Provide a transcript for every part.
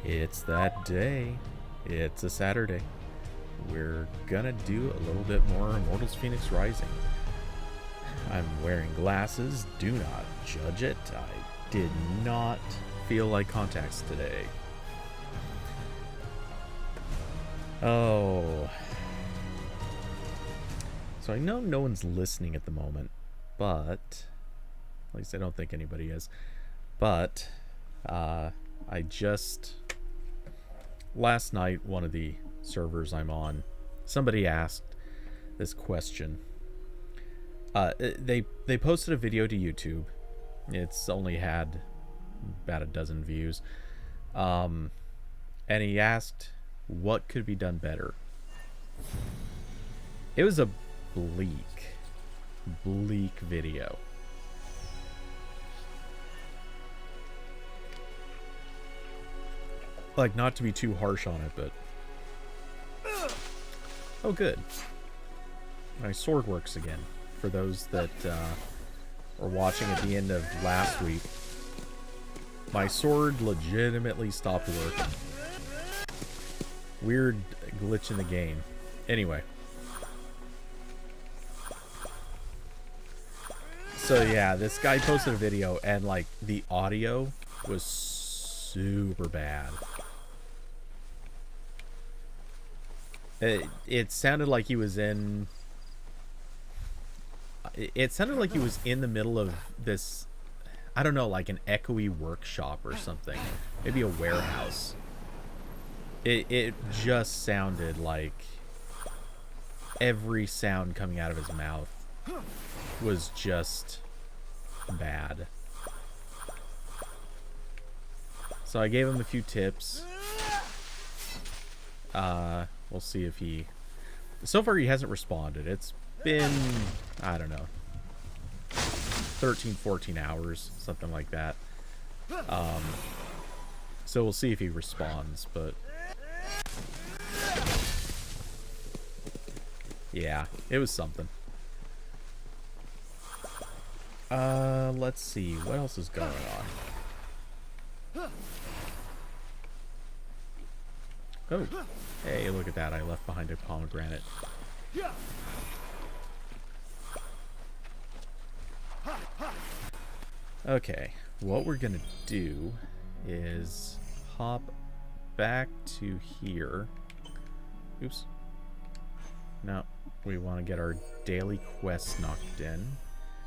It's that day. It's a Saturday. We're gonna do a little bit more Immortals Fenyx Rising. I'm wearing glasses. Do not judge it. I did not feel like contacts today. Oh. So I know no one's listening at the moment, but at least I don't think anybody is. But I just last night, one of the servers I'm on, somebody asked this question. They posted a video to YouTube. It's only had about a dozen views. And he asked what could be done better. It was a bleak video. Like, not to be too harsh on it, but... Oh, good. My sword works again. For those that were watching at the end of last week, my sword legitimately stopped working. Weird glitch in the game. Anyway. So yeah, this guy posted a video and like the audio was super bad. It sounded like he was in... It sounded like he was in the middle of this, I don't know, like an echoey workshop or something. Maybe a warehouse. It just sounded like every sound coming out of his mouth was just bad. So I gave him a few tips. We'll see if he... So far he hasn't responded. It's been, I don't know, 13, 14 hours, something like that. So we'll see if he responds, but... Yeah, it was something. Let's see, what else is going on? Oh, hey, look at that. I left behind a pomegranate. Okay, what we're gonna do is hop back to here. Oops. No, we want to get our daily quests knocked in.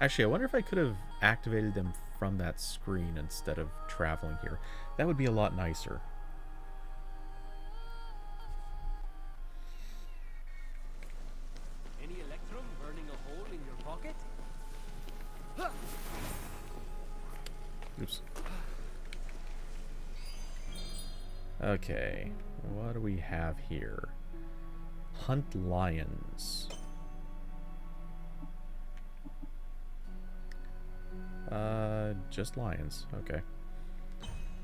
Actually, I wonder if I could have activated them from that screen instead of traveling here. That would be a lot nicer. Oops. Okay, what do we have here? Hunt lions. Just lions. Okay.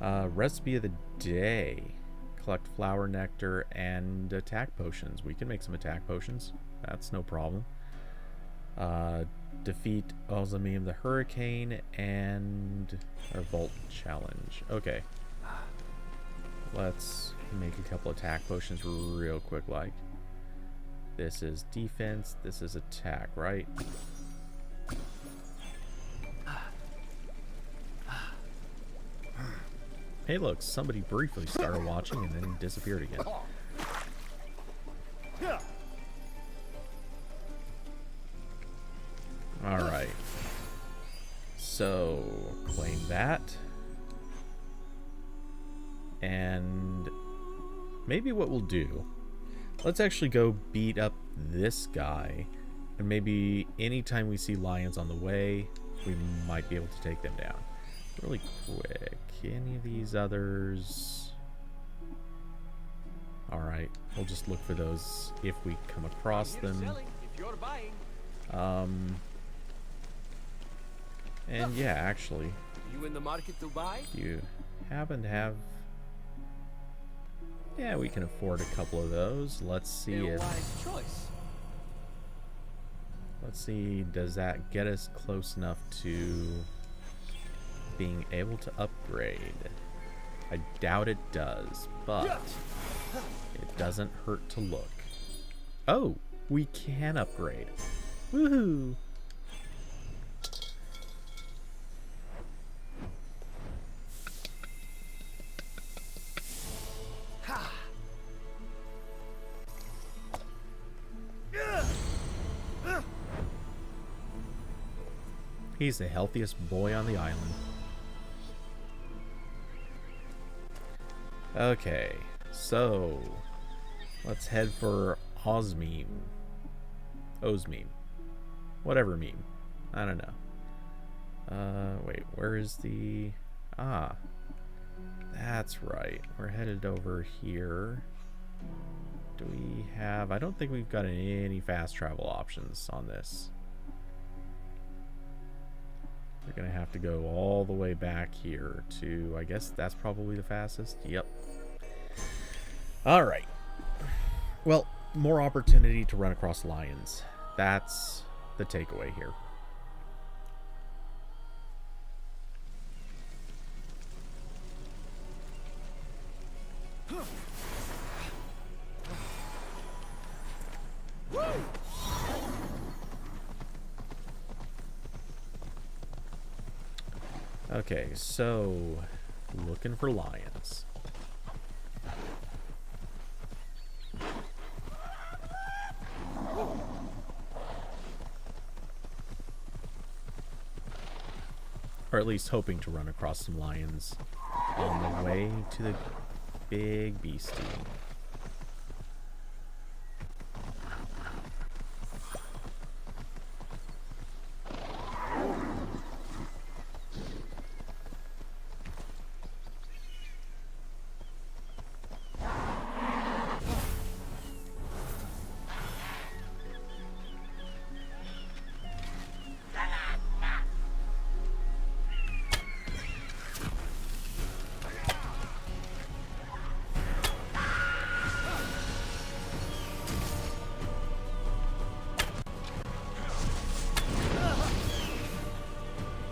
Recipe of the day. Collect flower nectar and attack potions. We can make some attack potions. That's no problem. Defeat Ozamim the Hurricane and a Vault Challenge. Okay. Let's make a couple attack potions real quick like. This is defense, this is attack, right? Hey look, somebody briefly started watching and then disappeared again. Alright. So, claim that. And maybe what we'll do, let's actually go beat up this guy. And maybe anytime we see lions on the way, we might be able to take them down. Really quick. Any of these others? Alright, we'll just look for those if we come across them. And yeah, actually, you in the market to buy? You happen to have... Yeah, we can afford a couple of those. Let's see if... Let's see, does that get us close enough to being able to upgrade? I doubt it does, but it doesn't hurt to look. Oh, we can upgrade. Woohoo! He's the healthiest boy on the island. Okay, so let's head for Osmeme. Osmeme. Whatever meme. I don't know. Wait, where is the... Ah. That's right. We're headed over here. Do we have... I don't think we've got any fast travel options on this. We're going to have to go all the way back here to... I guess that's probably the fastest. Yep. Alright. Well, more opportunity to run across lions. That's the takeaway here. Okay, so looking for lions. Or at least hoping to run across some lions on the way to the big beastie.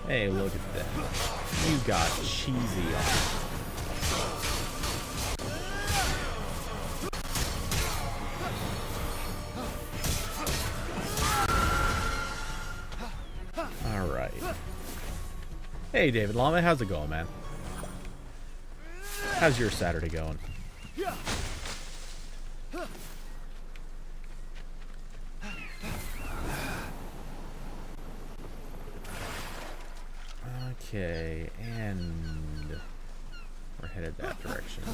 Hey, look at that. You got cheesy on it. Alright. Hey, David Llama, how's it going, man? How's your Saturday going? Okay, and we're headed that direction.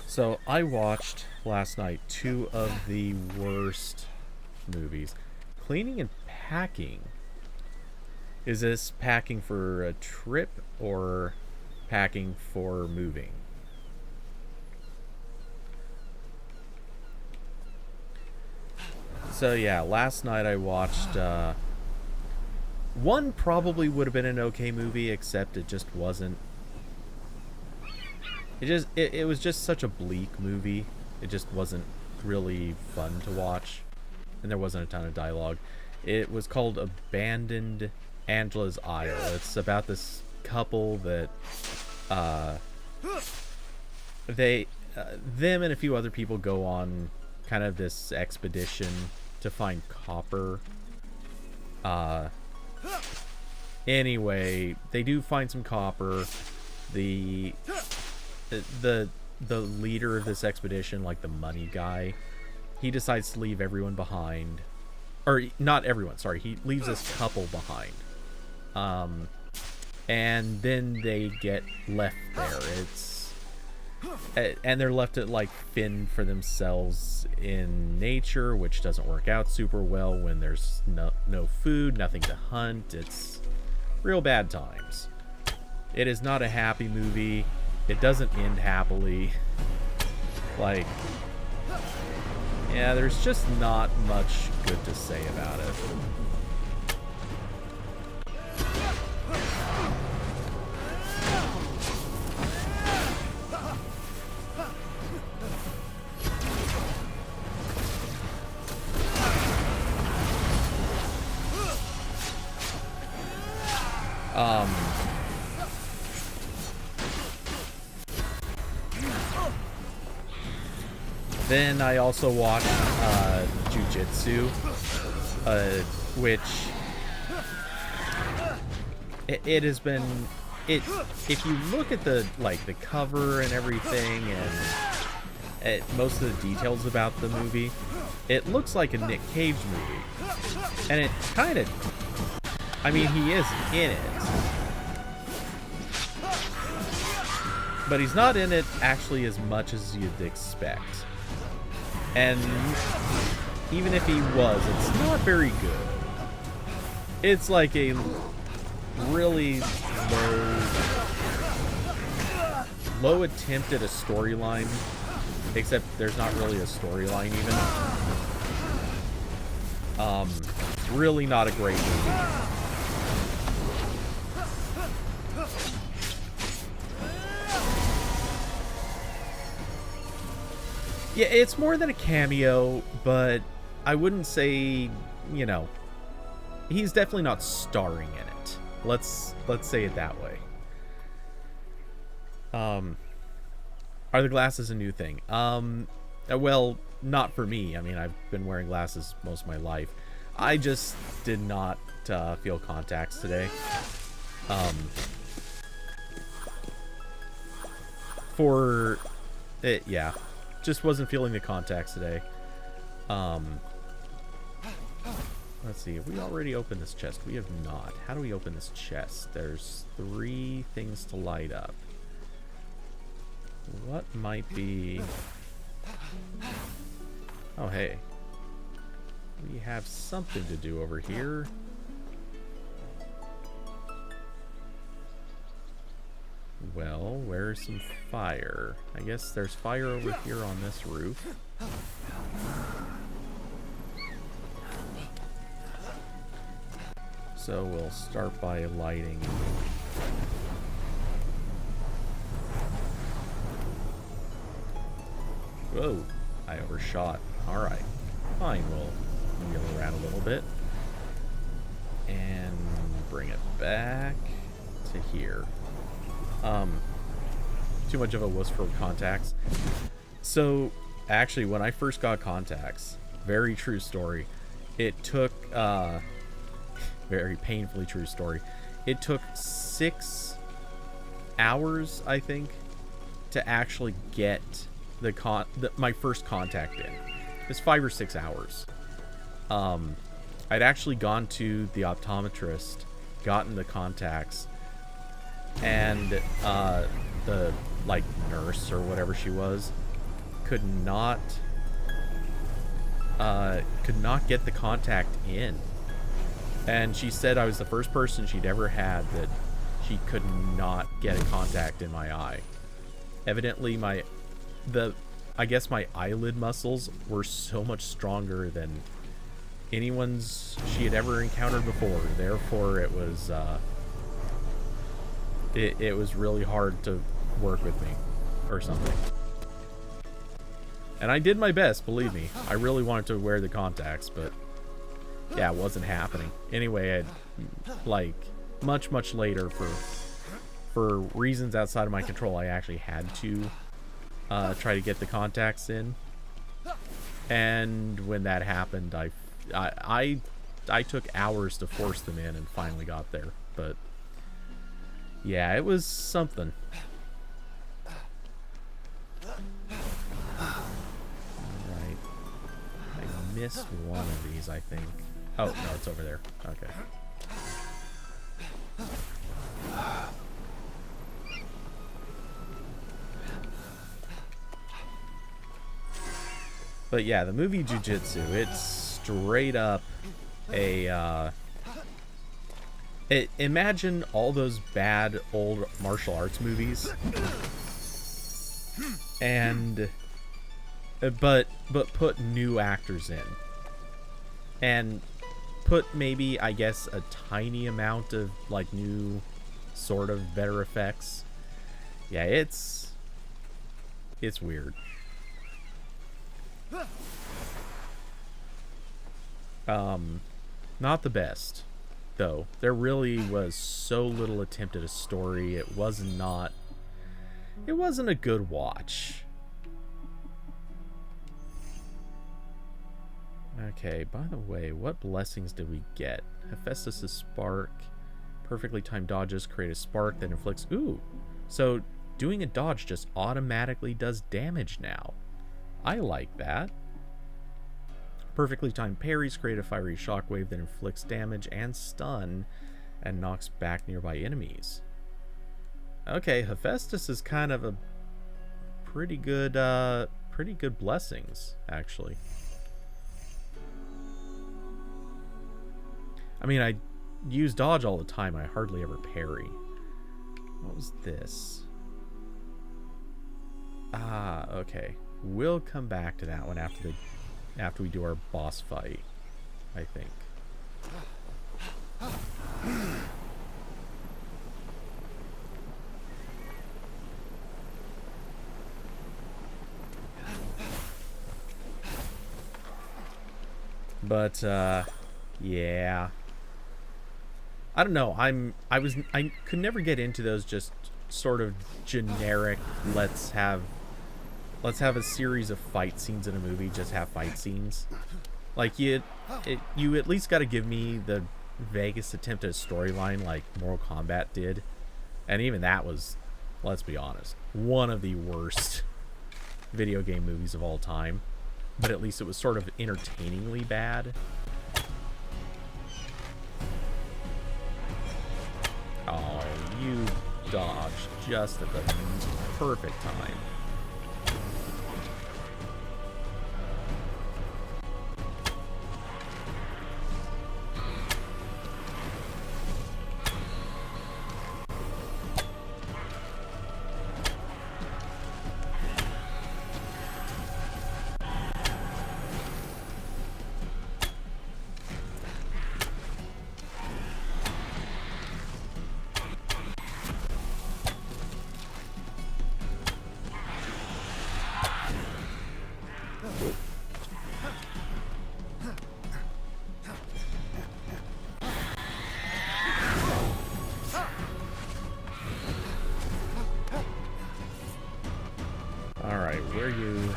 So I watched last night 2 of the worst movies. Cleaning and packing. Is this packing for a trip or packing for moving? So yeah, last night I watched one probably would have been an okay movie, except it just wasn't. It was just such a bleak movie. It just wasn't really fun to watch, and there wasn't a ton of dialogue. It was called Abandoned Angela's Isle. It's about this couple that them and a few other people go on kind of this expedition to find copper. Anyway, they do find some copper. The leader of this expedition, like the money guy, he decides to leave everyone behind. Or not everyone, sorry, he leaves this couple behind. And then they get left there. And they're left to like fend for themselves in nature, which doesn't work out super well when there's no food, nothing to hunt. It's real bad times. It is not a happy movie. It doesn't end happily. Like, yeah, there's just not much good to say about it. Then I also watched Jiu-Jitsu, which it has been if you look at the cover and everything and most of the details about the movie, it looks like a Nick Cage movie, and it kind of, I mean, he is in it, but he's not in it actually as much as you'd expect. And even if he was, it's not very good. It's like a really low attempt at a storyline, except there's not really a storyline even. Really not a great movie. Yeah, it's more than a cameo, but I wouldn't say, you know, he's definitely not starring in it. Let's say it that way. Are the glasses a new thing? Well, not for me. I mean, I've been wearing glasses most of my life. I just did not feel contacts today. For it, yeah. Just wasn't feeling the contacts today. Let's see. Have we already opened this chest? We have not. How do we open this chest? There's 3 things to light up. What might be... Oh, hey. We have something to do over here. Well, where's some fire? I guess there's fire over here on this roof. So we'll start by lighting. Whoa, I overshot. Alright, fine, we'll wheel around a little bit. And bring it back to here. Too much of a wuss for contacts. So, actually, when I first got contacts, very true story, it took, very painfully true story, it took 6 hours, I think, to actually get my first contact in. It's 5 or 6 hours. I'd actually gone to the optometrist, gotten the contacts, and the nurse or whatever she was could not get the contact in, and she said I was the first person she'd ever had that she could not get a contact in my eye. Evidently I guess my eyelid muscles were so much stronger than anyone's she had ever encountered before. Therefore, it was it was really hard to work with me or something. And I did my best, believe me. I really wanted to wear the contacts, but yeah, it wasn't happening. Anyway, much later, for reasons outside of my control, I actually had to try to get the contacts in. And when that happened, I took hours to force them in and finally got there. But yeah, it was something. Alright. I missed one of these, I think. Oh, no, it's over there. Okay. But yeah, the movie Jiu-Jitsu, it's straight up a imagine all those bad old martial arts movies, and but put new actors in, and put maybe, I guess, a tiny amount of new sort of better effects. Yeah, it's weird. Not the best. though. There really was so little attempt at a story. It wasn't a good watch. Okay, by the way, what blessings did we get? Hephaestus' spark. Perfectly timed dodges create a spark that inflicts... Ooh! So, doing a dodge just automatically does damage now. I like that. Perfectly timed parries create a fiery shockwave that inflicts damage and stun and knocks back nearby enemies. Okay, Hephaestus is kind of a pretty good blessings, actually. I mean, I use dodge all the time. I hardly ever parry. What was this? Ah, okay. We'll come back to that one after we do our boss fight, I think. But yeah. I don't know. I could never get into those just sort of generic let's have a series of fight scenes in a movie, just have fight scenes. Like you at least got to give me the vaguest attempt at a storyline like Mortal Kombat did. And even that was, let's be honest, one of the worst video game movies of all time. But at least it was sort of entertainingly bad. Oh, you dodged just at the perfect time. Alright, where you...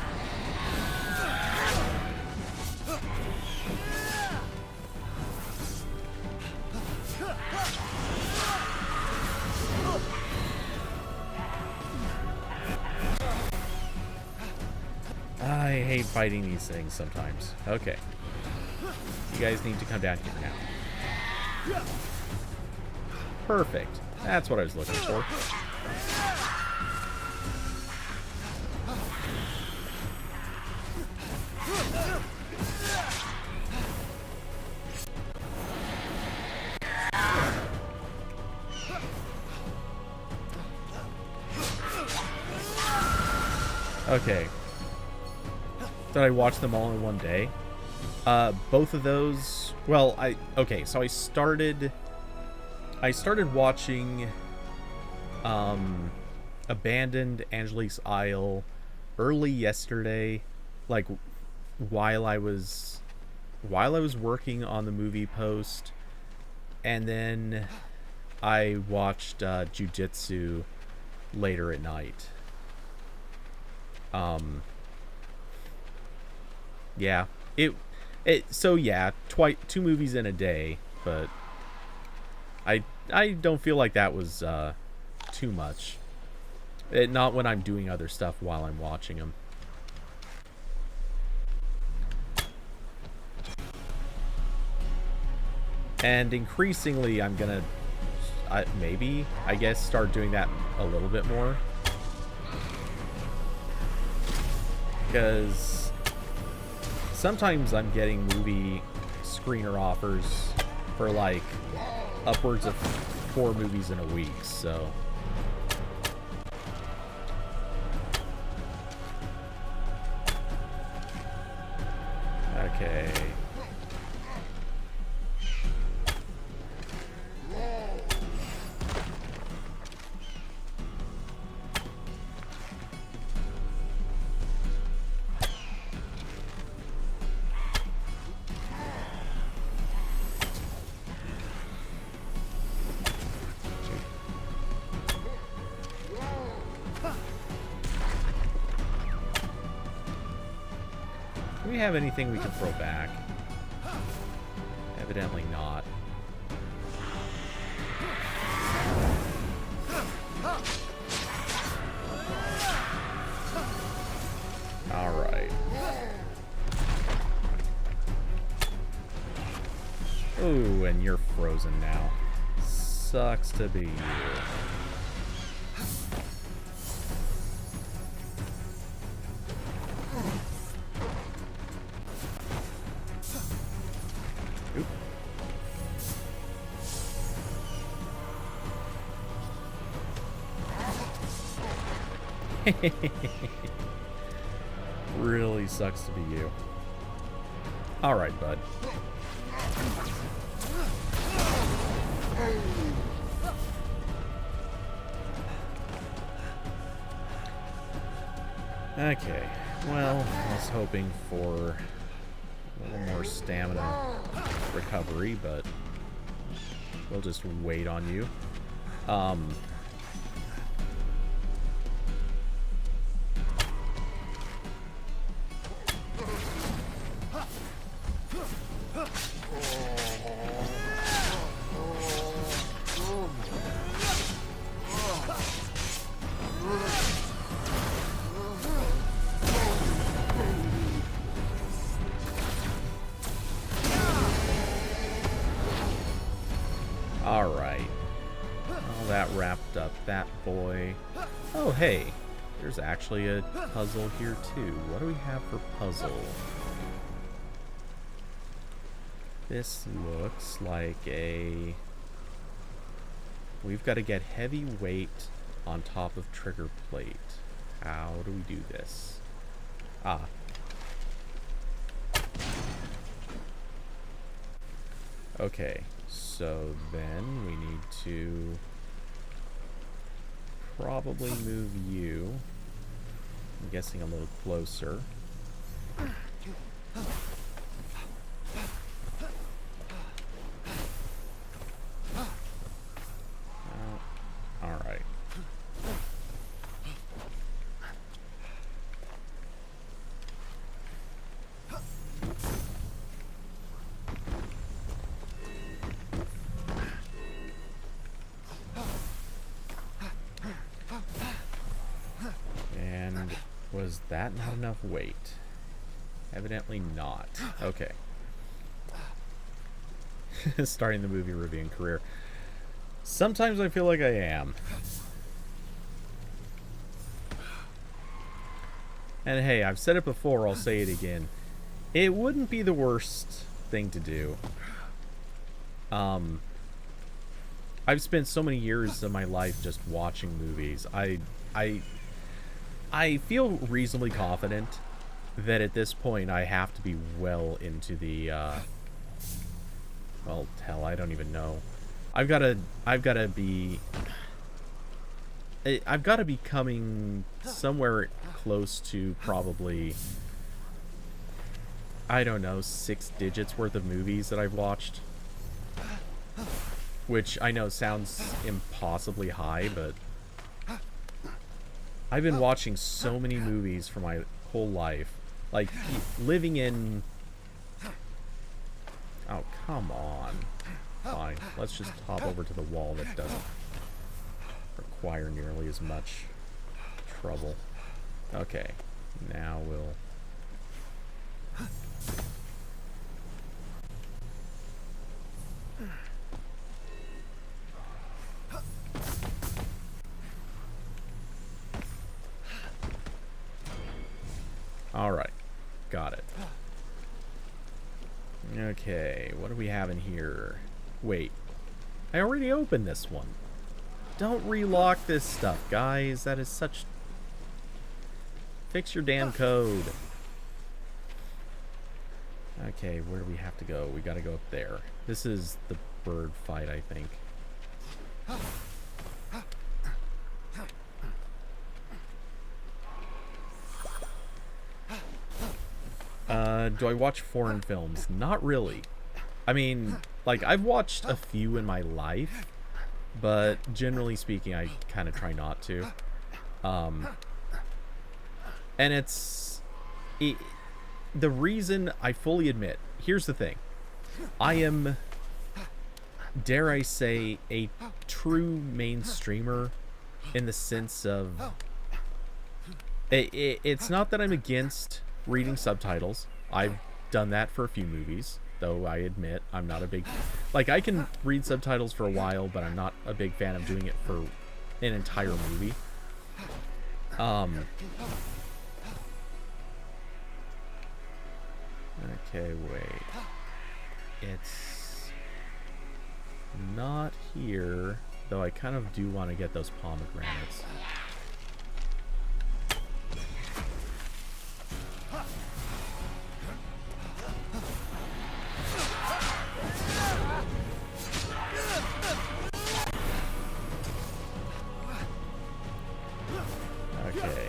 I hate fighting these things sometimes. Okay. You guys need to come down here now. Perfect. That's what I was looking for. Okay. Did I watch them all in one day? Both of those... Well, okay, so I started watching Abandoned Angelique's Isle early yesterday, like while I was working on the movie post, and then I watched Jujutsu later at night. Yeah, so yeah, two movies in a day, but I don't feel like that was too much. Not when I'm doing other stuff while I'm watching them. And increasingly, I'm gonna maybe, I guess, start doing that a little bit more. Because sometimes I'm getting movie screener offers for like upwards of 4 movies in a week, so... Okay... Do we have anything we can throw back? Evidently not. Alright. Ooh, and you're frozen now. Sucks to be you. Really sucks to be you. Alright, bud. Okay, well, I was hoping for a little more stamina recovery, but we'll just wait on you. Alright. Well, that wrapped up that boy. Oh, hey. There's actually a puzzle here, too. What do we have for puzzle? This looks like a... We've got to get heavy weight on top of trigger plate. How do we do this? Ah. Okay. So then we need to probably move you, I'm guessing a little closer. Alright. Was that not enough weight? Evidently not. Okay. Starting the movie reviewing career. Sometimes I feel like I am. And hey, I've said it before, I'll say it again. It wouldn't be the worst thing to do. I've spent so many years of my life just watching movies. I feel reasonably confident that at this point I have to be well into the, well, hell, I don't even know. I've got to be coming somewhere close to probably, I don't know, 6 digits worth of movies that I've watched. Which I know sounds impossibly high, but I've been watching so many movies for my whole life. Like, living in... Oh, come on. Fine. Let's just hop over to the wall that doesn't require nearly as much trouble. Okay. Now we'll... Alright. Got it. Okay, what do we have in here? Wait. I already opened this one. Don't relock this stuff, guys. That is such... Fix your damn code. Okay, where do we have to go? We gotta go up there. This is the bird fight, I think. Do I watch foreign films? Not really. I mean, like, I've watched a few in my life, but generally speaking, I kind of try not to. And the reason I fully admit, here's the thing. I am, dare I say, a true mainstreamer in the sense of it's not that I'm against reading subtitles. I've done that for a few movies, though I admit I'm not a big, like, I can read subtitles for a while, but I'm not a big fan of doing it for an entire movie. Okay, wait. It's not here, though I kind of do want to get those pomegranates. Okay.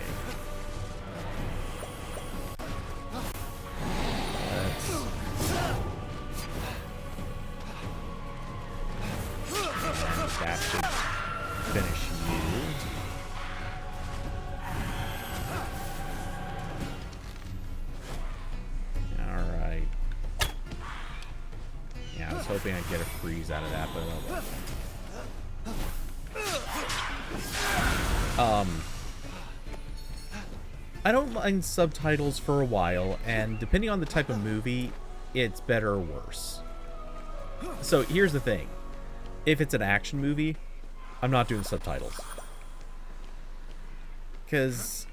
That should finish you. Alright. Yeah, I was hoping I'd get a freeze out of that, but I don't mind subtitles for a while, and depending on the type of movie, it's better or worse. So here's the thing. If it's an action movie, I'm not doing subtitles. Because,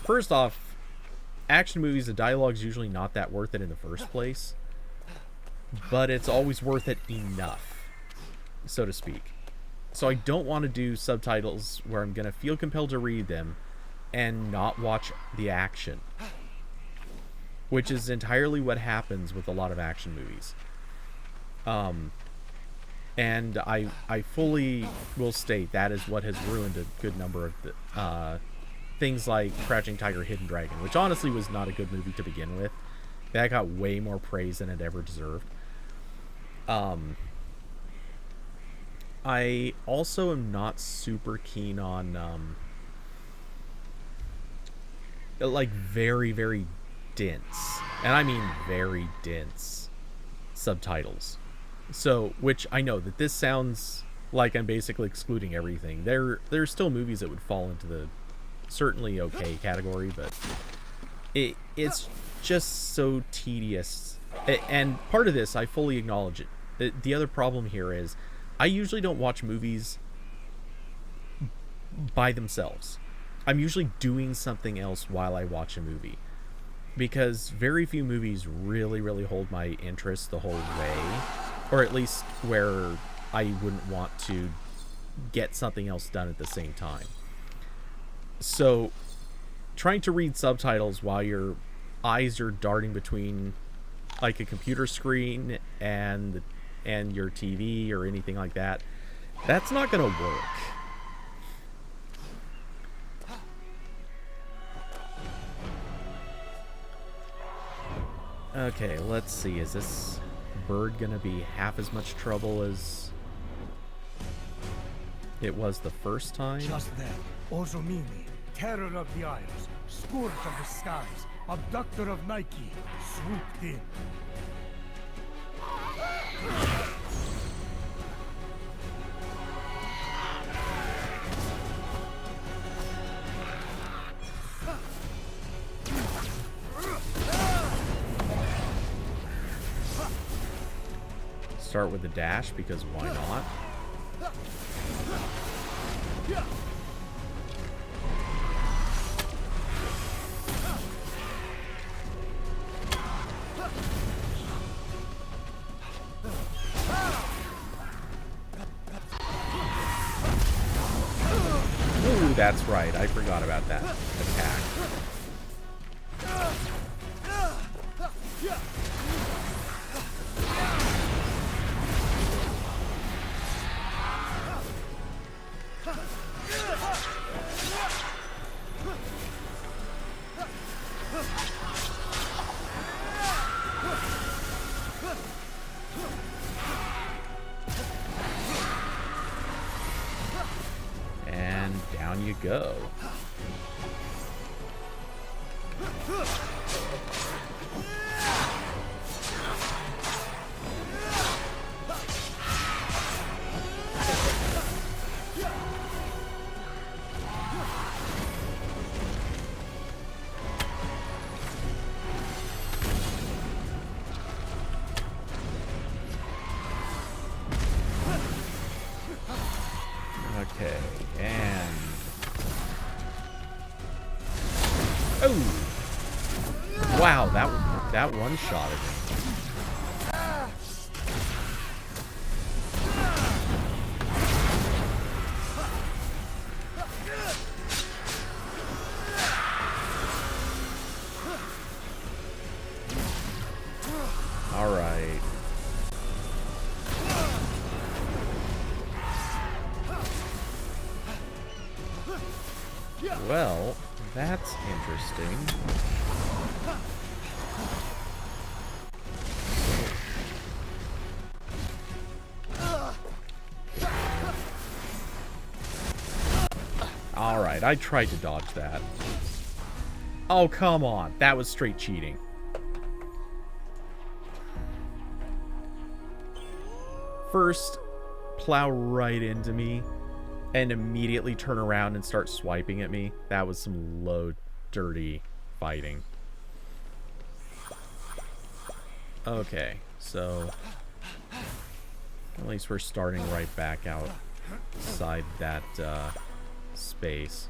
first off, action movies, the dialogue's usually not that worth it in the first place. But it's always worth it enough, so to speak. So I don't want to do subtitles where I'm going to feel compelled to read them and not watch the action. Which is entirely what happens with a lot of action movies. And I fully will state that is what has ruined a good number of the, things like Crouching Tiger, Hidden Dragon, which honestly was not a good movie to begin with. That got way more praise than it ever deserved. I also am not super keen on like very, very dense, and I mean very dense subtitles. So, which I know that this sounds like I'm basically excluding everything. There's still movies that would fall into the certainly okay category, but it's just so tedious. And part of this, I fully acknowledge it. The other problem here is I usually don't watch movies by themselves. I'm usually doing something else while I watch a movie, because very few movies really, really hold my interest the whole way, or at least where I wouldn't want to get something else done at the same time. So trying to read subtitles while your eyes are darting between like a computer screen and your TV or anything like that, that's not gonna work. Okay, let's see. Is this bird gonna be half as much trouble as it was the first time? Just then, Ozomimi, terror of the Isles, scourge of the skies, abductor of Nike, swooped in. Start with the dash, because why not? Ooh, that's right. I forgot about that attack. And down you go. Wow, that one shot at me. All right. Well, that's interesting. Alright, I tried to dodge that. Oh, come on. That was straight cheating. First, plow right into me, and immediately turn around and start swiping at me. That was some low, dirty fighting. Okay, so at least we're starting right back outside that space.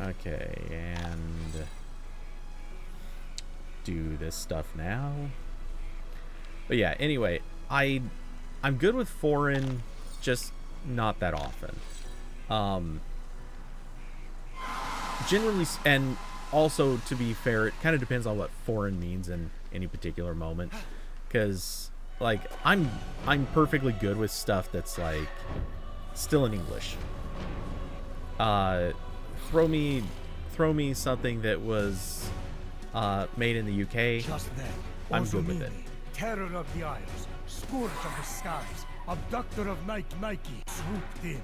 Okay, and do this stuff now. But yeah, anyway, I'm good with foreign, just not that often. Generally, and also to be fair, it kind of depends on what foreign means in any particular moment. Because like I'm perfectly good with stuff that's like still in English. Throw me something that was made in the UK. Just then, I'm good with it. Terror of the Isles, scourge of the skies, abductor of Nike, swooped in.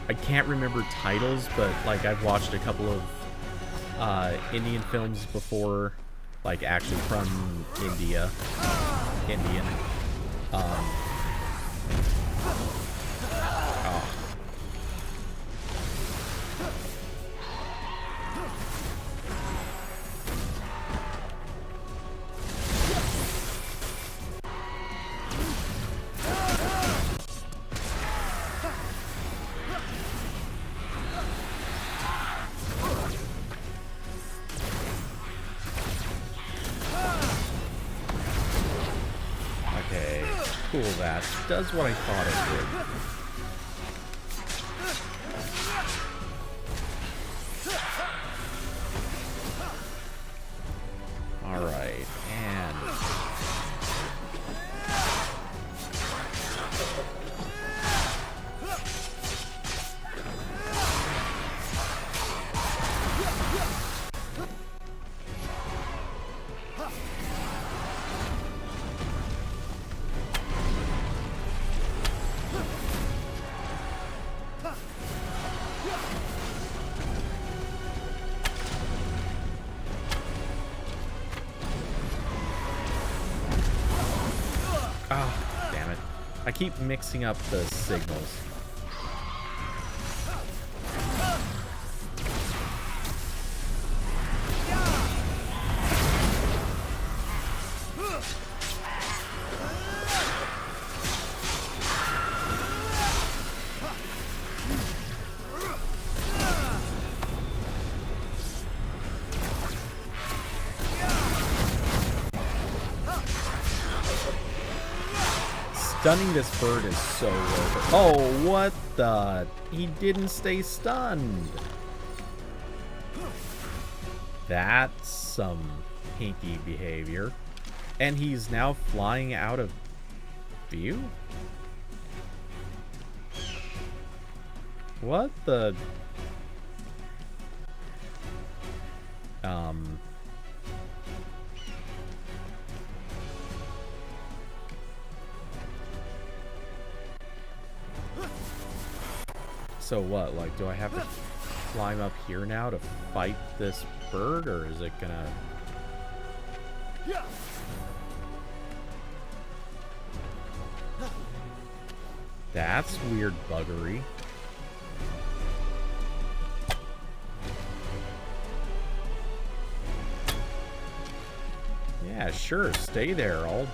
I can't remember titles, but like I've watched a couple of Indian films before, like actually from India, Indian. Oh. Okay, cool, that does what I thought it would. Alright, and oh, damn it. I keep mixing up the signals. Stunning this bird is so worth it. Oh, what the? He didn't stay stunned. That's some hinky behavior. And he's now flying out of view? What the? So what, like, do I have to climb up here now to fight this bird, or is it gonna... That's weird buggery. Yeah, sure. Stay there. I'll...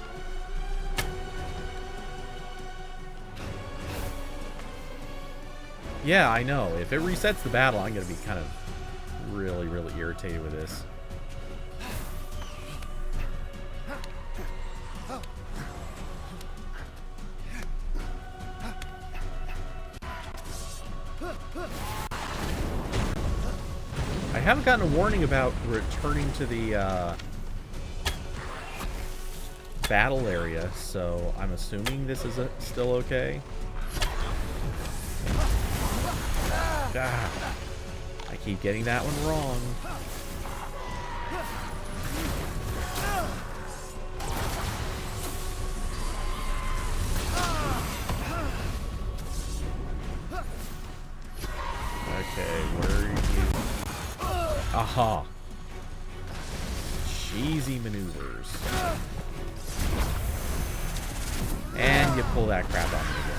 Yeah, I know. If it resets the battle, I'm going to be kind of really, really irritated with this. I haven't gotten a warning about returning to the battle area, so I'm assuming this is still okay. Ah, I keep getting that one wrong. Okay, where are you? Aha! Cheesy maneuvers. And you pull that crap on me again.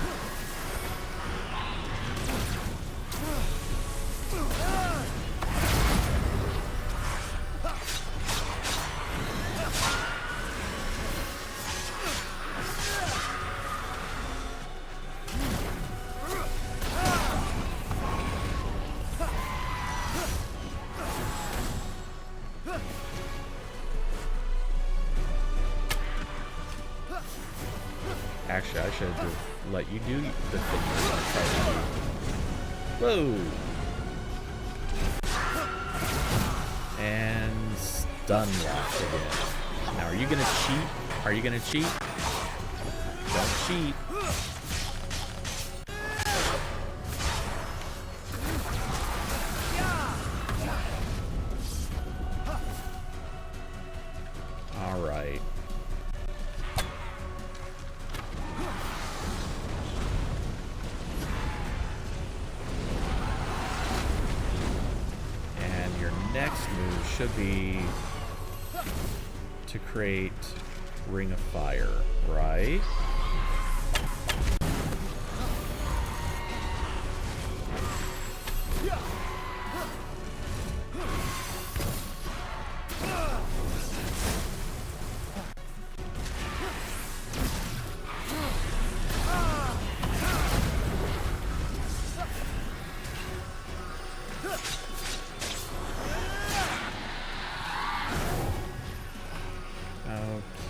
Actually, I should have let you do the thing you're going to try to do. Whoa! And stun lock again. Now, are you going to cheat? Are you going to cheat? Don't cheat. All right. Next move should be to create Ring of Fire, right?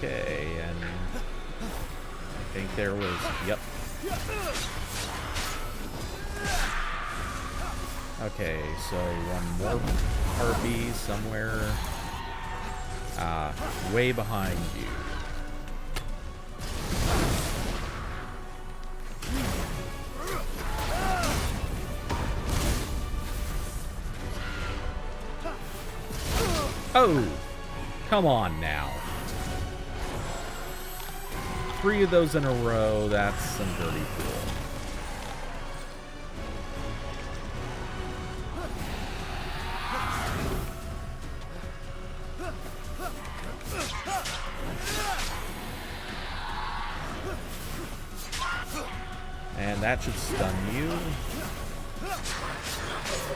Okay, and I think there was, yep. Okay, so one more harpy somewhere, way behind you. Oh, come on now. 3 of those in a row, that's some pretty cool. And that should stun you.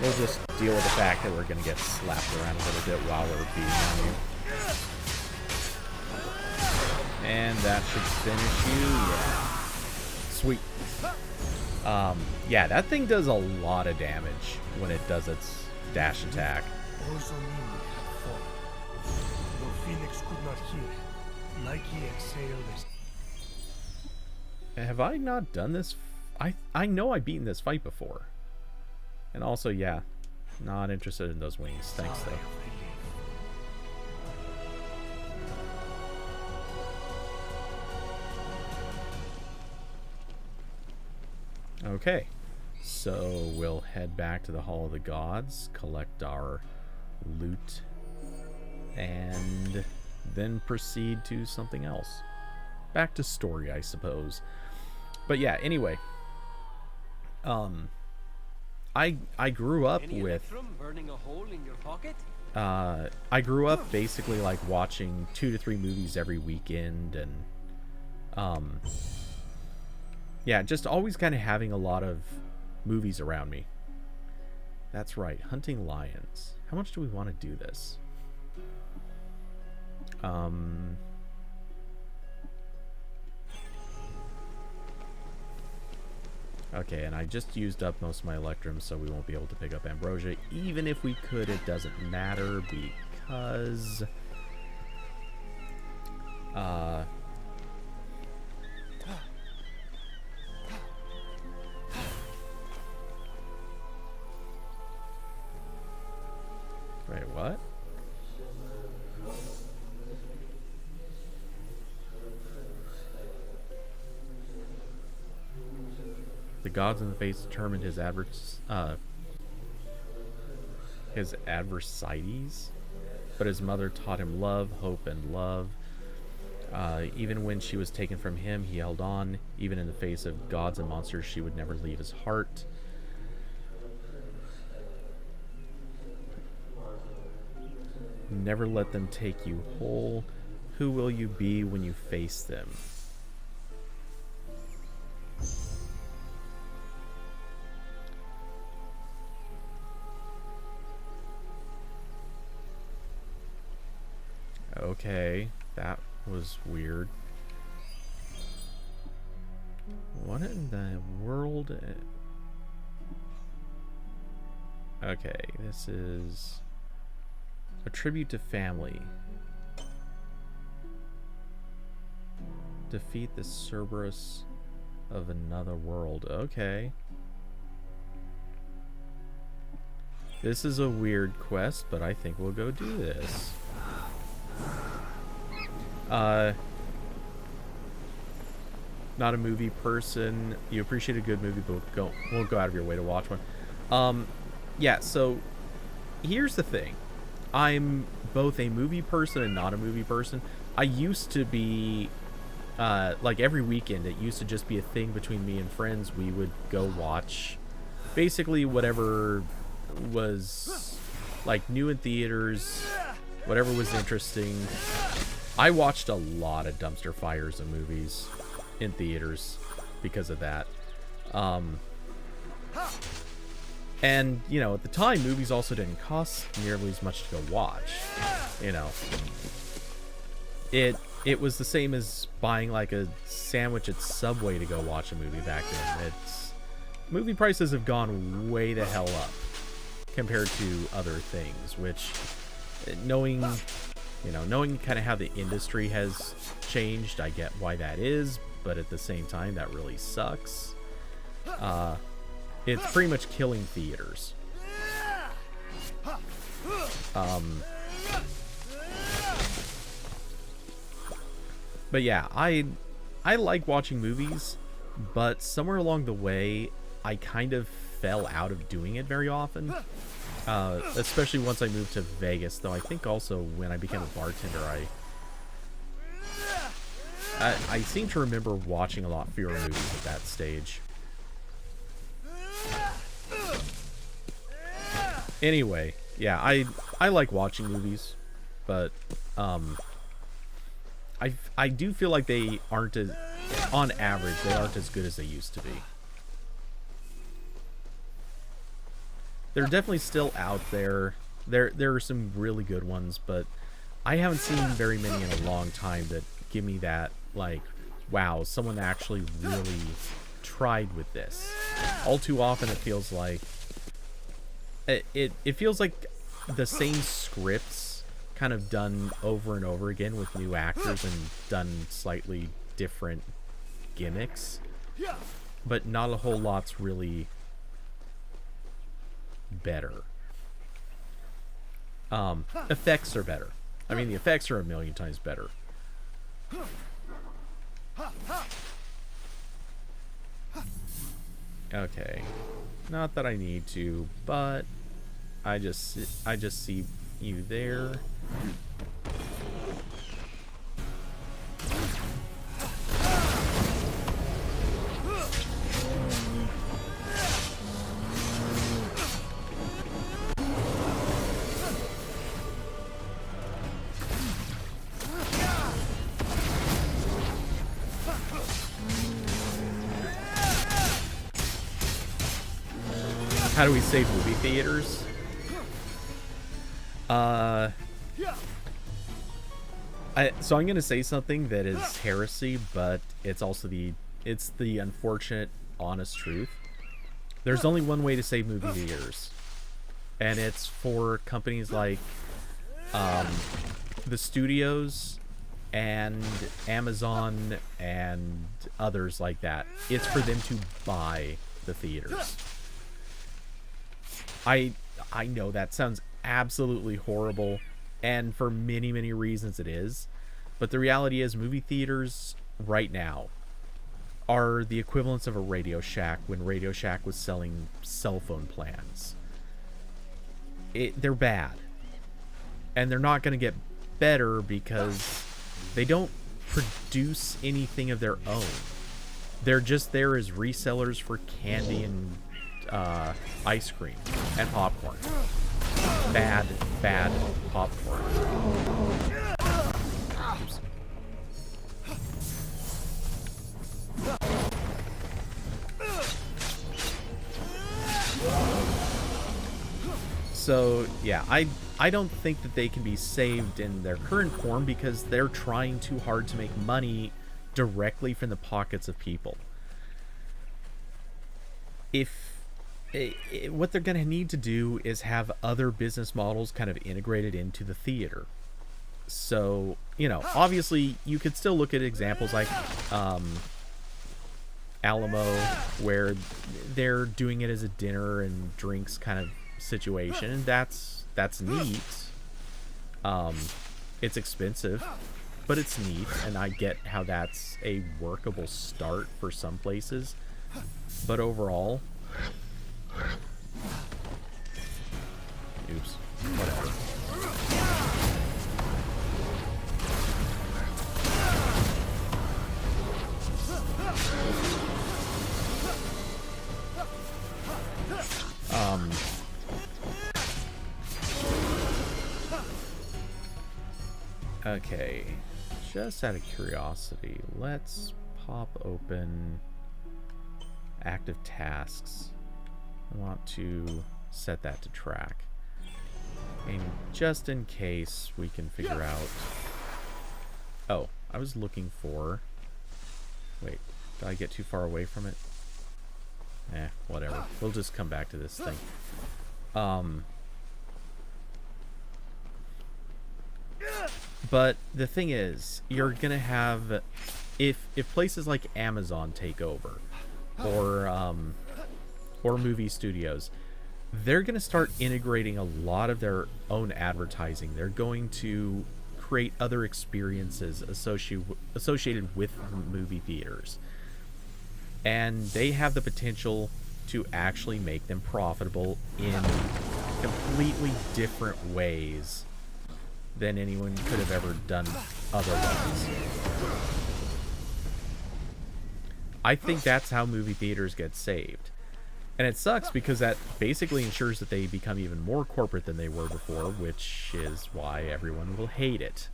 We'll just deal with the fact that we're going to get slapped around a little bit while we're beating on you. And that should finish you. Yeah. Sweet. Yeah, that thing does a lot of damage when it does its dash attack. Though Phoenix could not hear it, Nike exhaled as... Have I not done this? I know I've beaten this fight before. And also, yeah, not interested in those wings. Thanks, though. Okay, so we'll head back to the Hall of the Gods, collect our loot, and then proceed to something else. Back to story, I suppose. But yeah, anyway, I grew up with burning a hole in your pocket? I grew up basically like watching 2 to 3 movies every weekend, and yeah, just always kind of having a lot of movies around me. That's right, hunting lions. How much do we want to do this? Okay, and I just used up most of my Electrums, so we won't be able to pick up Ambrosia. Even if we could, it doesn't matter because... Wait, what? The gods in the face determined his adversities, but his mother taught him love, hope, and love. Even when she was taken from him, he held on. Even in the face of gods and monsters, she would never leave his heart. Never let them take you whole. Who will you be when you face them? Okay, that was weird. What in the world? Okay, this is a tribute to family. Defeat the Cerberus of another world. Okay. This is a weird quest, but I think we'll go do this. Not a movie person. You appreciate a good movie, but won't go out of your way to watch one. Yeah, so here's the thing. I'm both a movie person and not a movie person. I used to be, like every weekend, it used to just be a thing between me and friends. We would go watch basically whatever was like new in theaters, whatever was interesting. I watched a lot of dumpster fires of movies in theaters because of that. And, you know, at the time, movies also didn't cost nearly as much to go watch. You know, it was the same as buying like a sandwich at Subway to go watch a movie back then. Movie prices have gone way the hell up compared to other things, which knowing kind of how the industry has changed, I get why that is, but at the same time, that really sucks. It's pretty much killing theaters. But yeah, I like watching movies, but somewhere along the way, I kind of fell out of doing it very often. Especially once I moved to Vegas, though I think also when I became a bartender, I seem to remember watching a lot fewer movies at that stage. Anyway, yeah, I like watching movies, but I do feel like they aren't as, on average, they aren't as good as they used to be. They're definitely still out there. There are some really good ones, but I haven't seen very many in a long time that give me that, like, wow, someone actually really tried with this. All too often it feels like it feels like the same scripts kind of done over and over again with new actors and done slightly different gimmicks, but not a whole lot's really better. Effects are better. I mean, the effects are a million times better. Okay, not that I need to, but I just see you there. How do we save movie theaters? So I'm going to say something that is heresy, but it's also the unfortunate, honest truth. There's only one way to save movie theaters, and it's for companies like the studios and Amazon and others like that. It's for them to buy the theaters. I know that sounds absolutely horrible, and for many, many reasons it is. But the reality is movie theaters right now are the equivalents of a Radio Shack when Radio Shack was selling cell phone plans. They're bad. And they're not going to get better because they don't produce anything of their own. They're just there as resellers for candy and ice cream and popcorn. Bad popcorn. Oops. So yeah, I don't think that they can be saved in their current form because they're trying too hard to make money directly from the pockets of people. What they're going to need to do is have other business models kind of integrated into the theater. So, you know, obviously you could still look at examples like Alamo, where they're doing it as a dinner and drinks kind of situation, and that's neat. It's expensive, but it's neat, and I get how that's a workable start for some places. But overall, oops, whatever. Okay, just out of curiosity, let's pop open active tasks. I want to set that to track. And just in case we can figure out... Oh, I was looking for... Wait, did I get too far away from it? Whatever. We'll just come back to this thing. But the thing is, you're gonna have... If places like Amazon take over, or movie studios, they're going to start integrating a lot of their own advertising. They're going to create other experiences associated with movie theaters. And they have the potential to actually make them profitable in completely different ways than anyone could have ever done otherwise. I think that's how movie theaters get saved. And it sucks because that basically ensures that they become even more corporate than they were before, which is why everyone will hate it.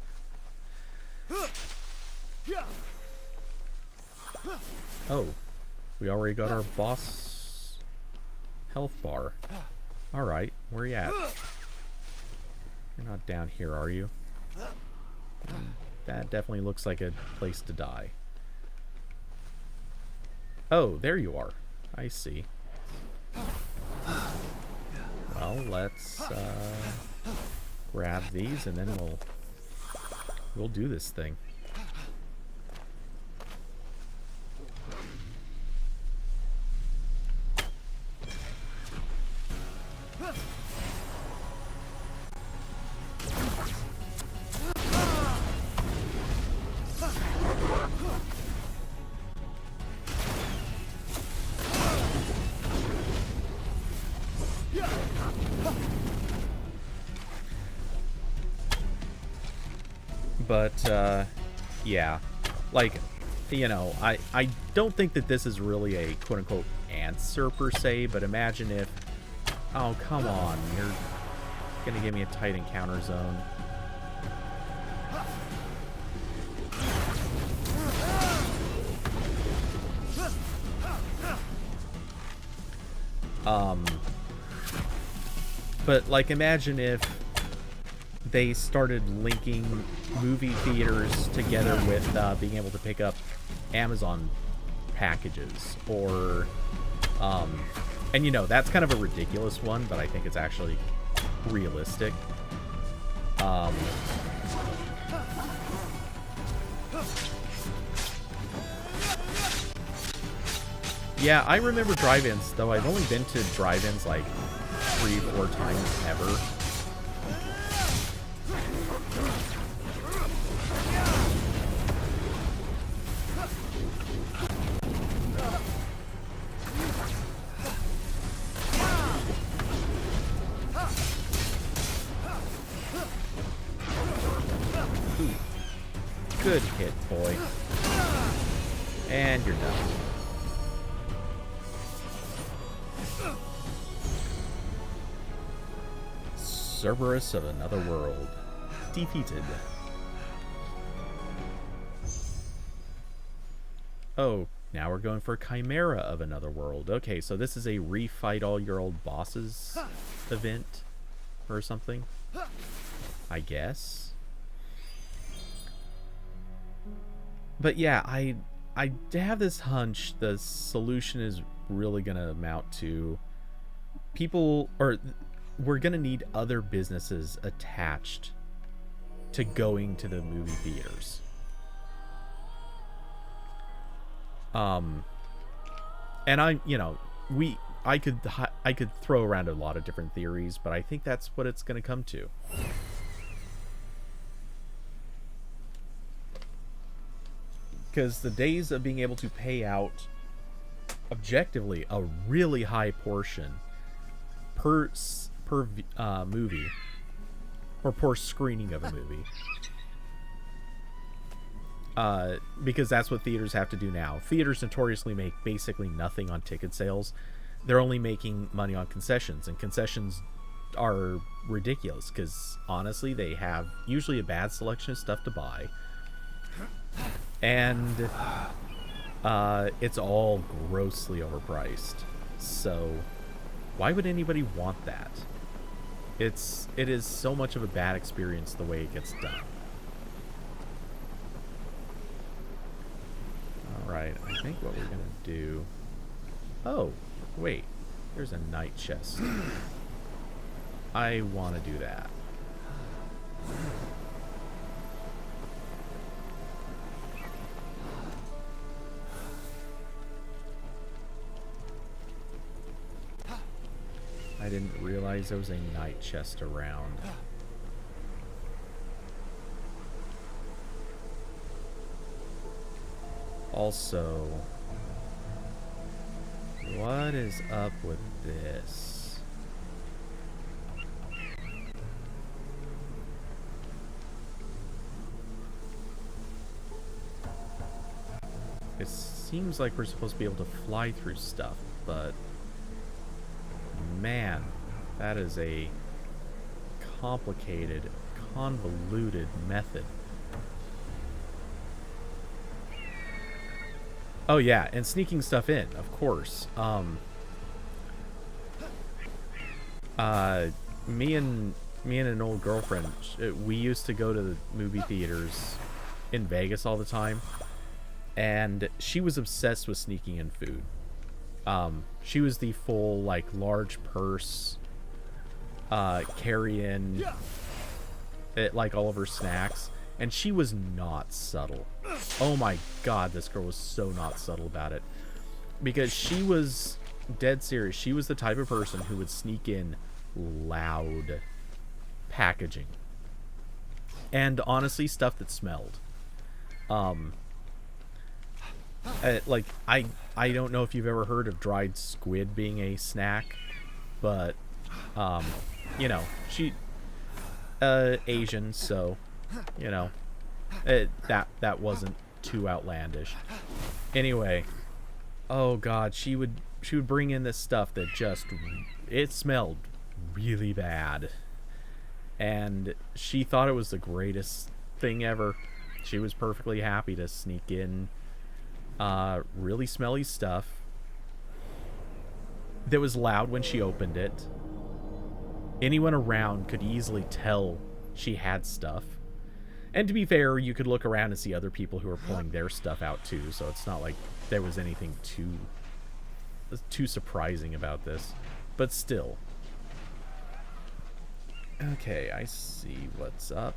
Oh, we already got our boss health bar. Alright, where are you at? You're not down here, are you? That definitely looks like a place to die. Oh, there you are. I see. Well, let's grab these and then we'll do this thing. But, yeah, like, you know, I don't think that this is really a quote-unquote answer per se, but imagine if, oh, come on, you're gonna give me a tight encounter zone. But, like, imagine if they started linking movie theaters together with being able to pick up Amazon packages, or and you know, that's kind of a ridiculous one, but I think it's actually realistic. Yeah, I remember drive-ins, though I've only been to drive-ins like 3-4 times ever. Ooh. Good hit, boy. And you're done. Cerberus of another world. Defeated. Oh, now we're going for Chimera of another world. Okay, so this is a refight all your old bosses event or something, I guess. But yeah, I have this hunch the solution is really gonna amount to people, or we're gonna need other businesses attached to going to the movie theaters. And I could throw around a lot of different theories, but I think that's what it's gonna come to. Because the days of being able to pay out objectively a really high portion per movie, or per screening of a movie, because that's what theaters have to do now. Theaters notoriously make basically nothing on ticket sales. They're only making money on concessions, and concessions are ridiculous because honestly they have usually a bad selection of stuff to buy, and it's all grossly overpriced. So why would anybody want that? It is so much of a bad experience the way it gets done. Alright, I think what we're gonna do... Oh, wait. There's a night chest. I want to do that. I didn't realize there was a night chest around. Also, what is up with this? It seems like we're supposed to be able to fly through stuff, but man, that is a complicated, convoluted method. Oh yeah, and sneaking stuff in, of course. Me and an old girlfriend, we used to go to the movie theaters in Vegas all the time, and she was obsessed with sneaking in food. She was the full, like, large purse, carry in, like, all of her snacks, and she was not subtle. Oh my god, this girl was so not subtle about it. Because she was dead serious. She was the type of person who would sneak in loud packaging. And honestly, stuff that smelled. Like, I don't know if you've ever heard of dried squid being a snack, but, you know, she, Asian, so, you know, that wasn't too outlandish. Anyway, oh god, she would bring in this stuff that just, it smelled really bad, and she thought it was the greatest thing ever. She was perfectly happy to sneak in really smelly stuff that was loud when she opened it. Anyone around could easily tell she had stuff. And to be fair, you could look around and see other people who are pulling their stuff out too, so it's not like there was anything too surprising about this. But still. Okay, I see what's up.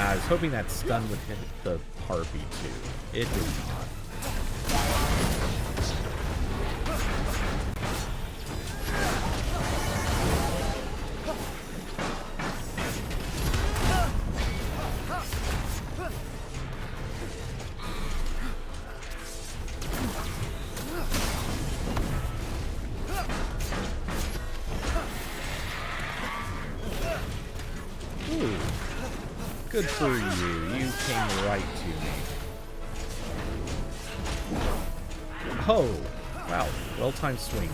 I was hoping that stun would hit the harpy too. It did not. Good for you. You came right to me. Oh, wow. Well-timed swing.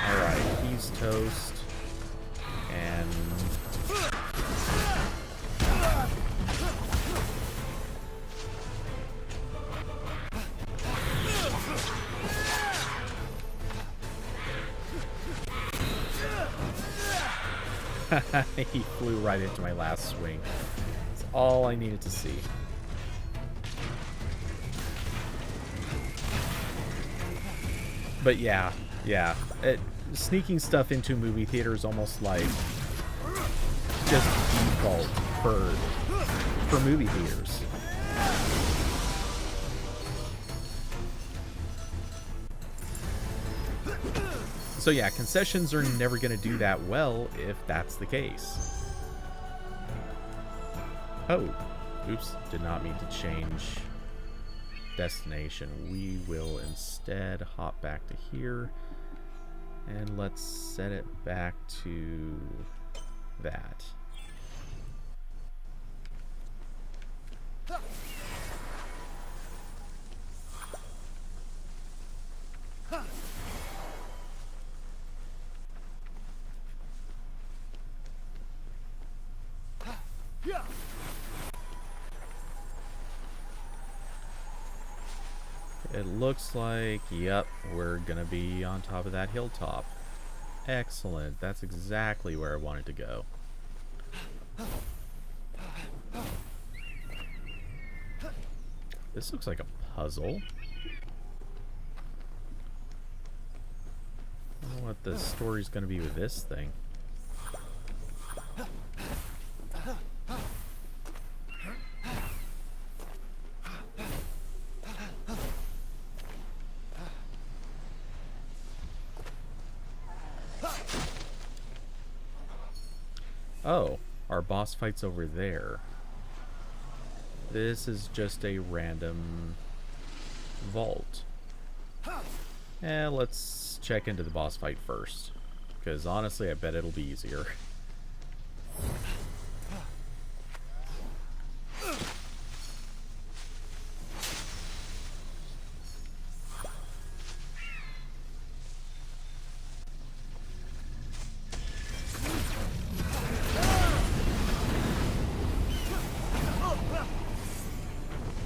Alright, he's toast. And... he flew right into my last swing. That's all I needed to see. But yeah. Sneaking stuff into movie theater is almost like just default for movie theaters. So yeah, concessions are never going to do that well if that's the case. Oh, oops, did not mean to change destination. We will instead hop back to here, and let's set it back to that. It looks like, yep, we're gonna be on top of that hilltop. Excellent. That's exactly where I wanted to go. This looks like a puzzle. I don't know what the story's gonna be with this thing. Oh, our boss fight's over there. This is just a random vault. Let's check into the boss fight first, because honestly I bet it'll be easier.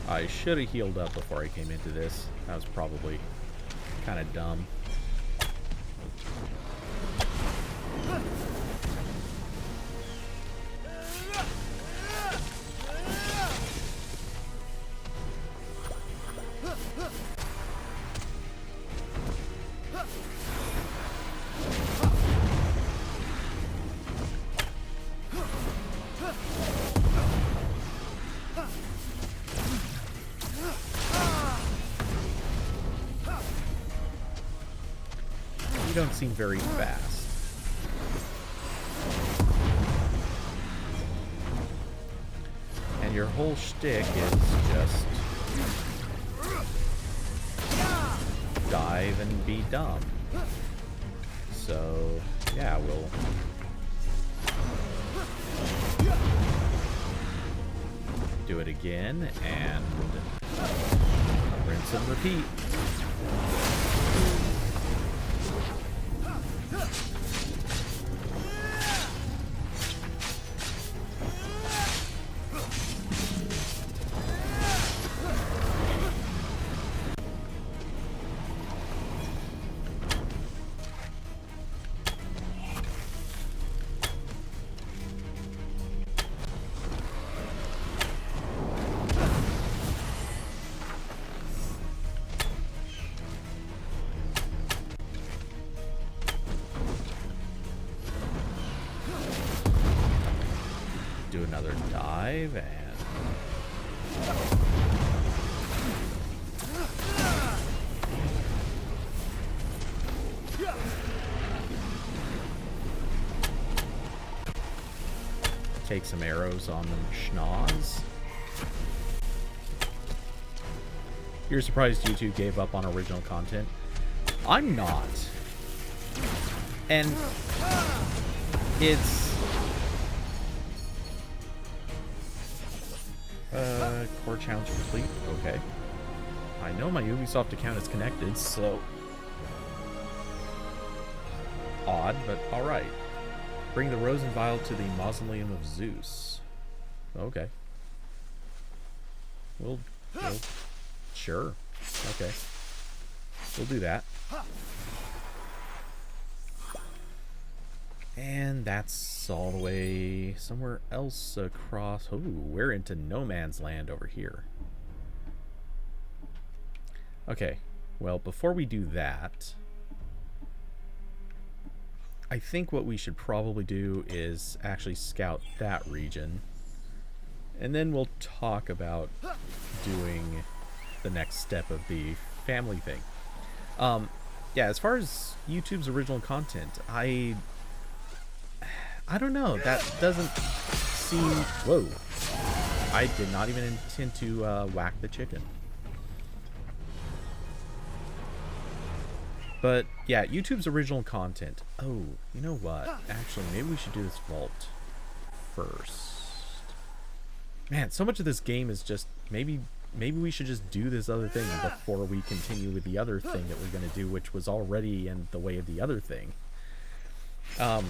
I should have healed up before I came into this. That was probably kind of dumb. You don't seem very fast. your whole shtick is just dive and be dumb. So, yeah, we'll do it again and rinse and repeat. Do another dive and take some arrows on them schnoz. You're surprised YouTube gave up on original content? I'm not. And it's core challenge complete. Okay. I know my Ubisoft account is connected, so odd, but alright. Bring the Rose and Vial to the Mausoleum of Zeus. Okay. We'll sure. Okay. We'll do that. And that's all the way somewhere else across. Ooh, we're into no man's land over here. Okay, well, before we do that, I think what we should probably do is actually scout that region. And then we'll talk about doing the next step of the family thing. Yeah, as far as YouTube's original content, I don't know. That doesn't seem... Whoa. I did not even intend to whack the chicken. But, yeah, YouTube's original content. Oh, you know what? Actually, maybe we should do this vault first. Man, so much of this game is just... Maybe we should just do this other thing before we continue with the other thing that we're going to do, which was already in the way of the other thing. Oh.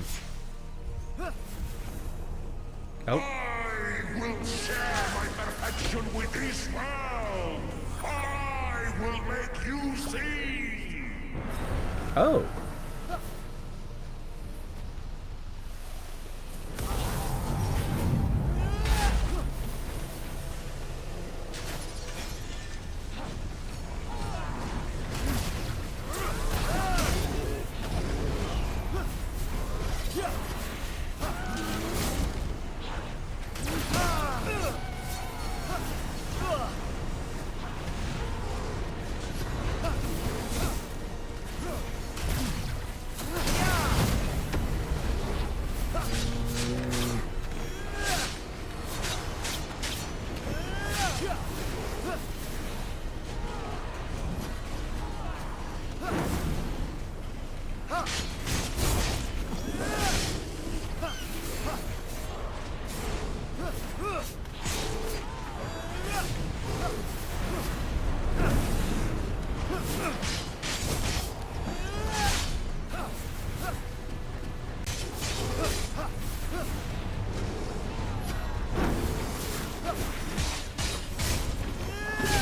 I will share my perfection with this world. I will make you see. Oh.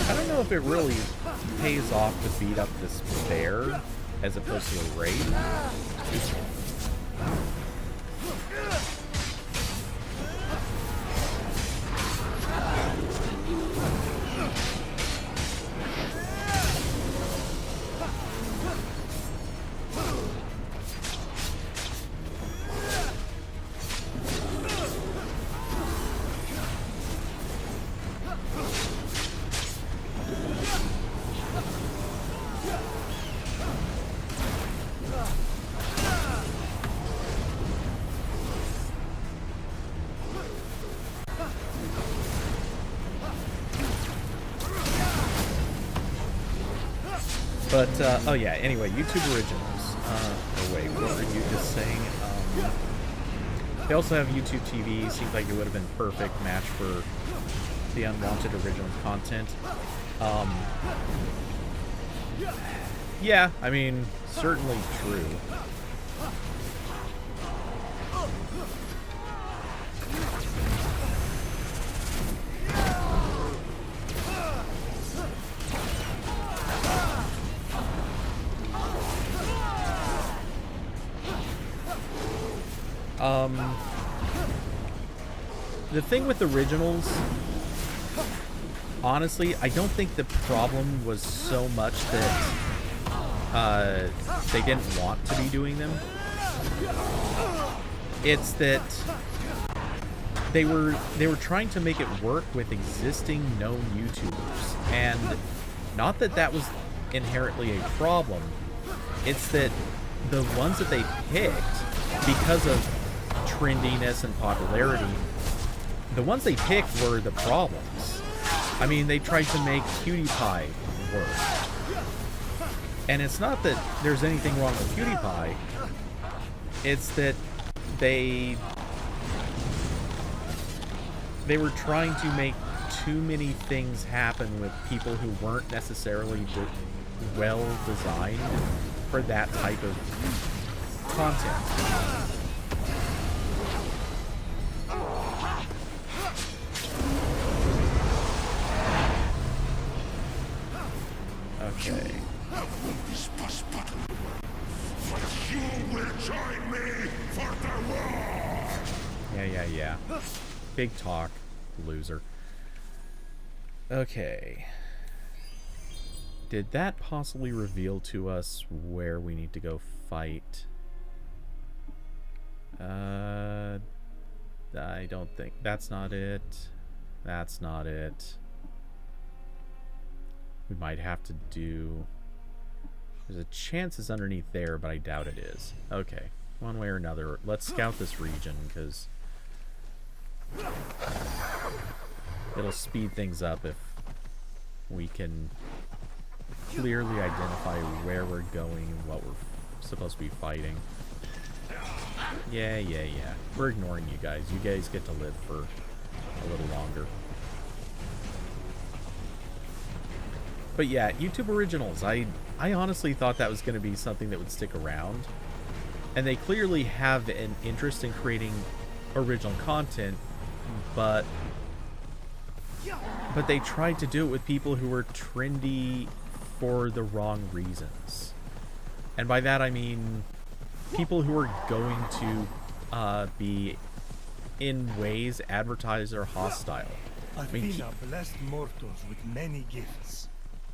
I don't know if it really pays off to beat up this bear as opposed to a raid. But, oh yeah, anyway, YouTube Originals. Oh wait, what were you just saying? They also have YouTube TV. Seems like it would have been perfect match for the unwanted original content. Yeah, I mean, certainly true. The thing with originals, honestly, I don't think the problem was so much that they didn't want to be doing them. It's that they were trying to make it work with existing known YouTubers, and not that that was inherently a problem. It's that the ones that they picked, because of trendiness and popularity, the ones they picked were the problems. I mean, they tried to make PewDiePie work. And it's not that there's anything wrong with PewDiePie. It's that they were trying to make too many things happen with people who weren't necessarily well designed for that type of content. Okay. This bus battle, but you will join me for the war. Yeah. Big talk, loser. Okay. Did that possibly reveal to us where we need to go fight? I don't think. That's not it. That's not it. We might have to do... There's a chance it's underneath there, but I doubt it is. Okay. One way or another. Let's scout this region, because it'll speed things up if we can clearly identify where we're going and what we're supposed to be fighting. Yeah. We're ignoring you guys. You guys get to live for a little longer. But yeah, YouTube Originals. I honestly thought that was going to be something that would stick around. And they clearly have an interest in creating original content, but they tried to do it with people who were trendy for the wrong reasons. And by that I mean people who are going to be in ways advertiser hostile. Athena blessed mortals with many gifts.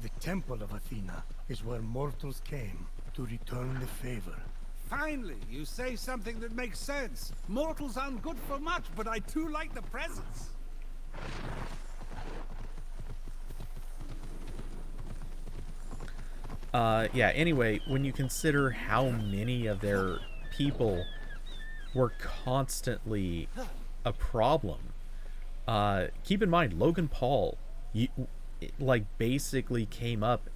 The temple of Athena is where mortals came to return the favor. Finally, you say something that makes sense. Mortals aren't good for much, but I too like the presents. Yeah, anyway, when you consider how many of their people were constantly a problem, keep in mind, Logan Paul, basically came up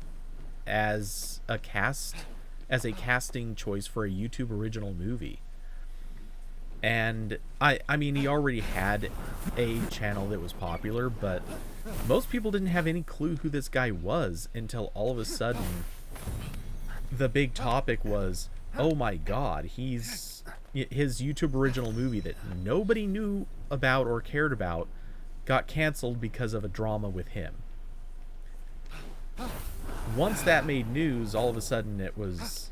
as a casting choice for a YouTube original movie. And I mean, he already had a channel that was popular, but most people didn't have any clue who this guy was until all of a sudden the big topic was, oh my god, his YouTube original movie that nobody knew about or cared about got canceled because of a drama with him. Once that made news, all of a sudden it was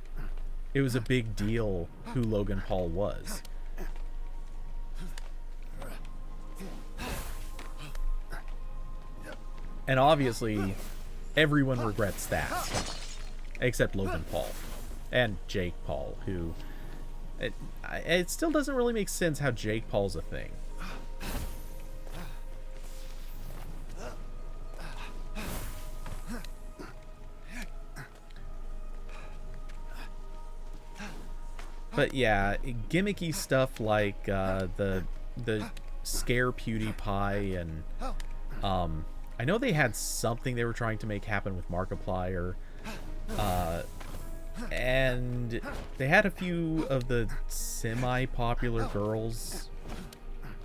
a big deal who Logan Paul was. And obviously everyone regrets that, except Logan Paul and Jake Paul, who it still doesn't really make sense how Jake Paul's a thing. But yeah, gimmicky stuff like the scare PewDiePie, and I know they had something they were trying to make happen with Markiplier, And they had a few of the semi-popular girls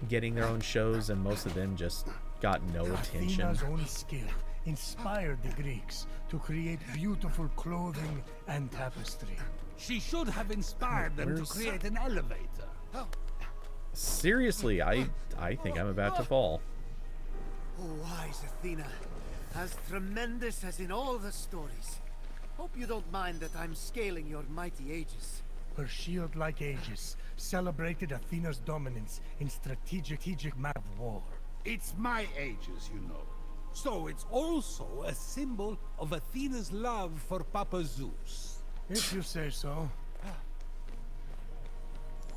getting their own shows, and most of them just got no attention. Athena's own skill inspired the Greeks to create beautiful clothing and tapestry. She should have inspired them to create an elevator. Seriously, I think I'm about to fall. Oh, wise Athena, as tremendous as in all the stories. Hope you don't mind that I'm scaling your mighty aegis. Her shield-like aegis celebrated Athena's dominance in strategic map of war. It's my aegis, you know. So it's also a symbol of Athena's love for Papa Zeus. If you say so.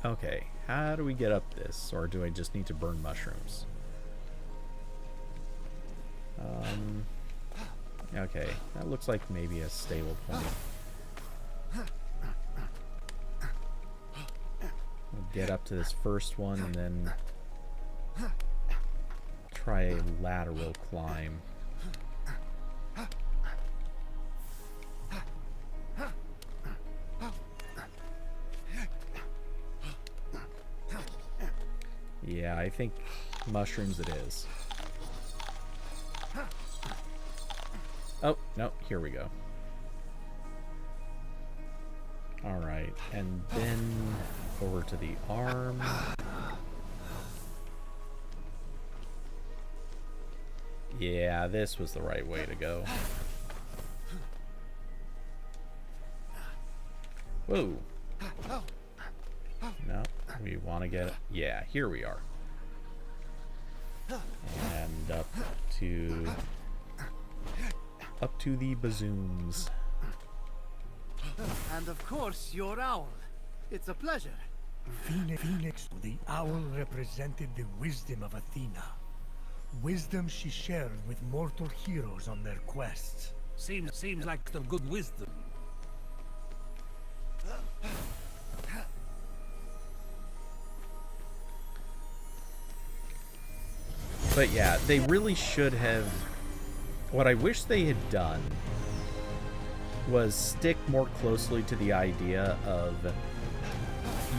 Okay, how do we get up this? Or do I just need to burn mushrooms? Okay, that looks like maybe a stable point. We'll get up to this first one and then try a lateral climb. Yeah, I think mushrooms it is. Oh, no, here we go. Alright, and then over to the arm. Yeah, this was the right way to go. Whoa. No, we want to get it. Yeah, here we are. And up to the bazooms. And of course, your owl. It's a pleasure. Phoenix, the owl, represented the wisdom of Athena. Wisdom she shared with mortal heroes on their quests. Seems like some good wisdom. But yeah, they really should have... What I wish they had done was stick more closely to the idea of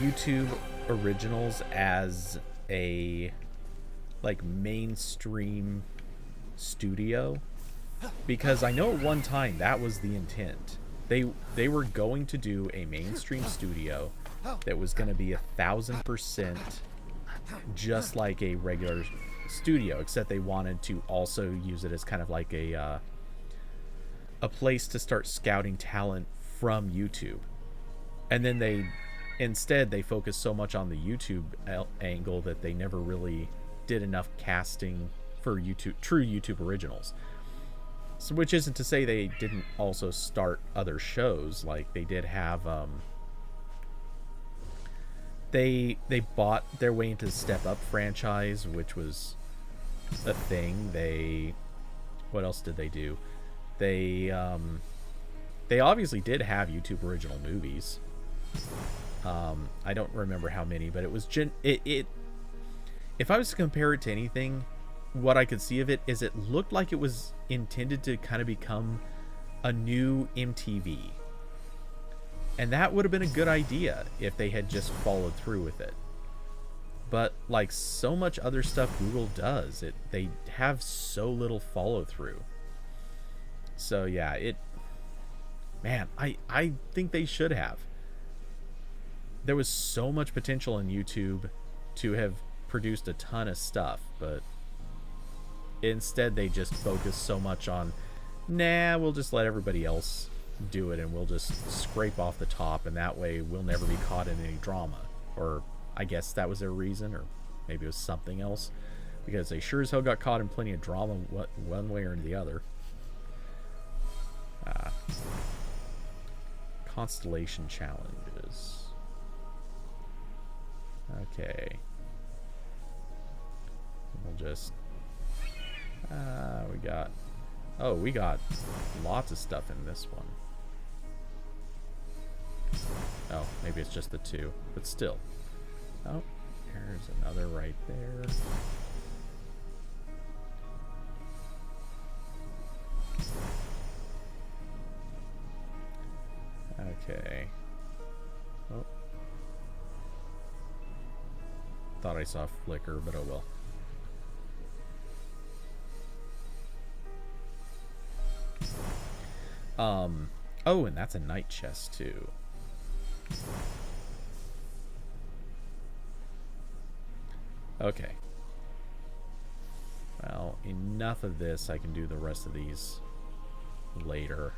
YouTube originals as a like mainstream studio, because I know at one time that was the intent. They were going to do a mainstream studio that was going to be 1000% just like a regular studio, except they wanted to also use it as kind of like a place to start scouting talent from YouTube. And then instead they focused so much on the YouTube angle that they never really did enough casting for true YouTube originals. So, which isn't to say they didn't also start other shows. Like they did have they bought their way into the Step Up franchise, which was a thing. What else did they do? They obviously did have YouTube original movies. I don't remember how many, but it was if I was to compare it to anything, what I could see of it is it looked like it was intended to kind of become a new MTV. And that would have been a good idea if they had just followed through with it. But like so much other stuff Google does, they have so little follow through. So yeah, man, I think they should have. There was so much potential in YouTube to have produced a ton of stuff, but instead they just focus so much on, nah, we'll just let everybody else do it and we'll just scrape off the top, and that way we'll never be caught in any drama. Or I guess that was their reason, or maybe it was something else, because they sure as hell got caught in plenty of drama one way or the other. Constellation challenges. Okay. We'll just... we got lots of stuff in this one. Oh, maybe it's just the two, but still. Oh, there's another right there. Okay. Oh. Thought I saw a flicker, but oh well. Oh, and that's a night chest too. Okay. Well, enough of this. I can do the rest of these later.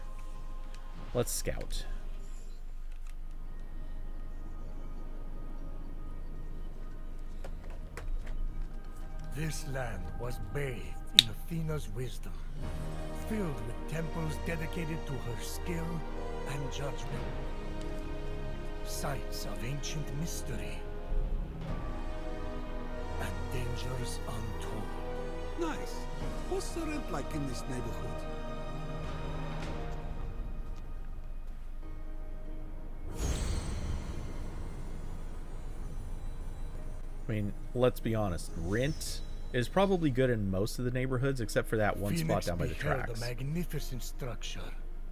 Let's scout. This land was bathed in Athena's wisdom, filled with temples dedicated to her skill and judgment. Sites of ancient mystery and dangers untold. Nice. What's the rent like in this neighborhood? I mean, let's be honest. Rent is probably good in most of the neighborhoods, except for that one spot down by the beheld tracks. a magnificent structure,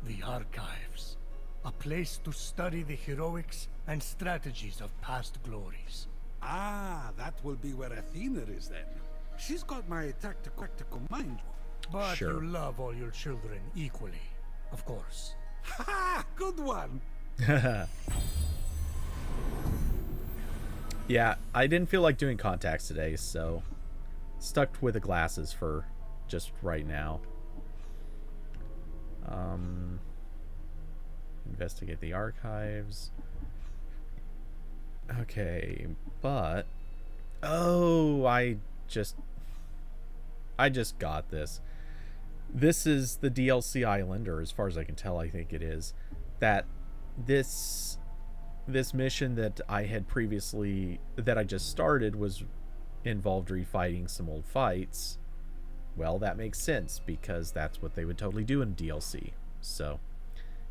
the Archives, a place to study the heroics and strategies of past glories. Ah, that will be where Athena is then. She's got my tactical mind. But Sure. you love all your children equally, of course. Ha! Good one. Yeah, I didn't feel like doing contacts today, so stuck with the glasses for just right now. Investigate the archives. Okay, but oh, I just got this. This is the DLC island, or as far as I can tell, I think it is. That this mission that I had previously, that I just started, was involved refighting some old fights. Well, that makes sense because that's what they would totally do in DLC. So,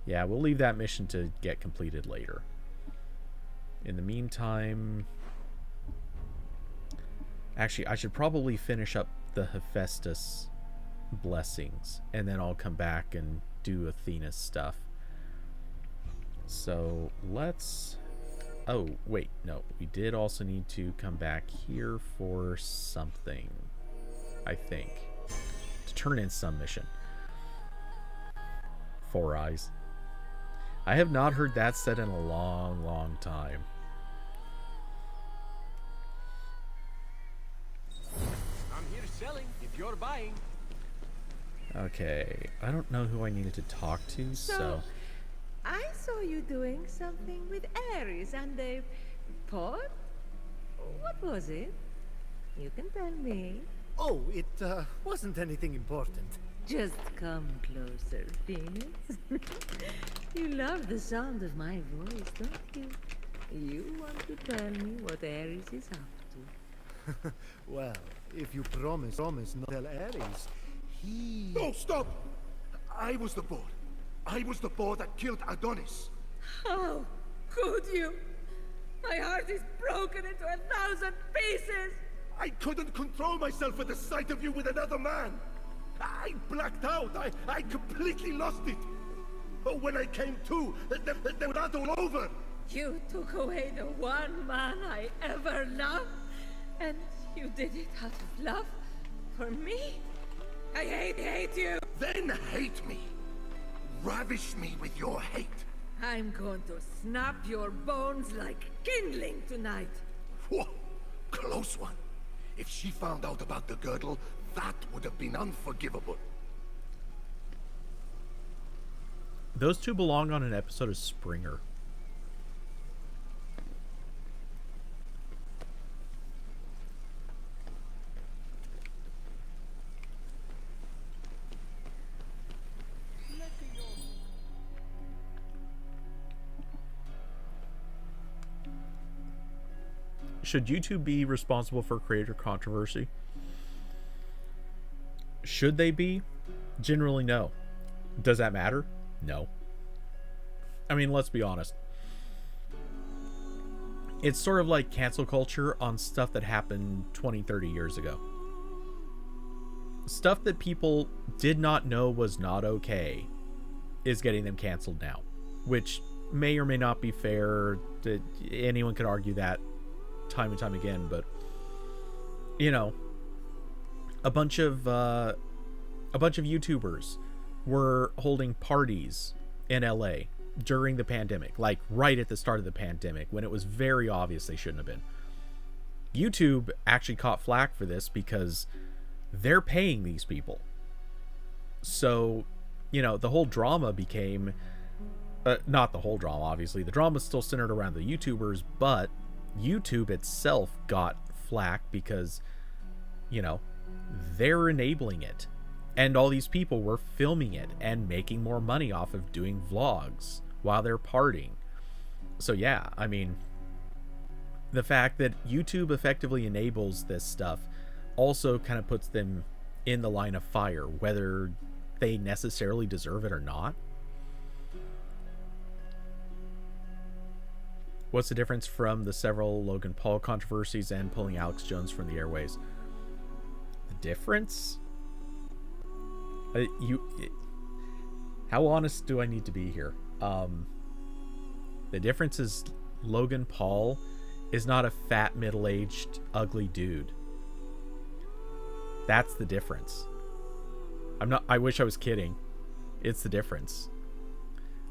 yeah, we'll leave that mission to get completed later. In the meantime, actually, I should probably finish up the Hephaestus blessings, and then I'll come back and do Athena's stuff. So let's... Oh, wait, no. We did also need to come back here for something, I think. To turn in some mission. 4 Eyes. I have not heard that said in a long, long time. I'm here selling if you're buying. Okay, I don't know who I needed to talk to, so... I saw you doing something with Ares and a pot? What was it? You can tell me. Oh, it wasn't anything important. Just come closer, Phoenix. You love the sound of my voice, don't you? You want to tell me what Ares is up to. Well, if you promise not to tell Ares, he... No, stop! I was the boar. I was the boar that killed Adonis. How could you? My heart is broken into 1,000 pieces! I couldn't control myself at the sight of you with another man. I blacked out. I completely lost it. Oh, when I came to, they were not all over. You took away the one man I ever loved, and you did it out of love for me? I hate you! Then hate me. Ravish me with your hate. I'm going to snap your bones like kindling tonight. Whoa, close one. If she found out about the girdle, that would have been unforgivable. Those two belong on an episode of Springer. Should YouTube be responsible for creator controversy? Should they be? Generally, no. Does that matter? No. I mean, let's be honest. It's sort of like cancel culture on stuff that happened 20, 30 years ago. Stuff that people did not know was not okay is getting them canceled now. Which, may or may not be fair. Anyone could argue that time and time again, but you know, a bunch of YouTubers were holding parties in LA during the pandemic, like right at the start of the pandemic, when it was very obvious they shouldn't have been. YouTube actually caught flack for this because they're paying these people. So, you know, the whole drama became not the whole drama, obviously. The drama is still centered around the YouTubers, but YouTube itself got flack because, you know, they're enabling it. And all these people were filming it and making more money off of doing vlogs while they're partying. So yeah, I mean, the fact that YouTube effectively enables this stuff also kind of puts them in the line of fire, whether they necessarily deserve it or not. What's the difference from the several Logan Paul controversies and pulling Alex Jones from the airways? The difference? How honest do I need to be here? The difference is Logan Paul is not a fat, middle-aged, ugly dude. That's the difference. I wish I was kidding. It's the difference.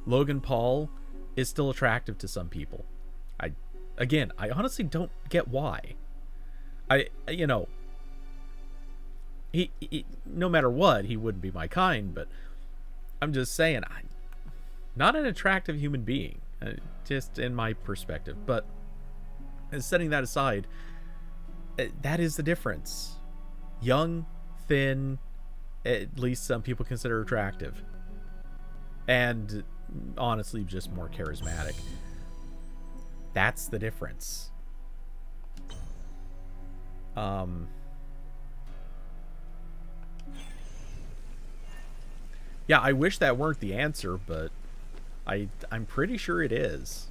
Logan Paul is still attractive to some people. I honestly don't get why. You know, he no matter what, he wouldn't be my kind, but I'm just saying, I'm not an attractive human being, just in my perspective. But setting that aside, that is the difference. Young, thin, at least some people consider attractive, and honestly just more charismatic. That's the difference. Yeah, I wish that weren't the answer, but I'm pretty sure it is.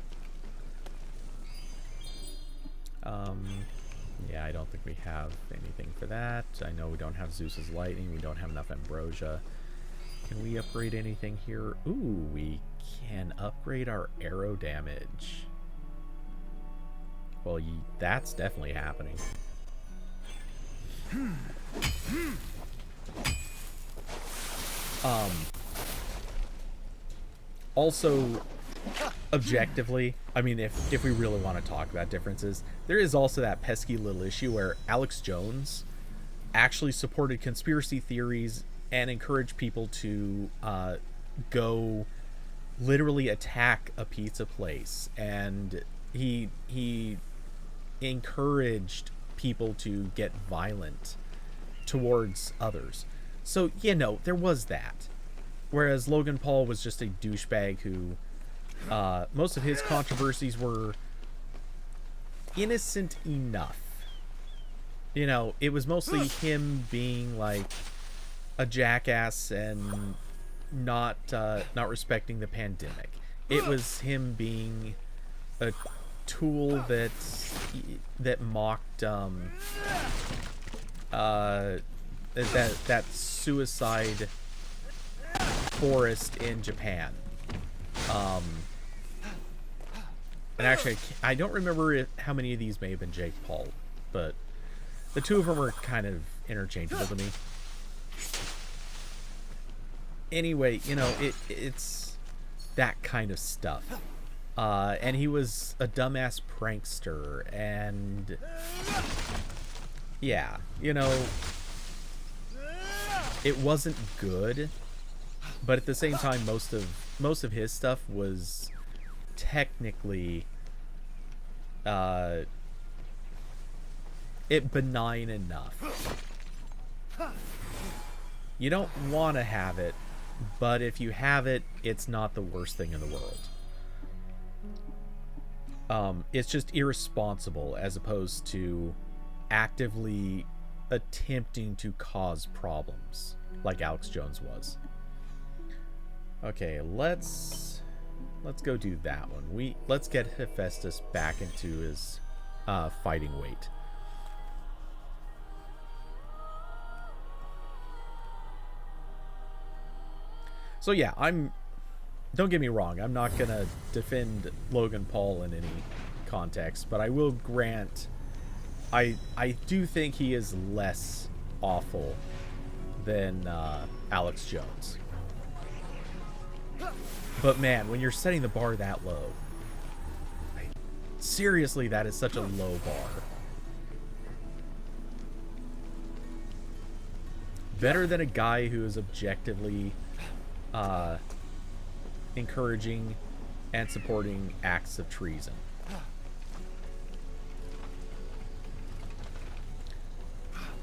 Yeah, I don't think we have anything for that. I know we don't have Zeus's lightning. We don't have enough Ambrosia. Can we upgrade anything here? Ooh, we can upgrade our arrow damage. Well, that's definitely happening. Also, objectively, I mean, if we really want to talk about differences, there is also that pesky little issue where Alex Jones actually supported conspiracy theories and encouraged people to go literally attack a pizza place, and he encouraged people to get violent towards others. So, you know, there was that. Whereas Logan Paul was just a douchebag who most of his controversies were innocent enough. You know, it was mostly him being like a jackass and not respecting the pandemic. It was him being a tool that mocked that suicide forest in Japan. And actually, I don't remember how many of these may have been Jake Paul, but the two of them were kind of interchangeable to me. Anyway, you know, it's that kind of stuff. And he was a dumbass prankster, and yeah, you know, it wasn't good, but at the same time, most of his stuff was technically benign enough. You don't want to have it, but if you have it, it's not the worst thing in the world. It's just irresponsible as opposed to actively attempting to cause problems like Alex Jones was. Okay, let's go do that one. Let's get Hephaestus back into his fighting weight. So yeah, don't get me wrong, I'm not gonna defend Logan Paul in any context, but I will grant I do think he is less awful than Alex Jones. But man, when you're setting the bar that low, seriously, that is such a low bar. Better than a guy who is objectively encouraging and supporting acts of treason.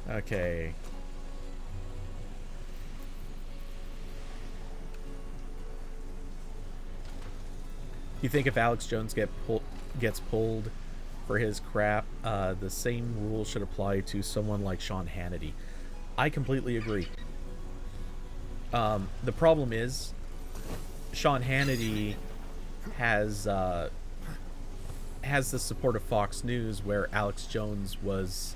Okay. You think if Alex Jones gets pulled for his crap, the same rule should apply to someone like Sean Hannity? I completely agree. The problem is, Sean Hannity has the support of Fox News, where Alex Jones was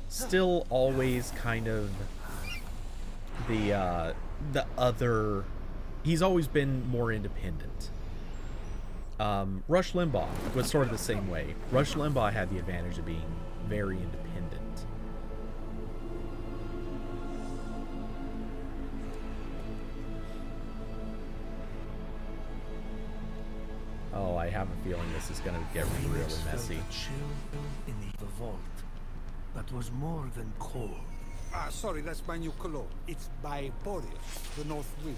still always kind of the other. He's always been more independent. Rush Limbaugh was sort of the same way. Rush Limbaugh had the advantage of being very independent. Oh, I have a feeling this is going to get really messy. Felt a chill in the vault that was more than cold. Sorry, that's my new cologne. It's by Boreas, the North Wind.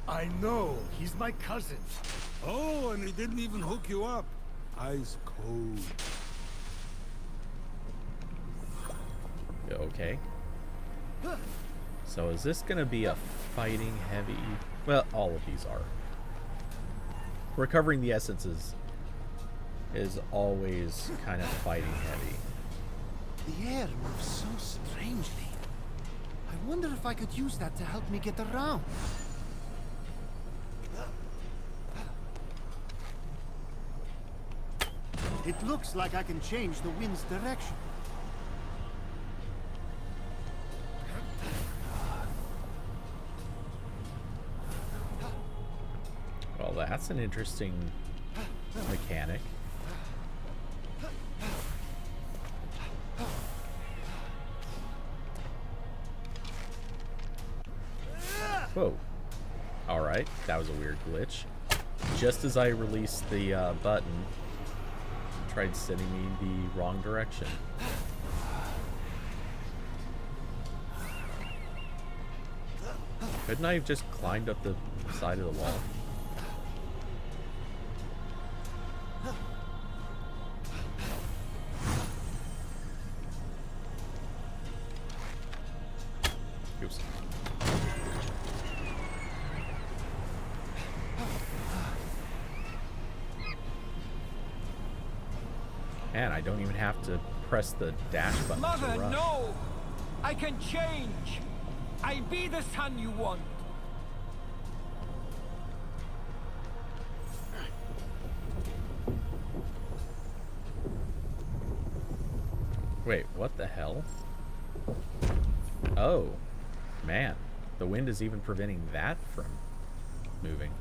I know, he's my cousin. Oh, and he didn't even hook you up. Ice cold. Okay. So is this going to be a fighting heavy? Well, all of these are. Recovering the essences is always kind of fighting heavy. The air moves so strangely. I wonder if I could use that to help me get around. It looks like I can change the wind's direction. Well, that's an interesting mechanic. Whoa. Alright, that was a weird glitch. Just as I released the button, it tried sending me the wrong direction. Couldn't I have just climbed up the side of the wall? Oops. Man, I don't even have to press the dash button Mother, to run. no! I can change! I'll be the son you want! Wait, what the hell? Oh, man. The wind is even preventing that from moving.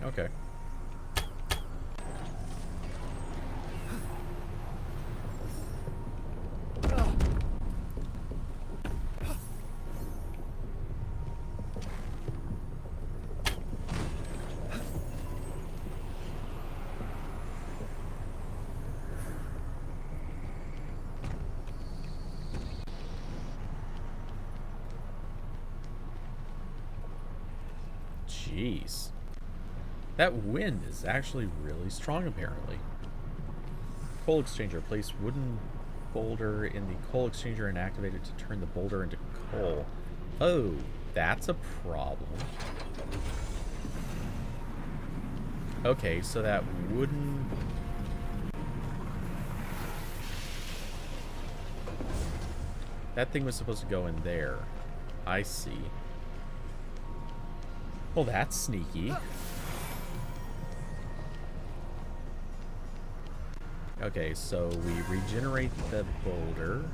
Okay. Jeez. That wind is actually really strong, apparently. Coal exchanger. Place wooden boulder in the coal exchanger and activate it to turn the boulder into coal. Oh, that's a problem. Okay, so that wooden... That thing was supposed to go in there. I see. Well, that's sneaky. Okay, so we regenerate the boulder.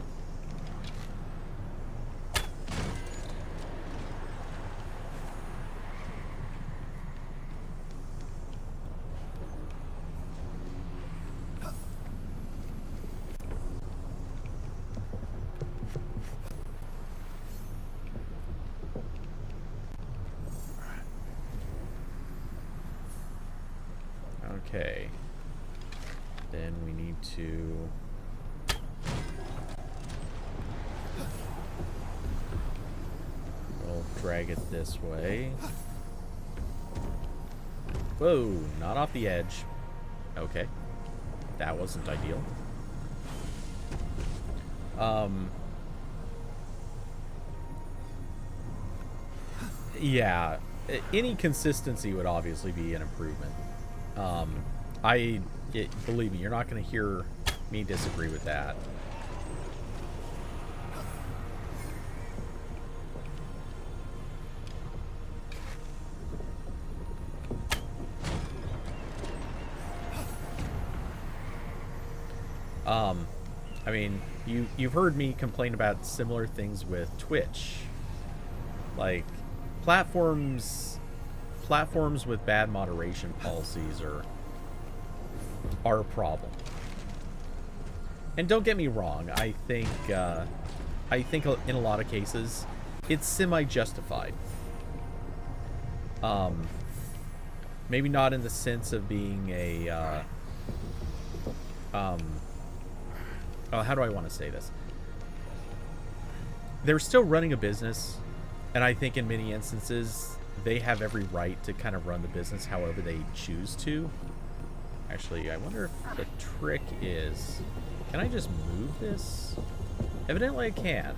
Okay. Then we need to... We'll drag it this way. Whoa, not off the edge. Okay. That wasn't ideal. Yeah, any consistency would obviously be an improvement. Believe me, you're not going to hear me disagree with that. I mean, you've heard me complain about similar things with Twitch. Like, platforms with bad moderation policies are a problem. And don't get me wrong, I think in a lot of cases it's semi-justified. Maybe not in the sense of being a how do I want to say this? They're still running a business, and I think in many instances they have every right to kind of run the business however they choose to. Actually, I wonder if the trick is, can I just move this? Evidently I can.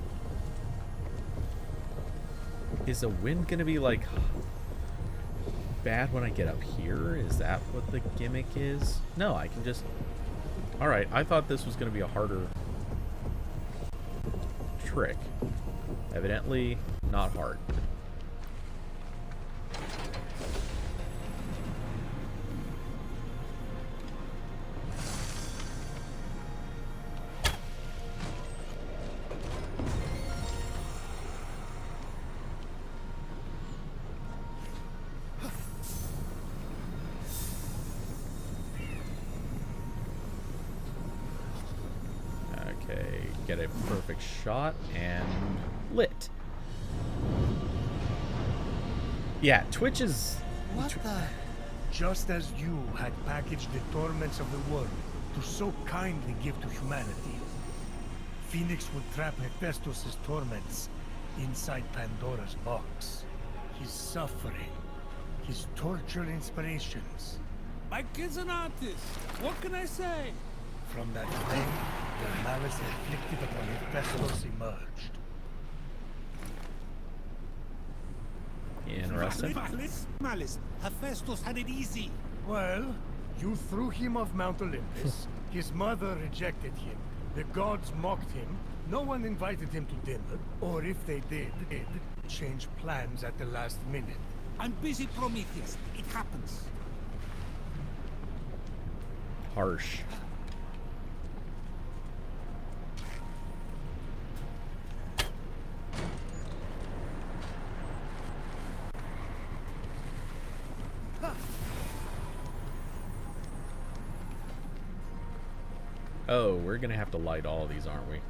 Is the wind gonna be like bad when I get up here? Is that what the gimmick is? No, I can just... Alright, I thought this was going to be a harder trick. Evidently, not hard. Get a perfect shot and lit. Yeah, Twitch is... What the? Just as you had packaged the torments of the world to so kindly give to humanity, Phoenix would trap Hephaestus' torments inside Pandora's box. His suffering, his torture inspirations. My kid's an artist. What can I say? From that flame, the malice inflicted upon Hephaestus emerged. Interesting. Malice. Hephaestus had it easy. Well, you threw him off Mount Olympus. His mother rejected him. The gods mocked him. No one invited him to dinner. Or if they did, change plans at the last minute. I'm busy, Prometheus. It happens. Harsh. Oh, we're gonna have to light all of these, aren't we?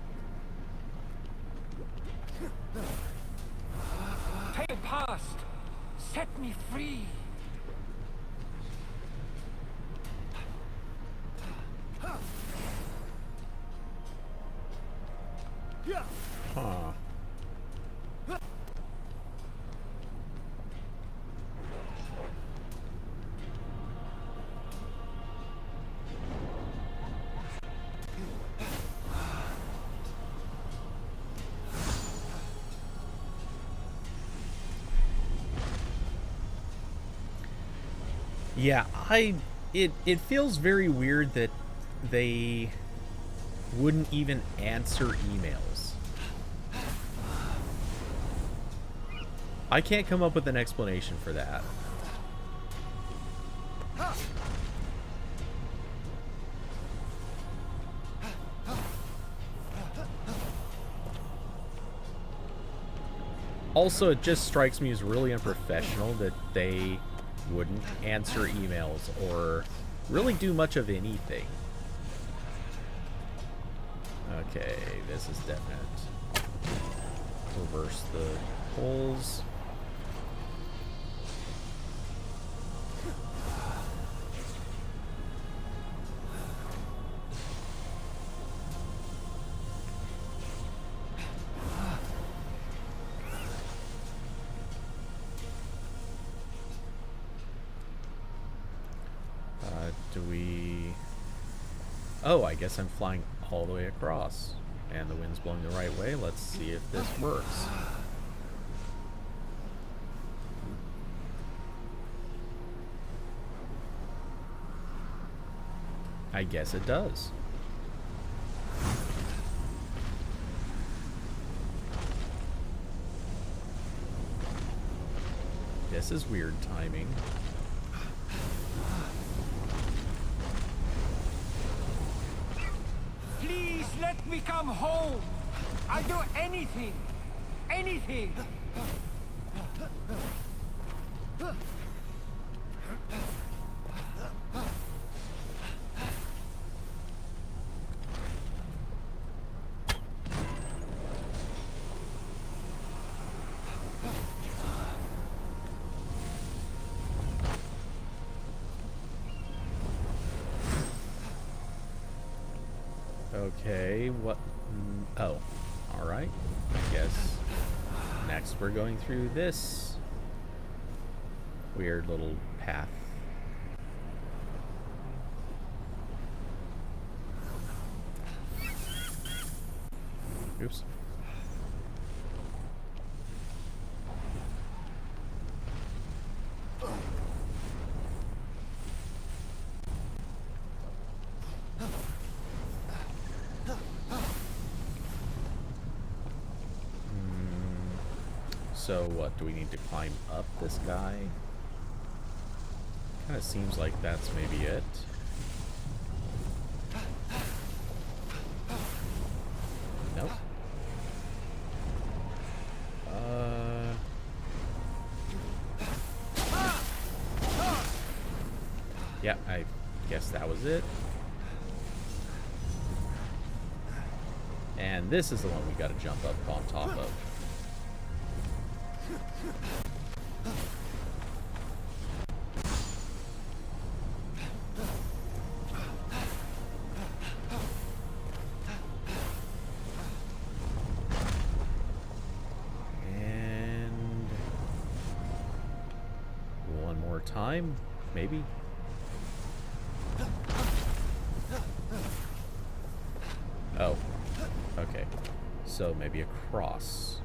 Tale past, set me free. Huh. Yeah, it feels very weird that they wouldn't even answer emails. I can't come up with an explanation for that. Also, it just strikes me as really unprofessional that they wouldn't answer emails or really do much of anything. Okay, this is definite. Reverse the poles. Do we... Oh, I guess I'm flying all the way across. And the wind's blowing the right way. Let's see if this works. I guess it does. This is weird timing. Please let me come home. I'll do anything. Anything. Okay, what? Oh, alright. I guess next we're going through this weird little path. Oops. So what, do we need to climb up this guy? Kind of seems like that's maybe it. Nope. Yeah, I guess that was it. And this is the one we gotta jump up on top of. And one more time, maybe. Oh, okay. So maybe a cross.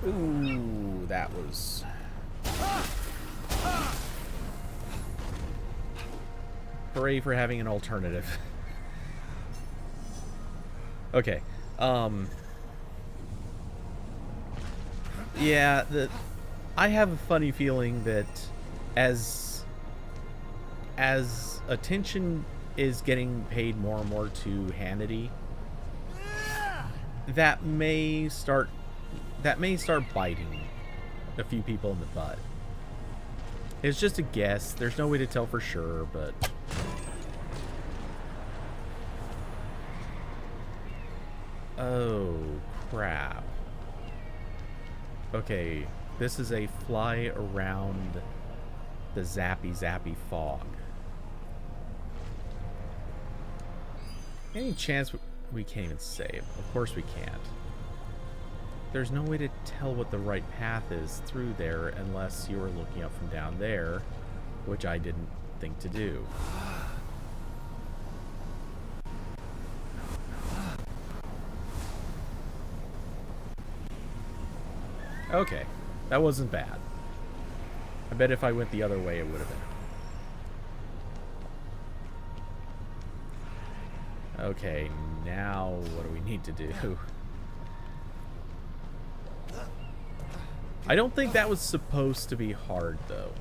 Ooh, that was... Hooray for having an alternative. Okay. Yeah, I have a funny feeling that as attention is getting paid more and more to Hannity, that may start biting a few people in the butt. It's just a guess. There's no way to tell for sure, but... Oh, crap. Okay, this is a fly around the zappy fog. Any chance we can't even save? Of course we can't. There's no way to tell what the right path is through there unless you were looking up from down there, which I didn't think to do. Okay, that wasn't bad. I bet if I went the other way it would have been. Okay, now what do we need to do? I don't think that was supposed to be hard, though.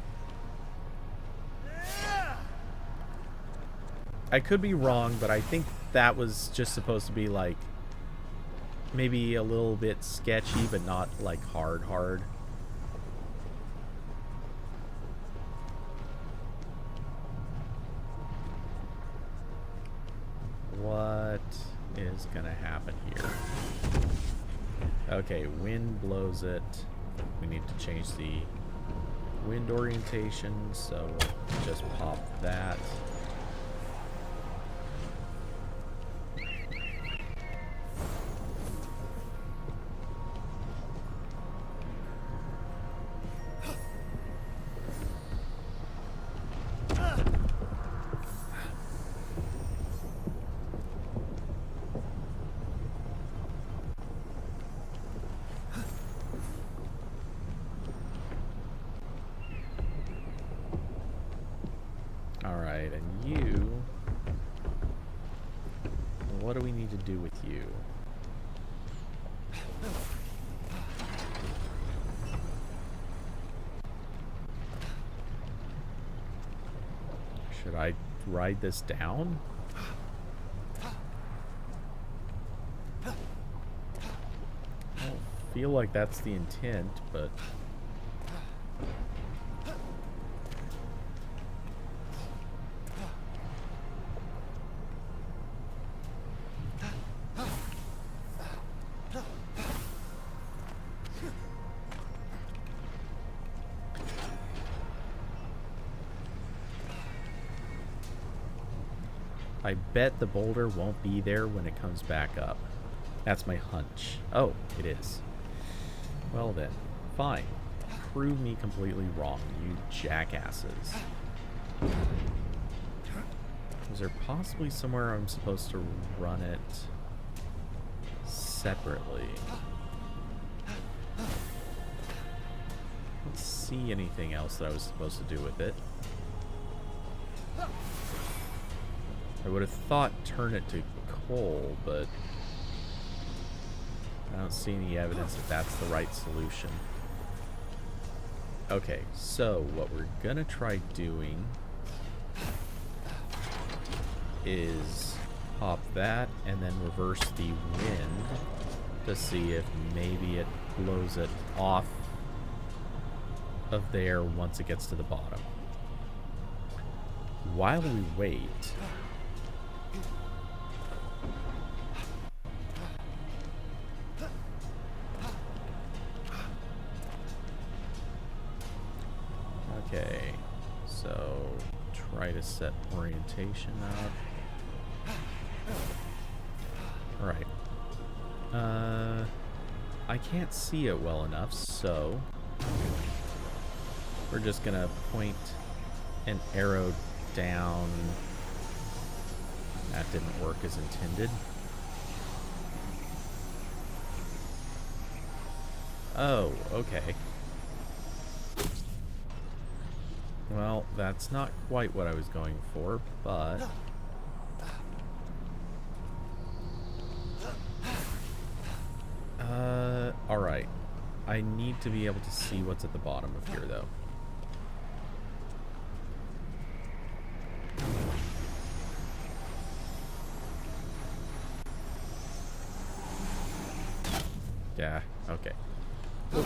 I could be wrong, but I think that was just supposed to be, like, maybe a little bit sketchy, but not, like, hard. What is gonna happen here? Okay, wind blows it. We need to change the wind orientation, so we'll just pop that. Alright, and you... What do we need to do with you? Should I ride this down? I don't feel like that's the intent, but... I bet the boulder won't be there when it comes back up. That's my hunch. Oh, it is. Well then, fine. Prove me completely wrong, you jackasses. Is there possibly somewhere I'm supposed to run it separately? I don't see anything else that I was supposed to do with it. I would have thought turn it to coal, but I don't see any evidence that that's the right solution. Okay, so what we're gonna try doing is pop that and then reverse the wind to see if maybe it blows it off of there once it gets to the bottom. While we wait, okay, so try to set orientation up. Alright. I can't see it well enough, so we're just gonna point an arrow down. That didn't work as intended. Oh, okay. Well, that's not quite what I was going for, but... alright. I need to be able to see what's at the bottom of here, though. Yeah, okay. Ooh.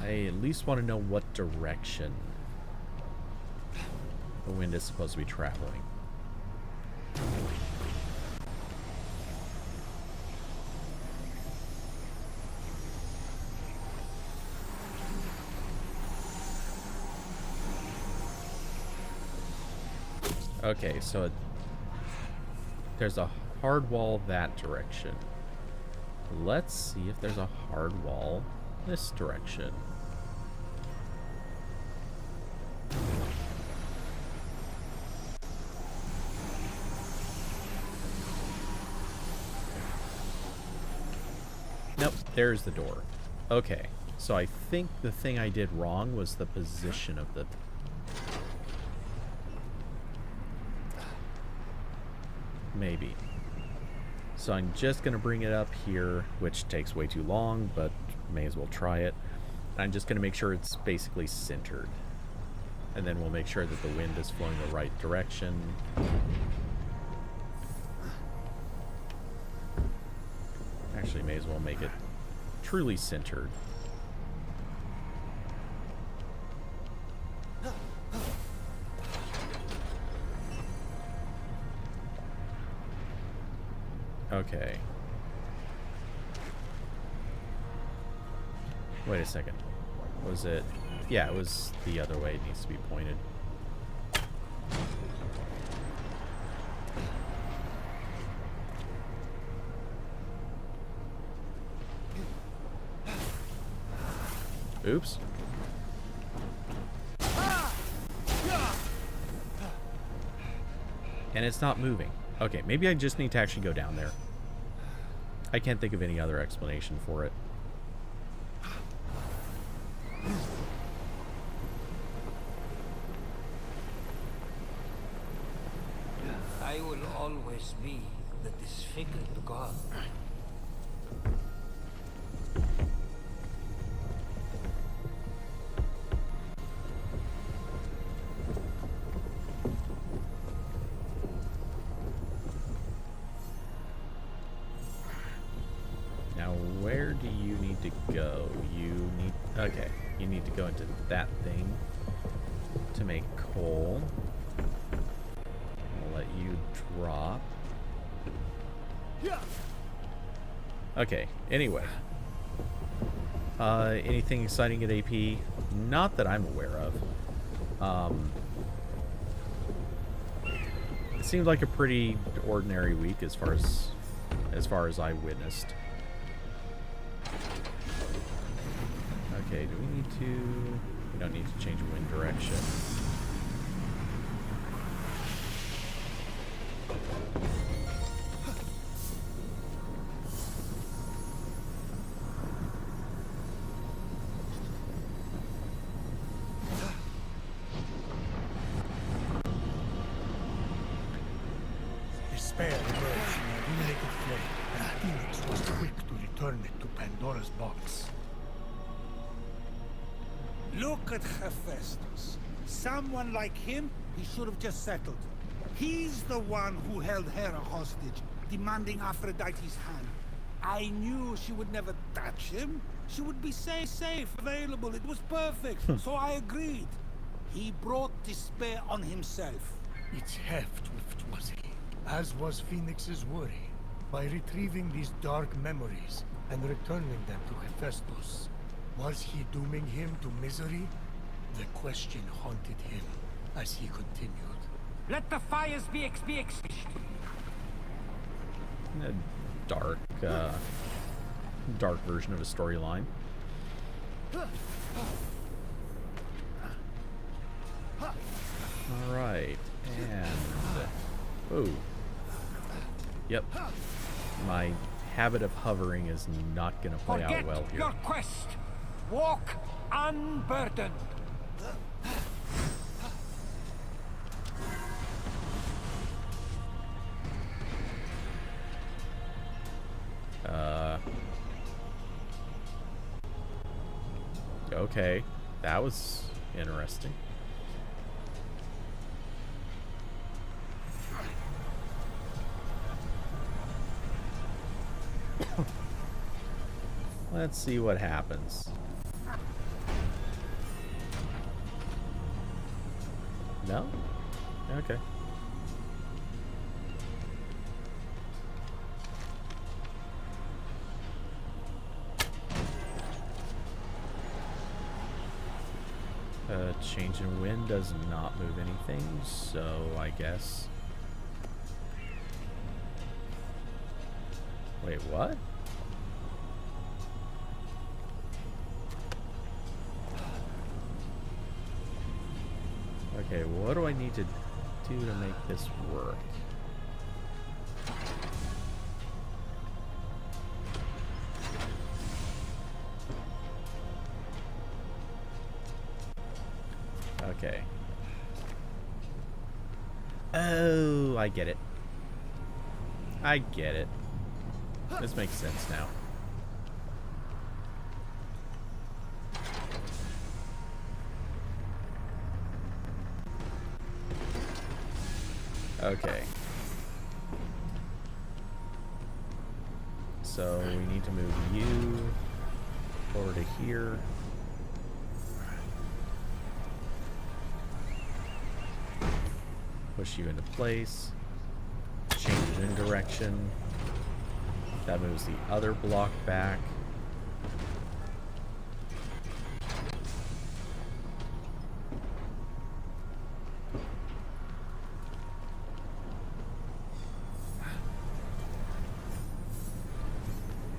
I at least want to know what direction the wind is supposed to be traveling. Okay, so there's a hard wall that direction. Let's see if there's a hard wall this direction. Nope, there's the door. Okay, so I think the thing I did wrong was the position of the... Maybe. So I'm just going to bring it up here, which takes way too long, but may as well try it. I'm just going to make sure it's basically centered. And then we'll make sure that the wind is flowing the right direction. Actually, may as well make it truly centered. Okay. Wait a second. Was it... Yeah, it was the other way it needs to be pointed. Oops. And it's not moving. Okay, maybe I just need to actually go down there. I can't think of any other explanation for it. I will always be the disfigured god. Now, where do you need to go? Okay, you need to go into that thing to make coal. I'll let you drop. Okay, anyway. Anything exciting at AP? Not that I'm aware of. It seemed like a pretty ordinary week as far as I witnessed. Okay, do we need to... We don't need to change wind direction. Despair emerged in the illuminated flame, and Phoenix was quick to return it to Pandora's box. Look at Hephaestus. Someone like him, he should have just settled. He's the one who held Hera hostage, demanding Aphrodite's hand. I knew she would never touch him. She would be safe, available. It was perfect. So I agreed. He brought despair on himself. Its heft was he, as was Phoenix's worry. By retrieving these dark memories and returning them to Hephaestus, was he dooming him to misery? The question haunted him as he continued. Let the fires be extinguished. A dark version of a storyline. All right, and oh, yep. My habit of hovering is not going to play Forget out well here. your quest. Walk unburdened. Okay, that was interesting. Let's see what happens. No? Okay. Change in wind does not move anything, so I guess... Wait, what? Okay, what do I need to do to make this work? Okay. Oh, I get it. I get it. This makes sense now. Okay. So we need to move you over to here. Push you into place. Change it in direction. That moves the other block back.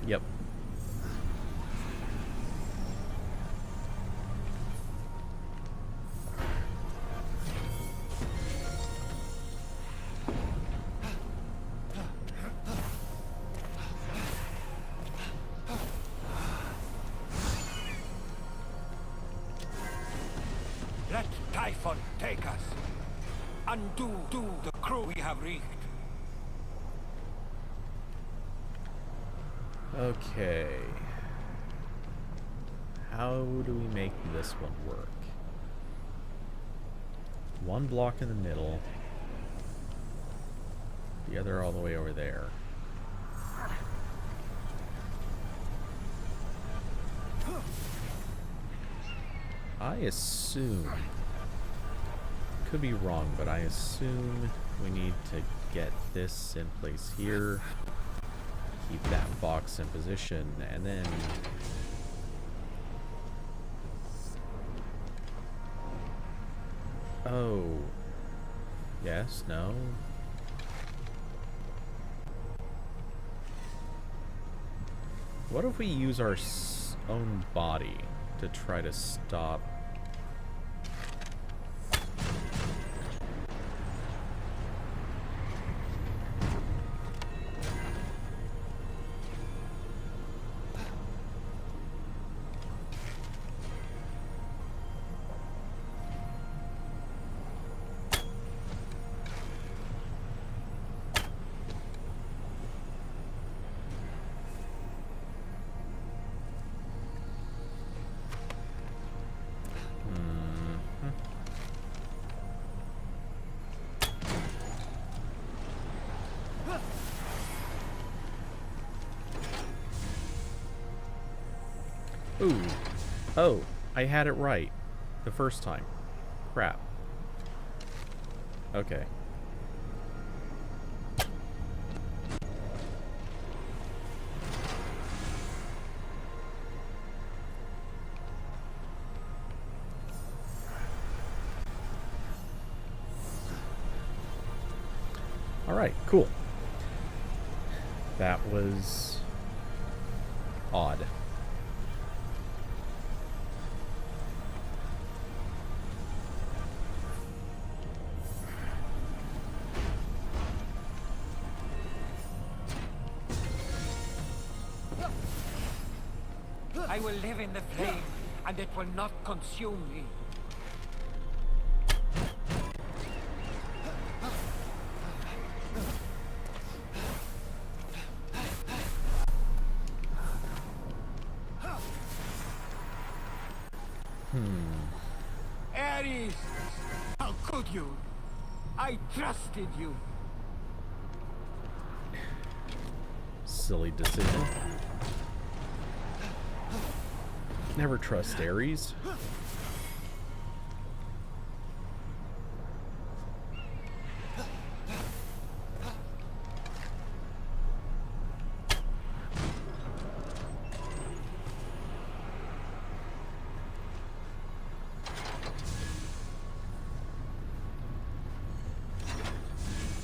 Yep. Let Typhon take us. Undo the crew we have rigged. Okay. How do we make this one work? One block in the middle. The other all the way over there. I assume, could be wrong, but I assume we need to get this in place here, keep that box in position, and then oh, yes, no. What if we use our own body to try to stop? Ooh. Oh, I had it right the first time. Crap. Okay. All right, cool. That was odd. I will live in the flame, and it will not consume me. Ares! How could you? I trusted you. Silly decision. Never trust Ares.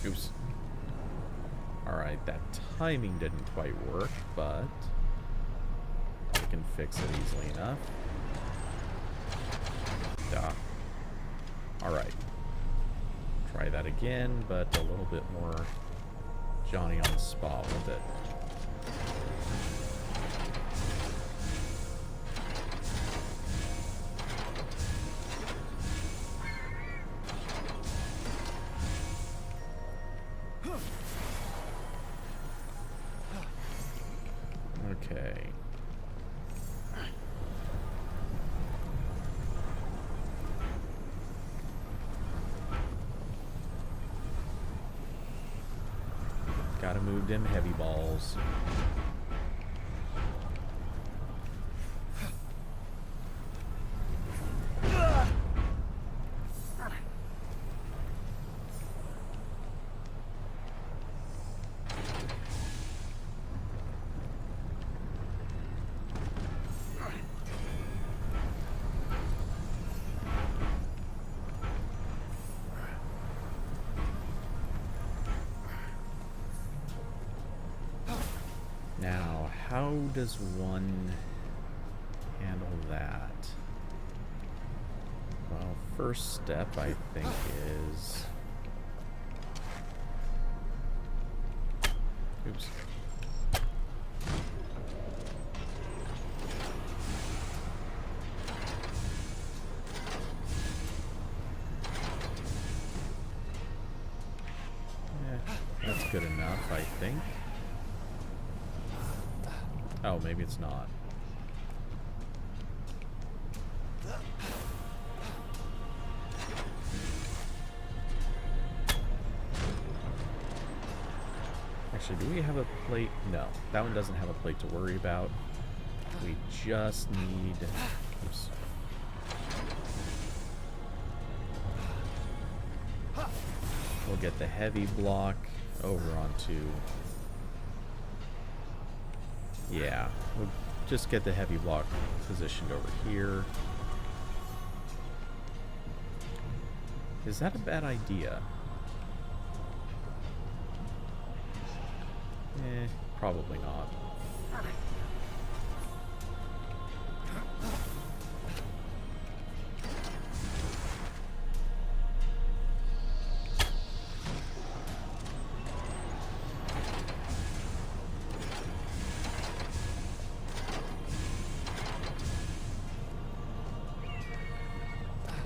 Oops. Alright, that timing didn't quite work, but we can fix it easily enough. Duh. Alright. Try that again, but a little bit more Johnny on the spot with it. Okay. Gotta move them heavy balls. Now, how does one handle that? Well, first step, I think, is... Oops. Yeah, that's good enough, I think. Oh, maybe it's not. Actually, do we have a plate? No, that one doesn't have a plate to worry about. We just need... Oops. We'll get the heavy block over onto... Yeah, we'll just get the heavy block positioned over here. Is that a bad idea? Probably not.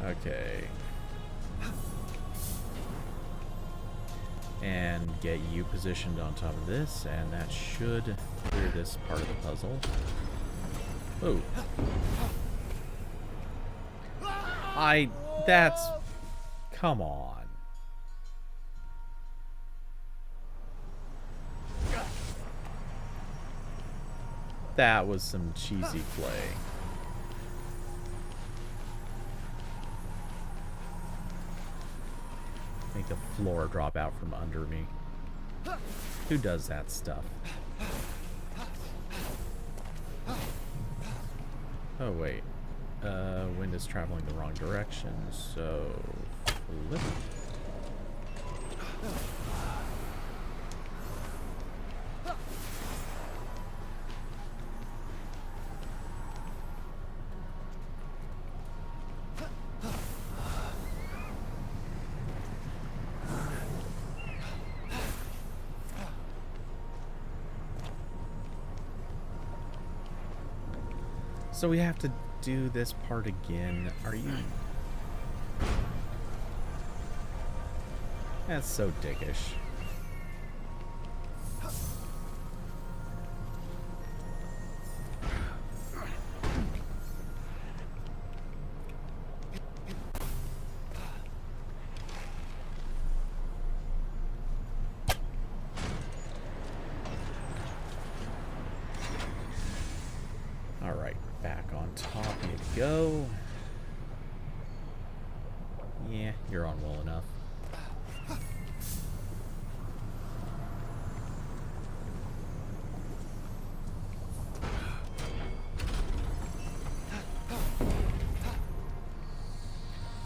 Okay. And get you positioned on top of this, and that should clear this part of the puzzle. Oh. That's... Come on. That was some cheesy play. Make the floor drop out from under me. Who does that stuff? Oh, wait. Wind is traveling the wrong direction, so... Flip. So we have to do this part again. Are you... That's so dickish. Alright, back on top you go. Yeah, you're on well enough.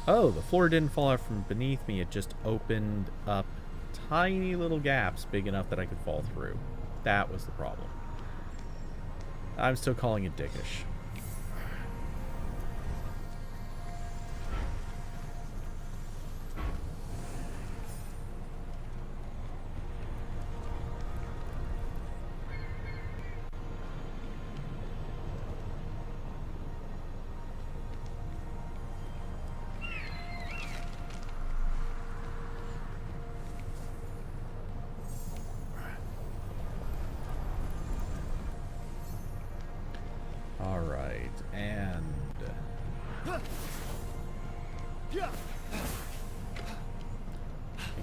Oh, the floor didn't fall out from beneath me. It just opened up tiny little gaps big enough that I could fall through. That was the problem. I'm still calling it dickish. Alright, and... I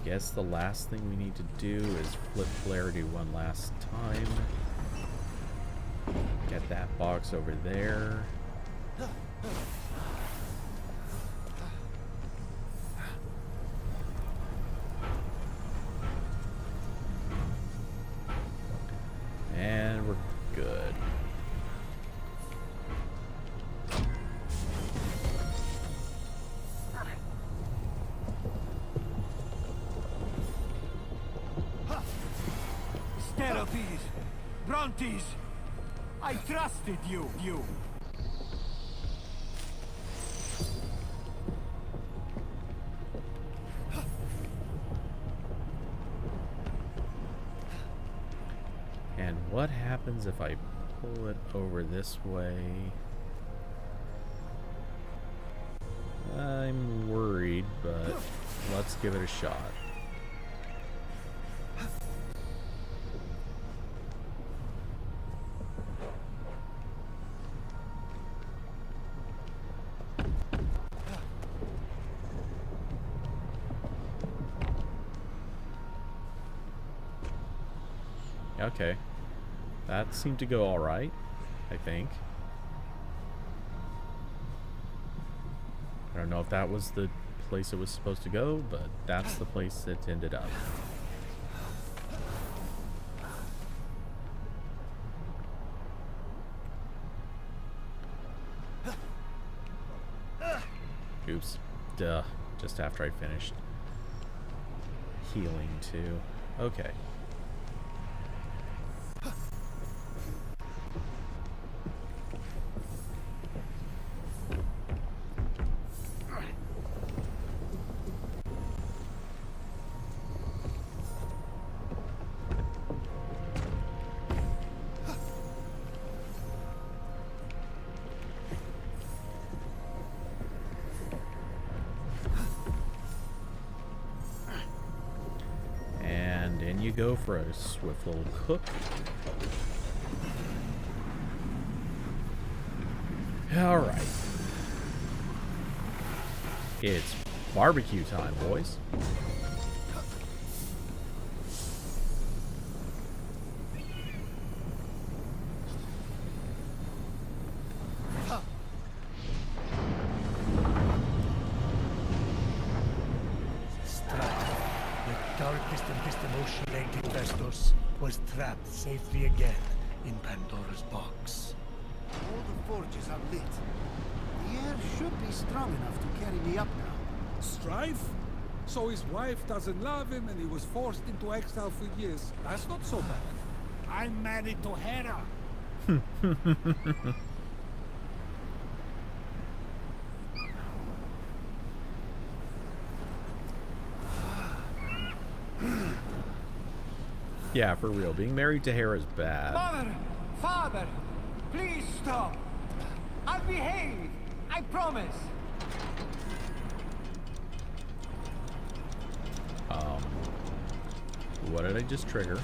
guess the last thing we need to do is flip polarity one last time. Get that box over there. And we're good. Steropes, Brontes, I trusted you. And what happens if I pull it over this way? I'm worried, but let's give it a shot. Okay. That seemed to go alright, I think. I don't know if that was the place it was supposed to go, but that's the place it ended up. Oops. Duh. Just after I finished healing, too. Okay. You go for a swift little cook. All right. It's barbecue time, boys. Was trapped safely again in Pandora's box. All the forges are lit. The air should be strong enough to carry me up now. Strife? So his wife doesn't love him and he was forced into exile for years. That's not so bad. I'm married to Hera. Yeah, for real. Being married to Hera is bad. Mother! Father! Please stop! I'll behave! I promise! What did I just trigger?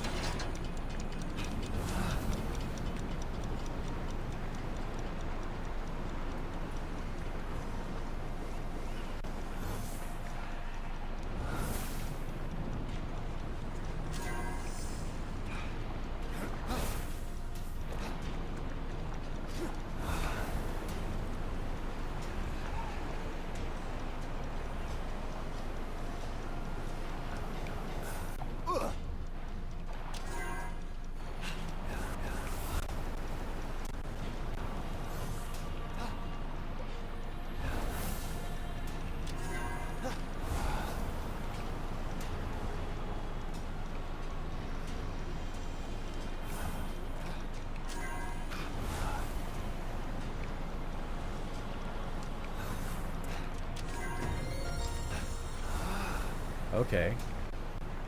Okay.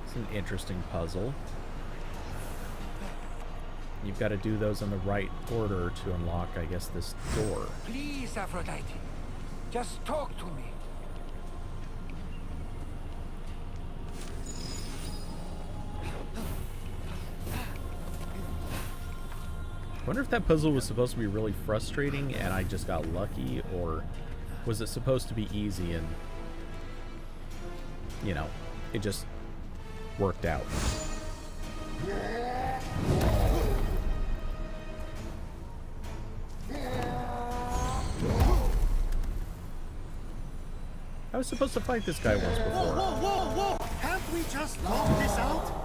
It's an interesting puzzle. You've got to do those in the right order to unlock, I guess, this door. Please, Aphrodite. Just talk to me. I wonder if that puzzle was supposed to be really frustrating and I just got lucky, or was it supposed to be easy and, you know, it just worked out. I was supposed to fight this guy once before. Whoa! Can't we just talk this out?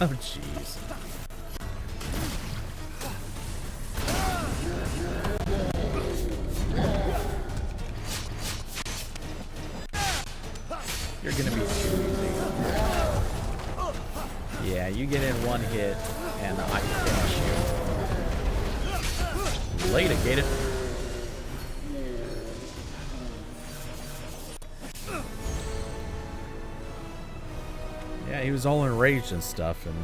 Oh, jeez. You're gonna be too easy. Yeah, you get in one hit, and I finish you. Later, Gator. Yeah, he was all enraged and stuff, and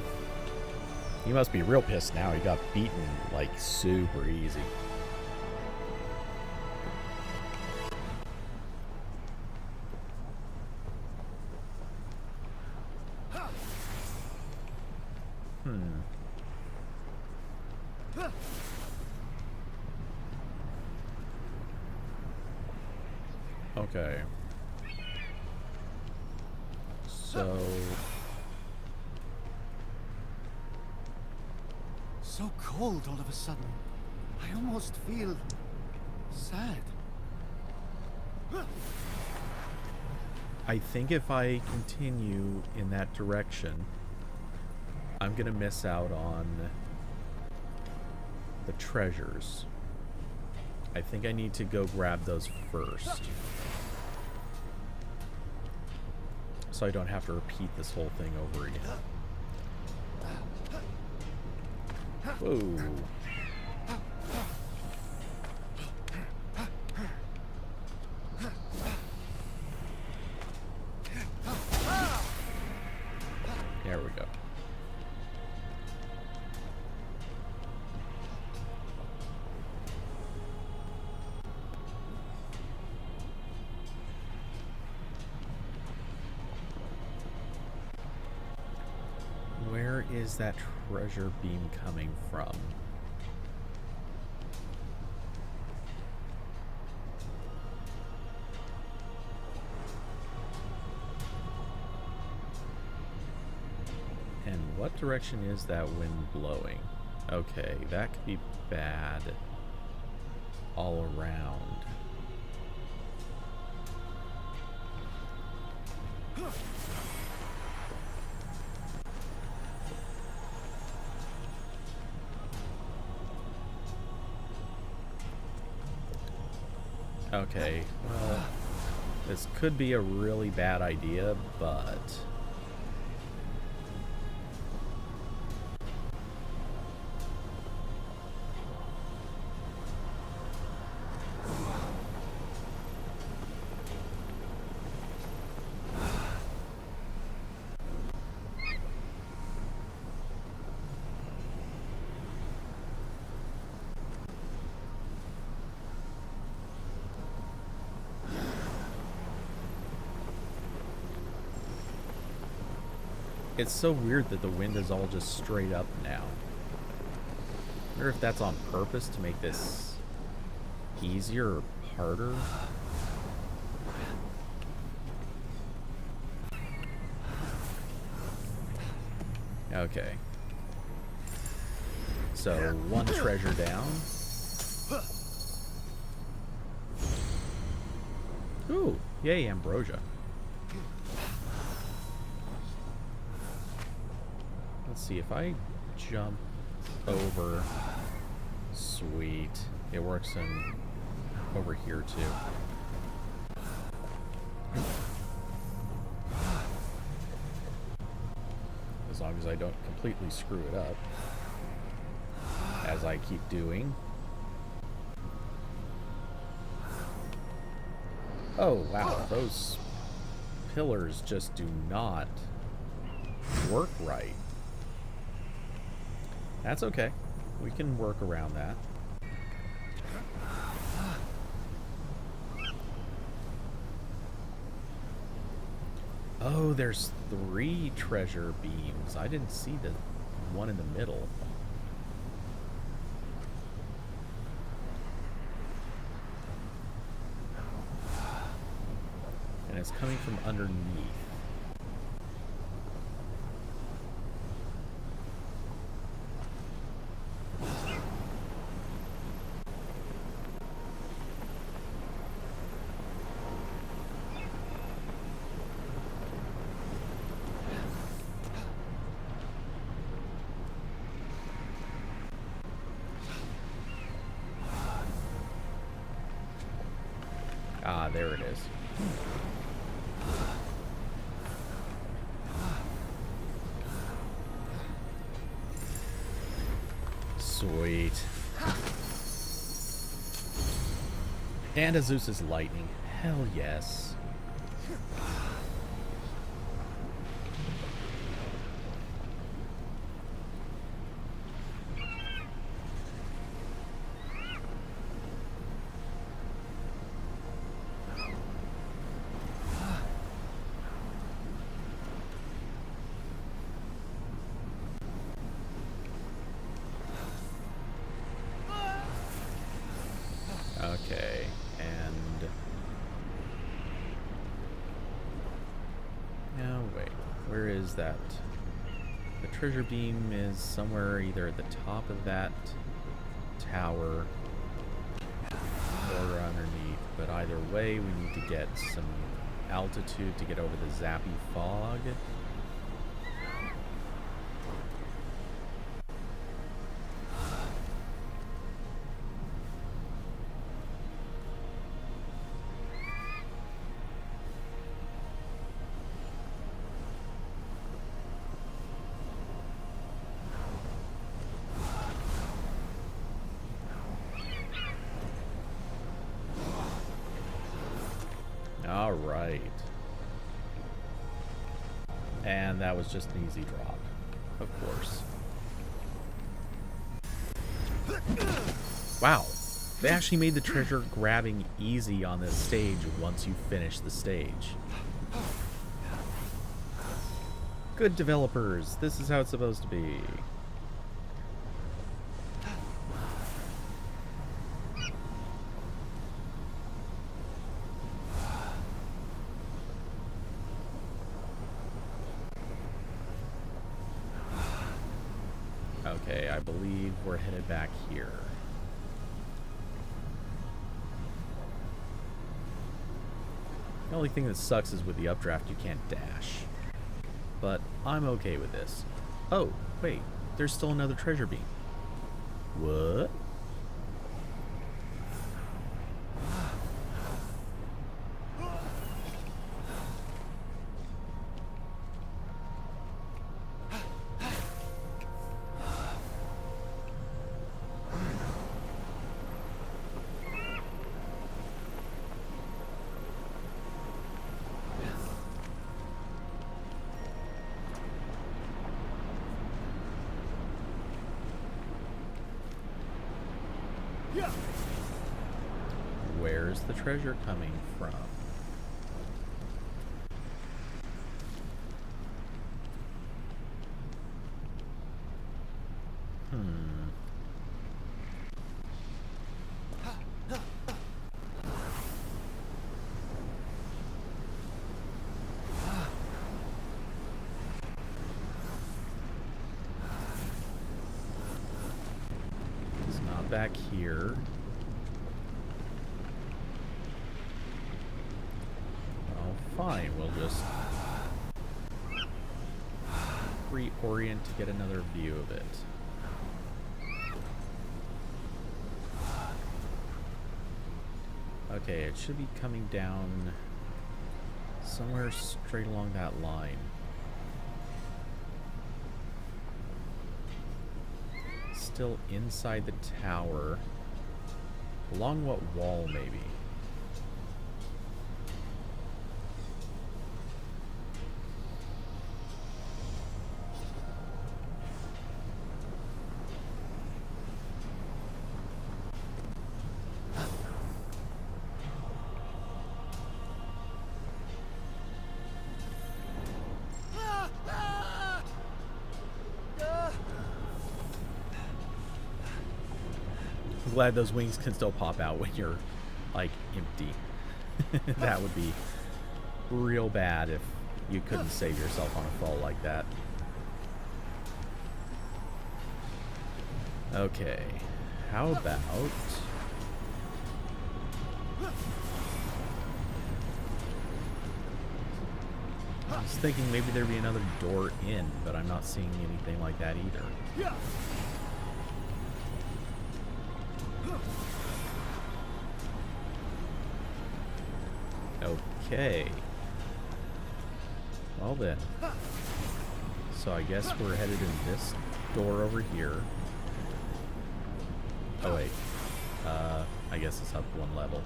he must be real pissed now. He got beaten, like, super easy. Okay. So cold all of a sudden. I almost feel sad. I think if I continue in that direction, I'm gonna miss out on the treasures. I think I need to go grab those first, so I don't have to repeat this whole thing over again. Whoa. There we go. Where is that treasure beam coming from? And what direction is that wind blowing? Okay, that could be bad all around. Okay, well, this could be a really bad idea, but it's so weird that the wind is all just straight up now. I wonder if that's on purpose to make this easier or harder. Okay. So, one treasure down. Ooh, yay, Ambrosia. Let's see, if I jump over, sweet. It works in over here too. As long as I don't completely screw it up, as I keep doing. Oh wow, those pillars just do not work right. That's okay. We can work around that. Oh, there's 3 treasure beams. I didn't see the one in the middle. And it's coming from underneath. there it is. Sweet. And Azusa's lightning. Hell yes. Okay, and... now, wait, where is that? The treasure beam is somewhere either at the top of that tower or underneath, but either way we need to get some altitude to get over the zappy fog. All right. And that was just an easy drop, of course. Wow. They actually made the treasure grabbing easy on this stage once you finish the stage. Good developers. This is how it's supposed to be. Okay, I believe we're headed back here. The only thing that sucks is with the updraft you can't dash. But I'm okay with this. Oh, wait, there's still another treasure beam. What? Where's the treasure coming from? It's not back here. Fine, we'll just reorient to get another view of it. Okay, it should be coming down somewhere straight along that line. Still inside the tower. Along what wall, maybe? I'm glad those wings can still pop out when you're, like, empty. That would be real bad if you couldn't save yourself on a fall like that. Okay, how about... I was thinking maybe there'd be another door in, but I'm not seeing anything like that either. Okay. Well then. So I guess we're headed in this door over here. Oh wait. I guess it's up one level.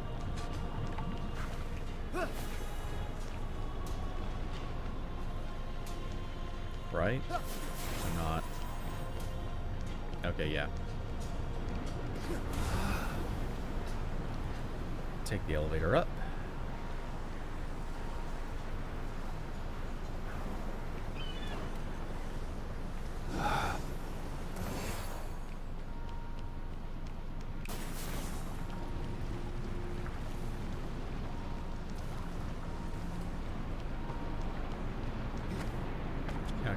Right? Or not? Okay, yeah. Take the elevator up.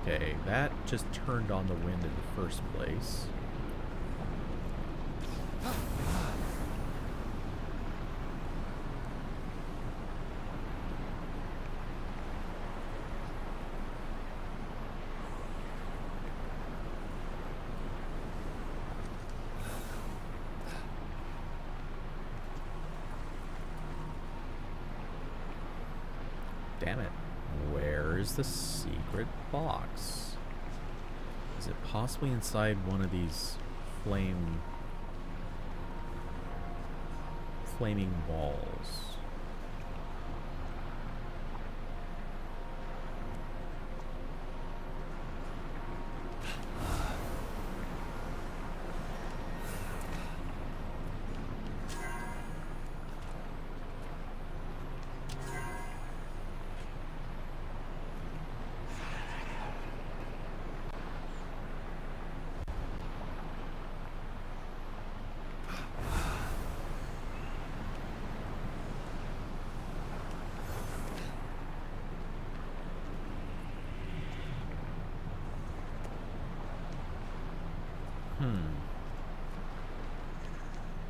Okay, that just turned on the wind in the first place. Damn it. Where is the secret box? Is it possibly inside one of these flaming walls?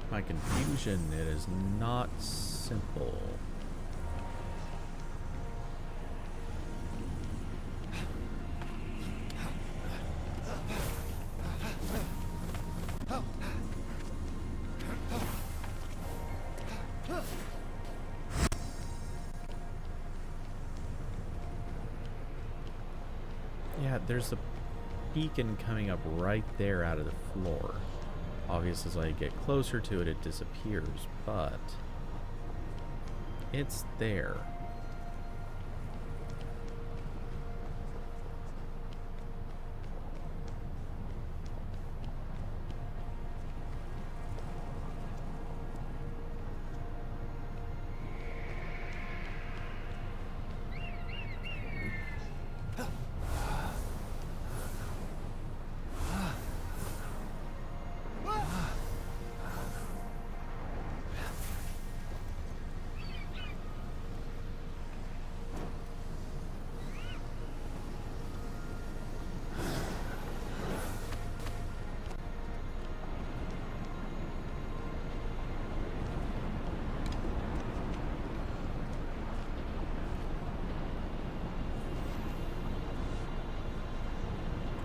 My confusion, it is not simple. Yeah, there's a beacon coming up right there out of the floor. Obviously, as I get closer to it, it disappears, but it's there.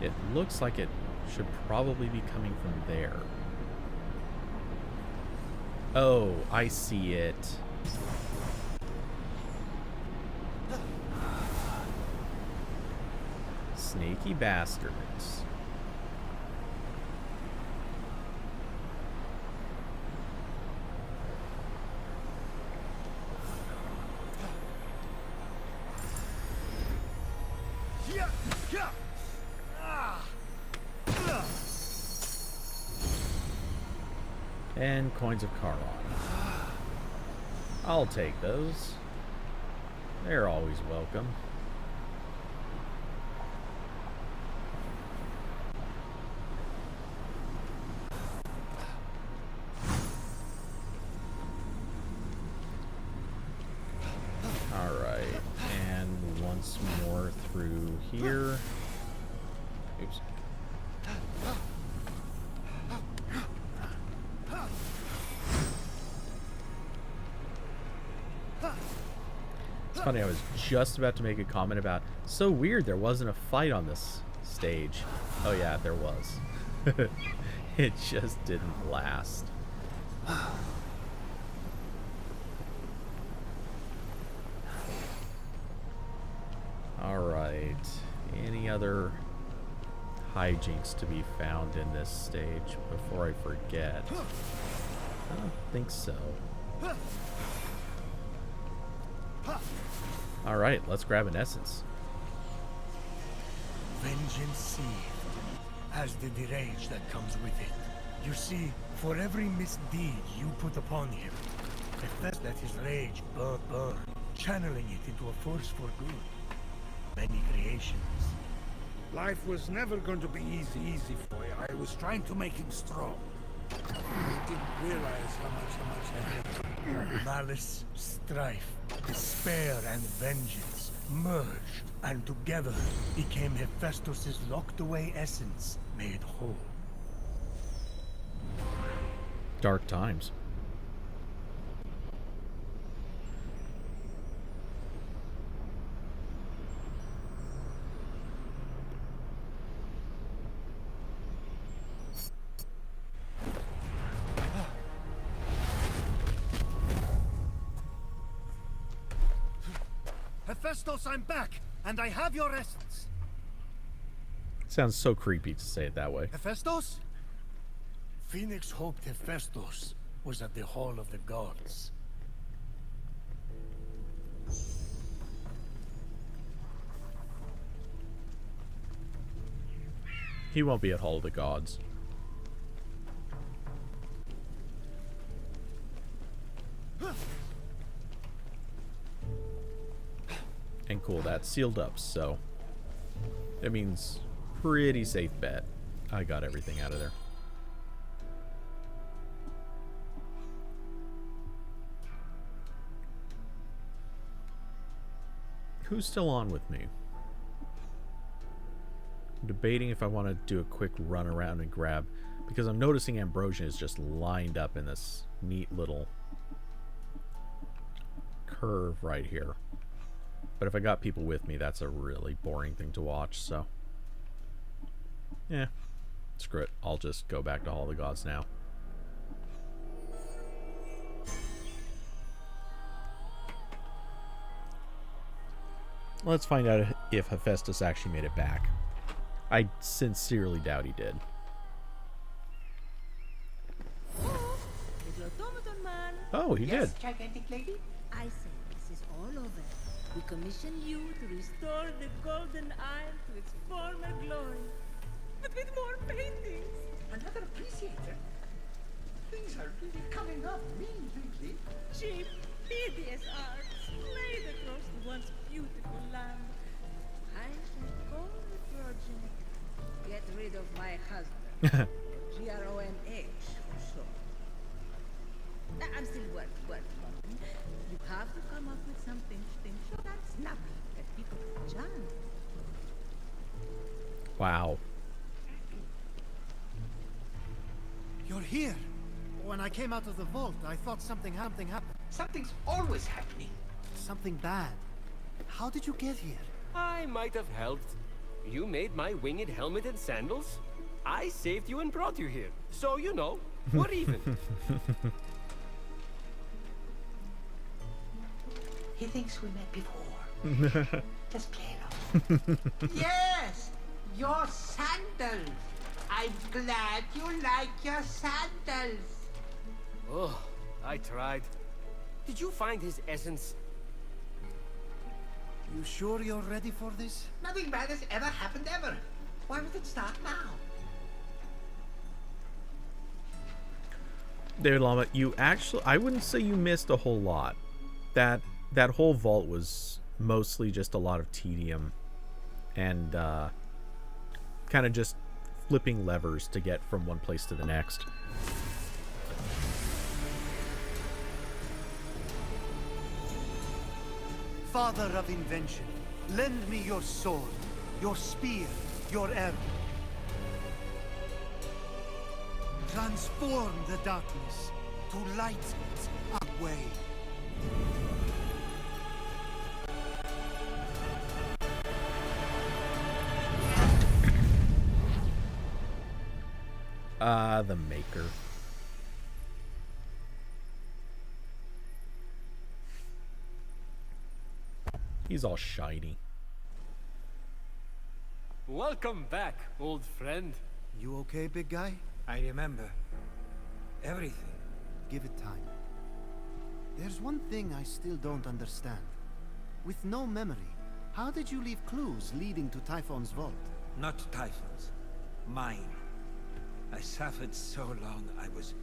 It looks like it should probably be coming from there. Oh, I see it. Sneaky bastards. And coins of Charon. I'll take those. They're always welcome. Alright, and once more through here. Oops. It's funny, I was just about to make a comment about, so weird there wasn't a fight on this stage. Oh yeah, there was. It just didn't last. Alright. Any other hijinks to be found in this stage before I forget? I don't think so. Alright, let's grab an essence. Vengeance seethed, as did the rage that comes with it. You see, for every misdeed you put upon him, Hephaestus let his rage burn, channeling it into a force for good. Many creations. Life was never going to be easy for you. I was trying to make him strong. I didn't realize how much I hate him. Malice, strife, despair, and vengeance merged, and together became Hephaestus' locked-away essence, made whole. Dark times. Hephaestus, I'm back, and I have your essence. Sounds so creepy to say it that way. Hephaestus? Phoenix hoped Hephaestus was at the Hall of the Gods. He won't be at Hall of the Gods. And cool, that's sealed up, so that means pretty safe bet. I got everything out of there. Who's still on with me? I'm debating if I want to do a quick run around and grab, because I'm noticing Ambrosia is just lined up in this neat little curve right here. But if I got people with me, that's a really boring thing to watch, so yeah, screw it. I'll just go back to Hall of the Gods now. Let's find out if Hephaestus actually made it back. I sincerely doubt he did. The automaton man. Oh, he did. Gigantic lady? I say this is all over. We commission you to restore the golden isle to its former glory. But with more paintings. Another appreciator? Things are really coming up mean lately. Cheap, hideous art slayed across the once beautiful land. I shall call the project Get Rid of My Husband. G-R-O-N-H for short. I'm still working on it. You have to come up with something short and snappy that people can chant. Wow. You're here. When I came out of the vault, I thought something happened. Something's always happening. Something bad. How did you get here? I might have helped. You made my winged helmet and sandals. I saved you and brought you here. So, you know, we're even. He thinks we met before. Just play it off. Yes! Your sandals! I'm glad you like your sandals! Oh, I tried. Did you find his essence? You sure you're ready for this? Nothing bad has ever happened ever. Why would it start now? David Lama, you actually, I wouldn't say you missed a whole lot. That whole vault was mostly just a lot of tedium and kind of just flipping levers to get from one place to the next. Father of invention, lend me your sword, your spear, your arrow. Transform the darkness to light it away. The Maker. He's all shiny. Welcome back, old friend. You okay, big guy? I remember. Everything. Give it time. There's one thing I still don't understand. With no memory, how did you leave clues leading to Typhon's vault? Not Typhon's. Mine. I suffered so long, I was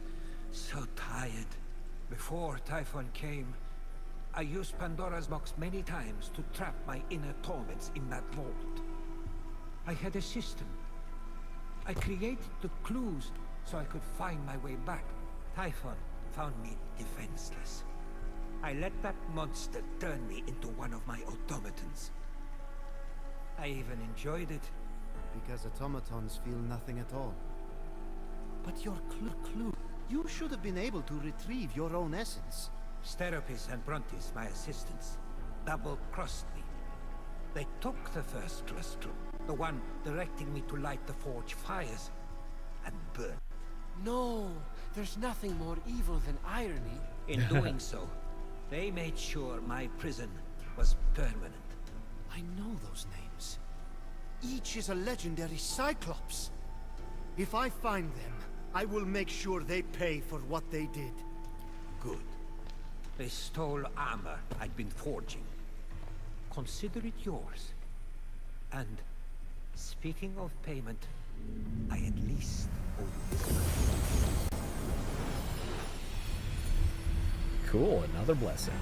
so tired. Before Typhon came, I used Pandora's box many times to trap my inner torments in that vault. I had a system. I created the clues so I could find my way back. Typhon found me defenseless. I let that monster turn me into one of my automatons. I even enjoyed it. Because automatons feel nothing at all. But your clue, you should have been able to retrieve your own essence. Steropis and Brontes, my assistants, double-crossed me. They took the first clue, the one directing me to light the forge fires, and burn. No, there's nothing more evil than irony. In doing so, they made sure my prison was permanent. I know those names. Each is a legendary Cyclops. If I find them, I will make sure they pay for what they did. Good. They stole armor I'd been forging. Consider it yours. And, speaking of payment, I at least owe you this much. Cool, another blessing.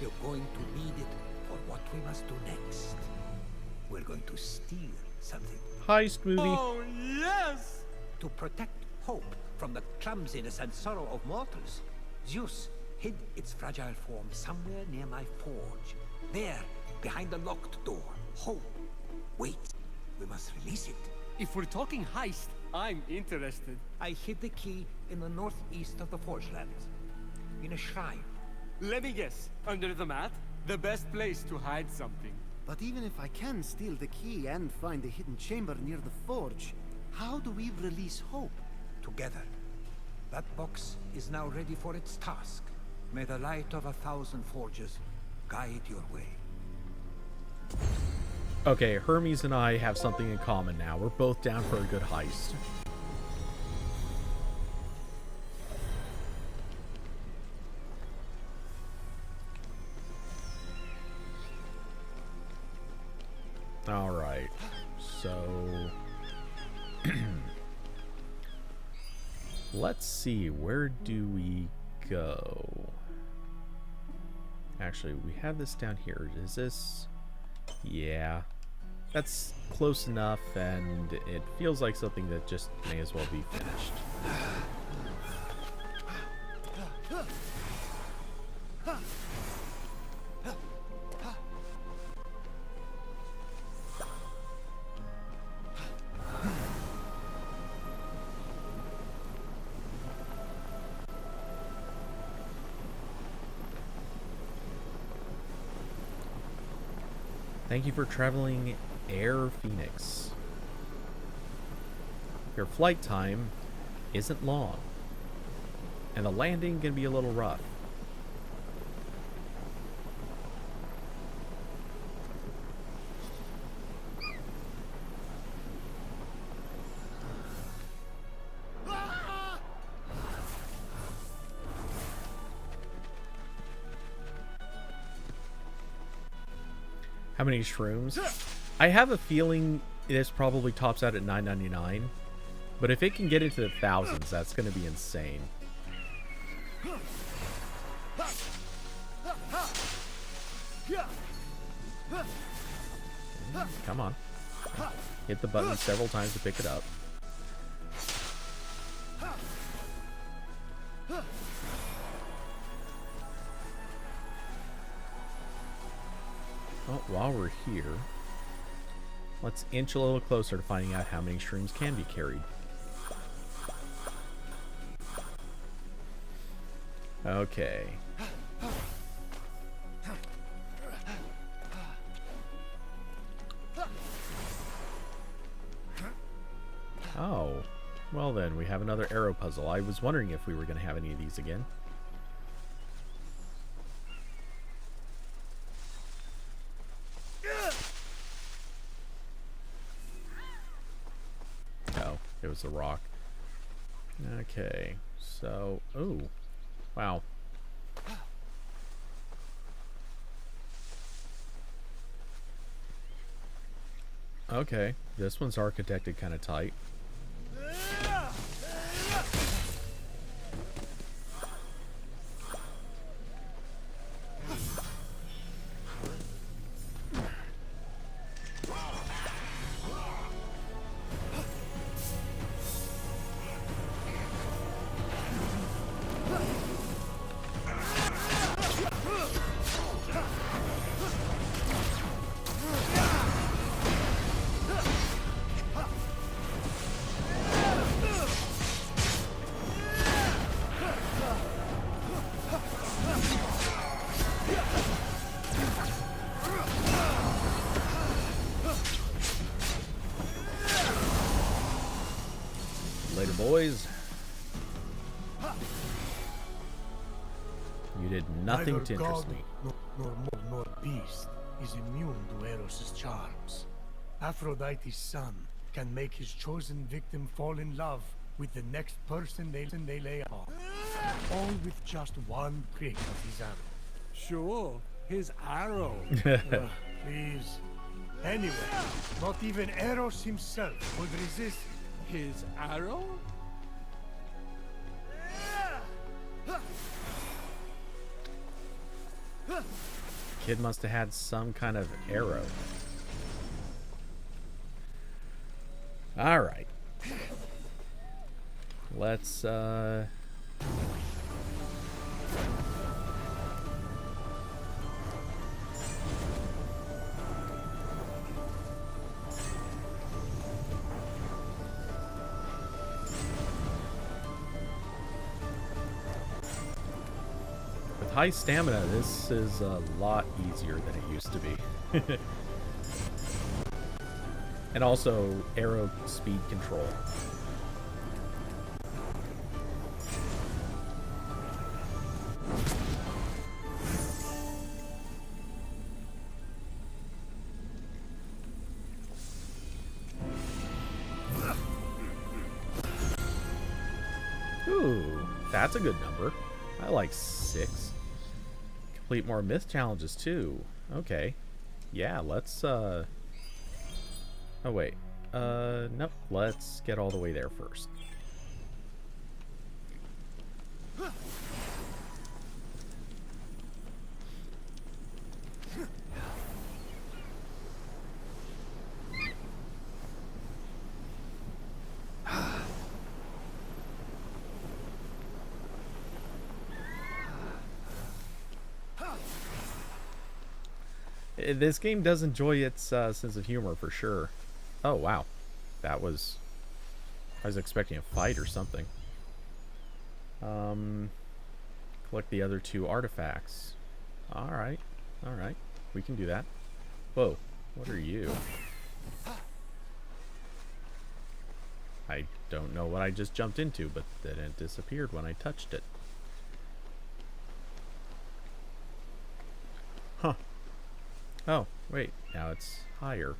You're going to need it for what we must do next. We're going to steal something. Heist movie. Oh, yes! To protect hope from the clumsiness and sorrow of mortals, Zeus hid its fragile form somewhere near my forge. There, behind the locked door, hope waits. We must release it. If we're talking heist, I'm interested. I hid the key in the northeast of the Forge Lands, in a shrine. Let me guess. Under the mat? The best place to hide something. But even if I can steal the key and find the hidden chamber near the forge, how do we release hope? Together. That box is now ready for its task. May the light of 1,000 forges guide your way. Okay, Hermes and I have something in common now. We're both down for a good heist. Alright, so... let's see, where do we go? Actually, we have this down here. Is this... yeah. That's close enough, and it feels like something that just may as well be finished. Thank you for traveling Air Phoenix. Your flight time isn't long, and the landing can be a little rough. How many shrooms? I have a feeling this probably tops out at $9.99, but if it can get into the thousands, that's going to be insane. Come on. Hit the button several times to pick it up. Oh, while we're here, let's inch a little closer to finding out how many shrooms can be carried. Okay. Oh, well then, we have another arrow puzzle. I was wondering if we were going to have any of these again. was the rock. Okay, so... Ooh. Wow. Okay, this one's architected kind of tight. Later, boys. You did nothing Neither to interest god, me. nor mob, nor beast is immune to Eros' charms. Aphrodite's son can make his chosen victim fall in love with the next person they lay upon. All with just one prick of his arrow. Sure, his arrow. Please. Anyway, not even Eros himself would resist. His arrow? Kid must have had some kind of arrow. Alright. Let's, with high stamina, this is a lot easier than it used to be. And also, arrow speed control. Ooh, that's a good number. I like 6. Complete more myth challenges too. Okay. Yeah, let's oh wait. Nope. Let's get all the way there first. This game does enjoy its sense of humor for sure. Oh wow, that was... I was expecting a fight or something. Collect the other 2 artifacts. Alright, alright. We can do that. Whoa, what are you? I don't know what I just jumped into, but then it disappeared when I touched it. Huh. Oh, wait, now it's higher.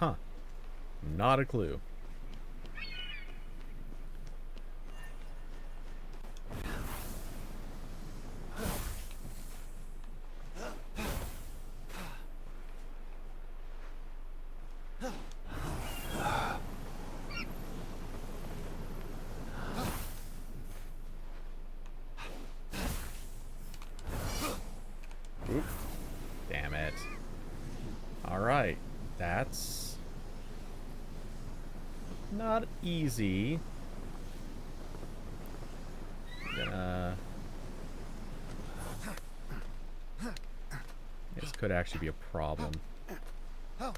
Huh. Not a clue. Oop. Damn it. Alright, that's not easy. This could actually be a problem. I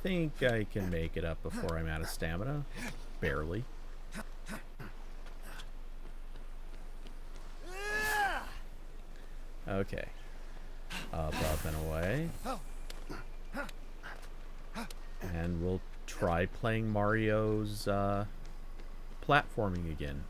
think I can make it up before I'm out of stamina. Barely. Okay. Up and away. And we'll try playing Mario's platforming again.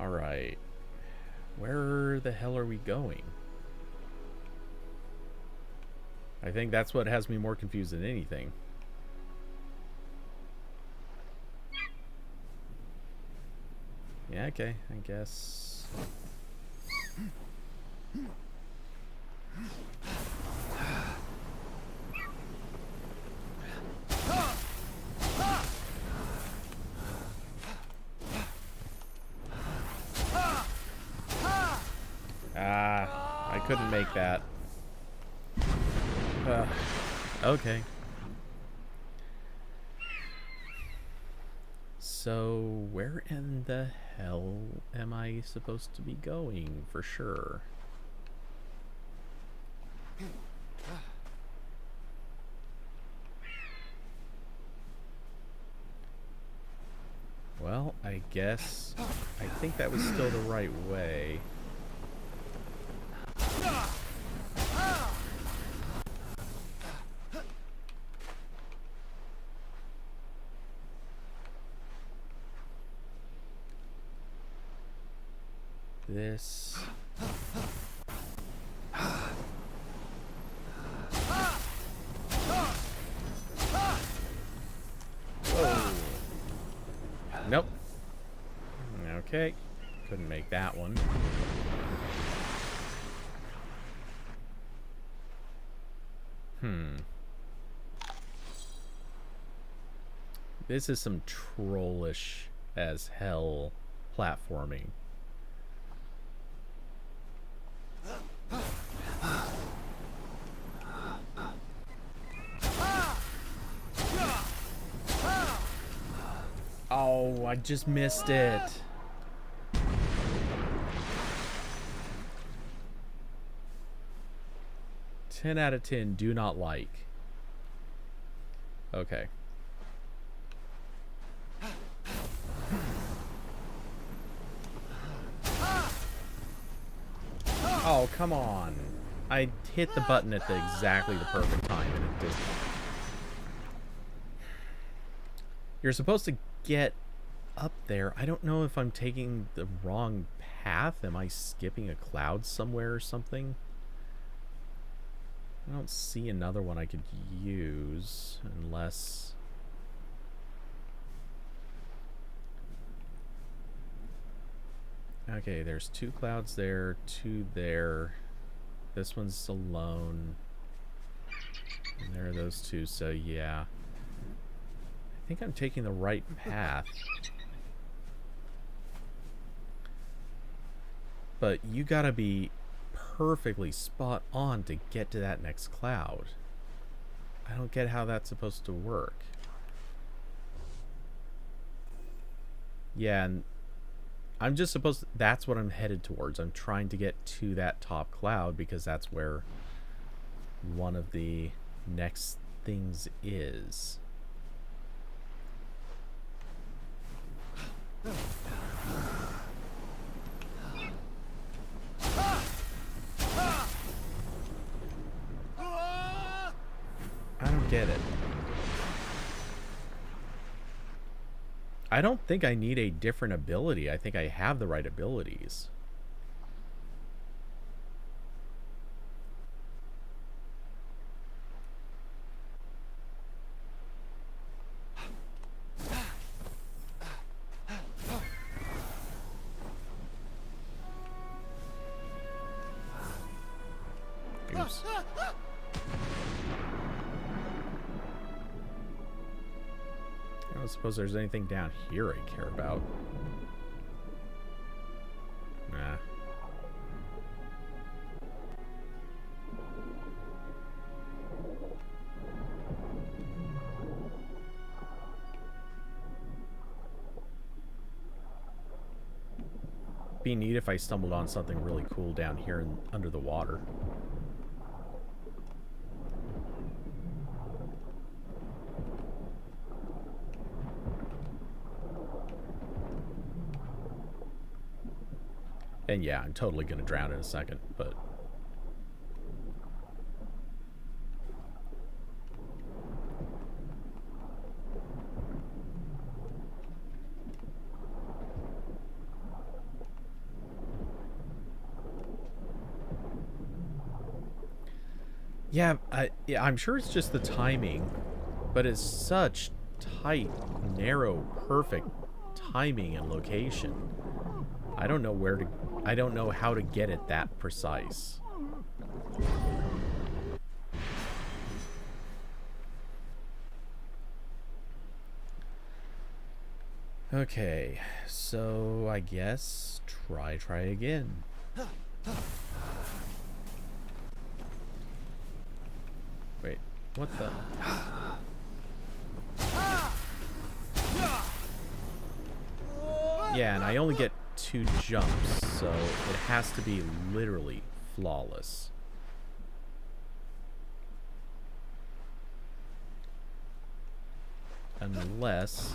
Alright. Where the hell are we going? I think that's what has me more confused than anything. Yeah, okay, I guess. Ah, I couldn't make that. Okay. So, where in the hell am I supposed to be going for sure? Well, I guess I think that was still the right way. This. Whoa. Nope. Okay. Couldn't make that one. This is some trollish as hell platforming. Oh, I just missed it. Ten out of 10 do not like. Okay. Oh, come on. I hit the button at exactly the perfect time and it didn't. You're supposed to get up there. I don't know if I'm taking the wrong path. Am I skipping a cloud somewhere or something? I don't see another one I could use unless... Okay, there's 2 clouds there, 2 there. This one's alone. And there are those 2, so yeah. I think I'm taking the right path. But you gotta be perfectly spot on to get to that next cloud. I don't get how that's supposed to work. Yeah, and I'm just supposed to, that's what I'm headed towards. I'm trying to get to that top cloud because that's where one of the next things is. I don't get it. I don't think I need a different ability. I think I have the right abilities. Oops. I don't suppose there's anything down here I care about. Nah. be neat if I stumbled on something really cool down here under the water. And yeah, I'm totally gonna drown in a second, but... Yeah, I'm sure it's just the timing, but it's such tight, narrow, perfect timing and location. I don't know how to get it that precise. Okay, so I guess try again. Wait, what the? Yeah, and I only get 2 jumps, so it has to be literally flawless. Unless...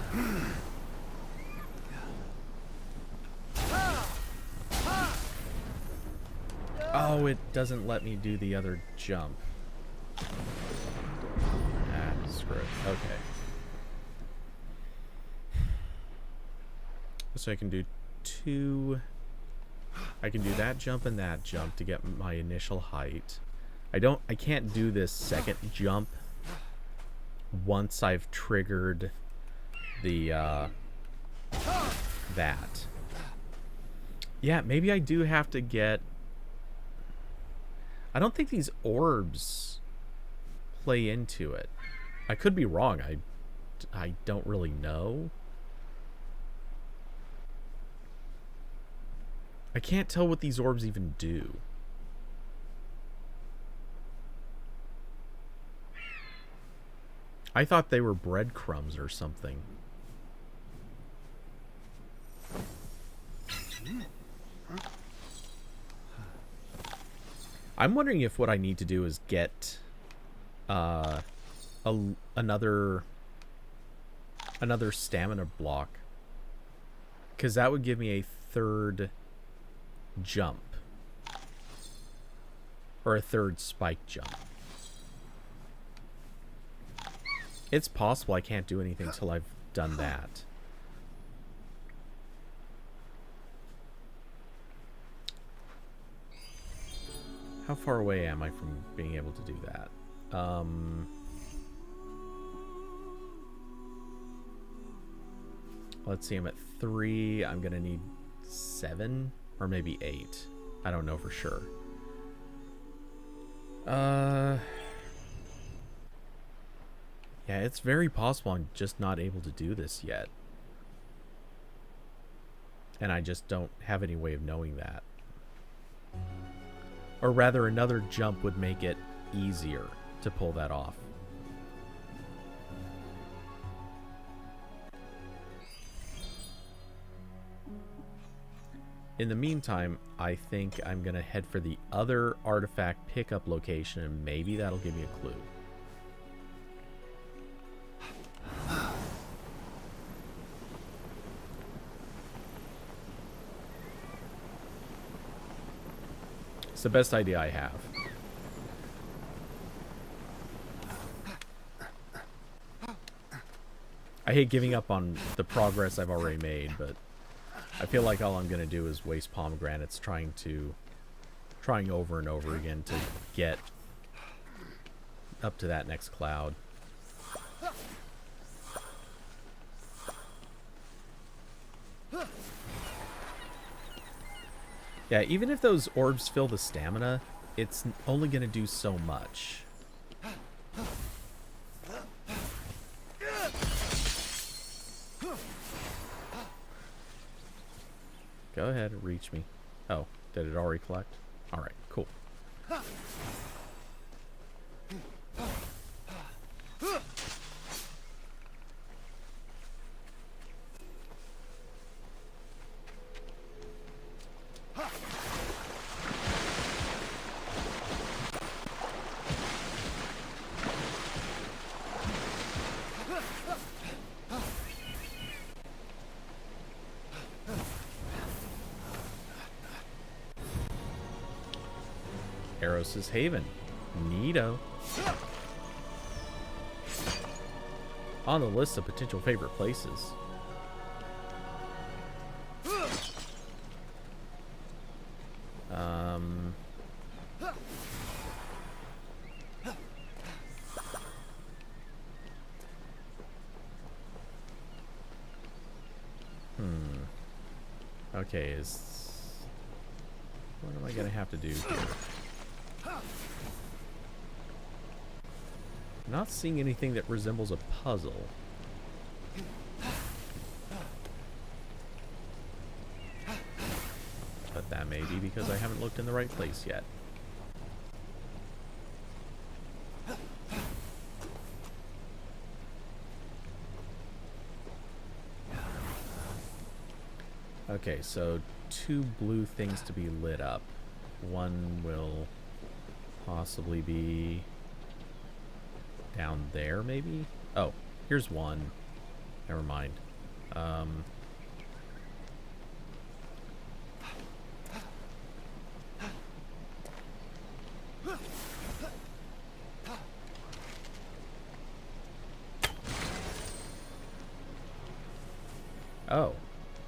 Oh, it doesn't let me do the other jump. Ah, screw it. Okay. So I can do 2... I can do that jump and that jump to get my initial height. I can't do this second jump once I've triggered the, that. Yeah, maybe I do have to get... I don't think these orbs play into it. I could be wrong. I don't really know. I can't tell what these orbs even do. I thought they were breadcrumbs or something. I'm wondering if what I need to do is get another stamina block, because that would give me a 3rd jump, or a 3rd spike jump. It's possible I can't do anything till I've done that. How far away am I from being able to do that? Let's see, I'm at 3. I'm gonna need 7 or maybe 8. I don't know for sure. Yeah, it's very possible I'm just not able to do this yet. And I just don't have any way of knowing that. Or rather, another jump would make it easier to pull that off. In the meantime, I think I'm going to head for the other artifact pickup location, and maybe that'll give me a clue. It's the best idea I have. I hate giving up on the progress I've already made, but I feel like all I'm going to do is waste pomegranates trying over and over again to get up to that next cloud. Yeah, even if those orbs fill the stamina, it's only going to do so much. Go ahead and reach me. Oh, did it already collect? Alright, cool. Eros' Haven. Neato. On the list of potential favorite places. Okay, what am I gonna have to do here? Not seeing anything that resembles a puzzle. But that may be because I haven't looked in the right place yet. Okay, so 2 blue things to be lit up. One will possibly be down there, maybe? Oh, here's one. Never mind. Oh.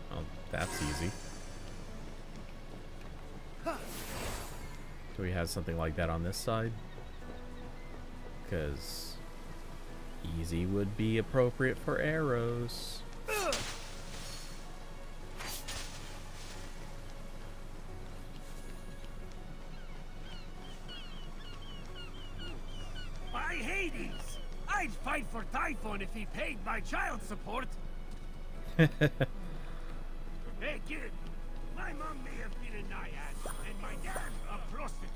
Oh, that's easy. Do we have something like that on this side? Because easy would be appropriate for arrows. By Hades! I'd fight for Typhon if he paid my child support. Hey kid, my mom may have been a naiad, and my dad a prostitute.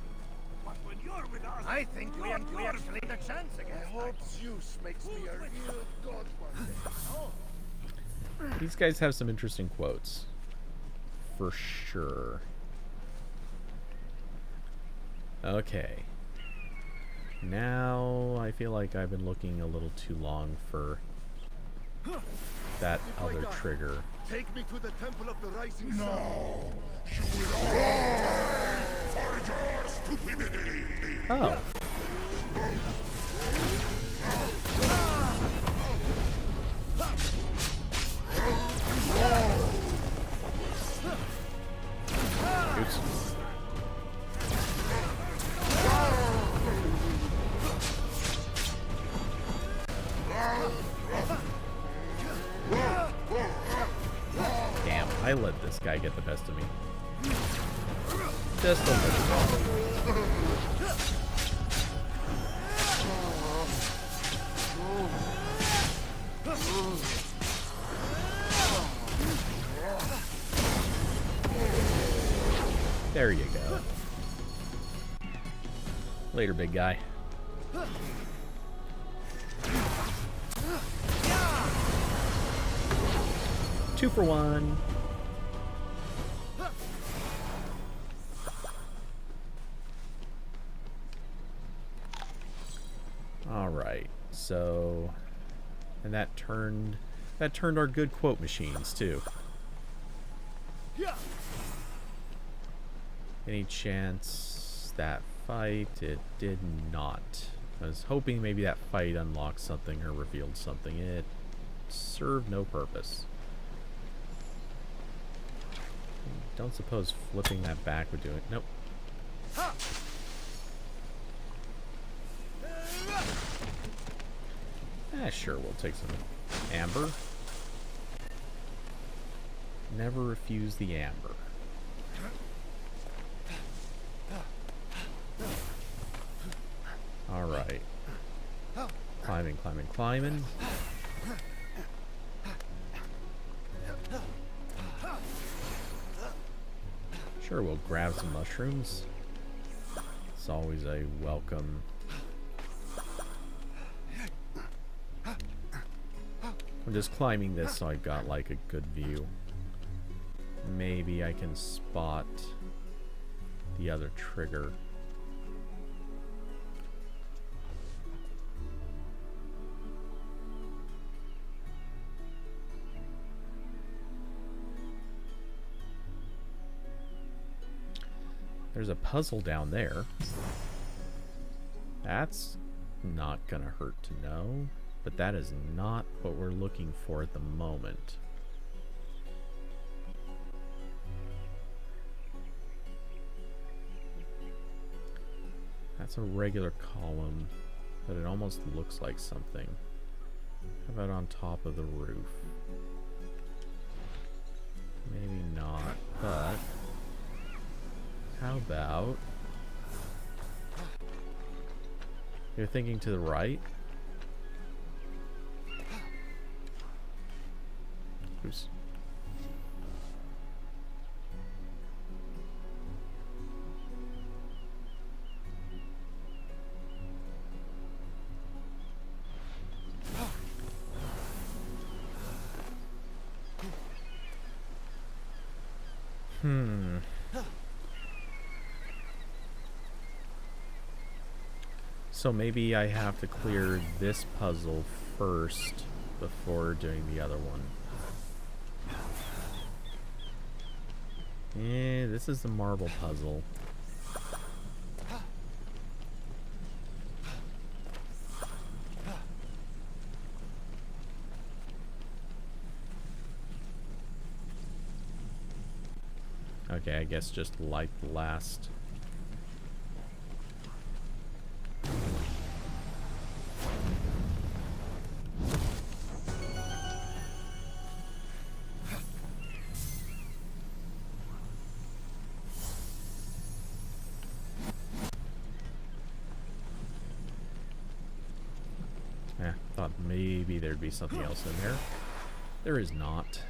But when you're with us, I think we actually had a chance again. I hope Zeus makes me a real god one day. These guys have some interesting quotes. For sure. Okay. Now I feel like I've been looking a little too long for that other trigger. Take me to the Temple of the Rising Sun. Oh. Oops. Damn, I let this guy get the best of me. Just a little. There you go. Later, big guy. 2 for 1. All right. So, and that turned our good quote machines too. Any chance that fight? It did not. I was hoping maybe that fight unlocked something or revealed something. It served no purpose. Don't suppose flipping that back would do it. Nope. Sure, we'll take some amber. Never refuse the amber. Alright. Climbing, climbing, climbing. Sure, we'll grab some mushrooms. It's always a welcome. I'm just climbing this so I've got like a good view. Maybe I can spot the other trigger. There's a puzzle down there. That's not gonna hurt to know, but that is not what we're looking for at the moment. That's a regular column, but it almost looks like something. How about on top of the roof? Maybe not, but how about... You're thinking to the right? Oops. So maybe I have to clear this puzzle first before doing the other one. Yeah, this is the marble puzzle. Okay, I guess just light the last. Thought maybe there'd be something else in there. There is not.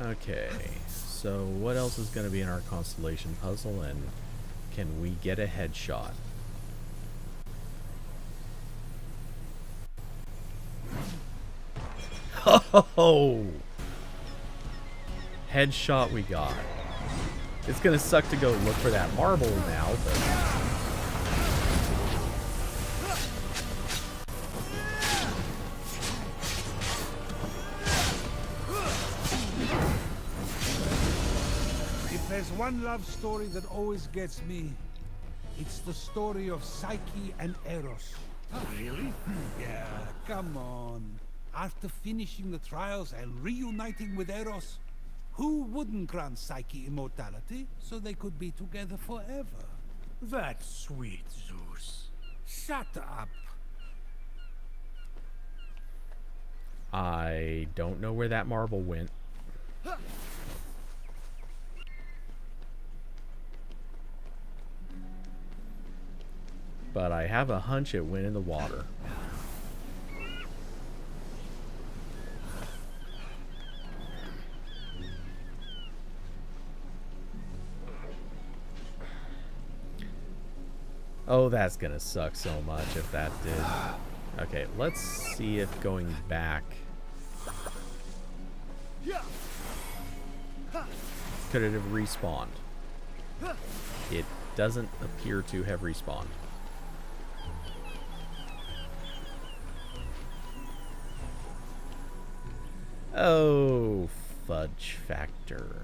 Okay, so what else is going to be in our constellation puzzle, and can we get a headshot? Oh! Headshot we got. It's going to suck to go look for that marble now, but... There's one love story that always gets me. It's the story of Psyche and Eros. Really? Yeah, come on. After finishing the trials and reuniting with Eros, who wouldn't grant Psyche immortality so they could be together forever? That's sweet, Zeus. Shut up. I don't know where that marble went. But I have a hunch it went in the water. Oh, that's gonna suck so much if that did. Okay, let's see if going back... Could it have respawned? It doesn't appear to have respawned. Oh, fudge factor.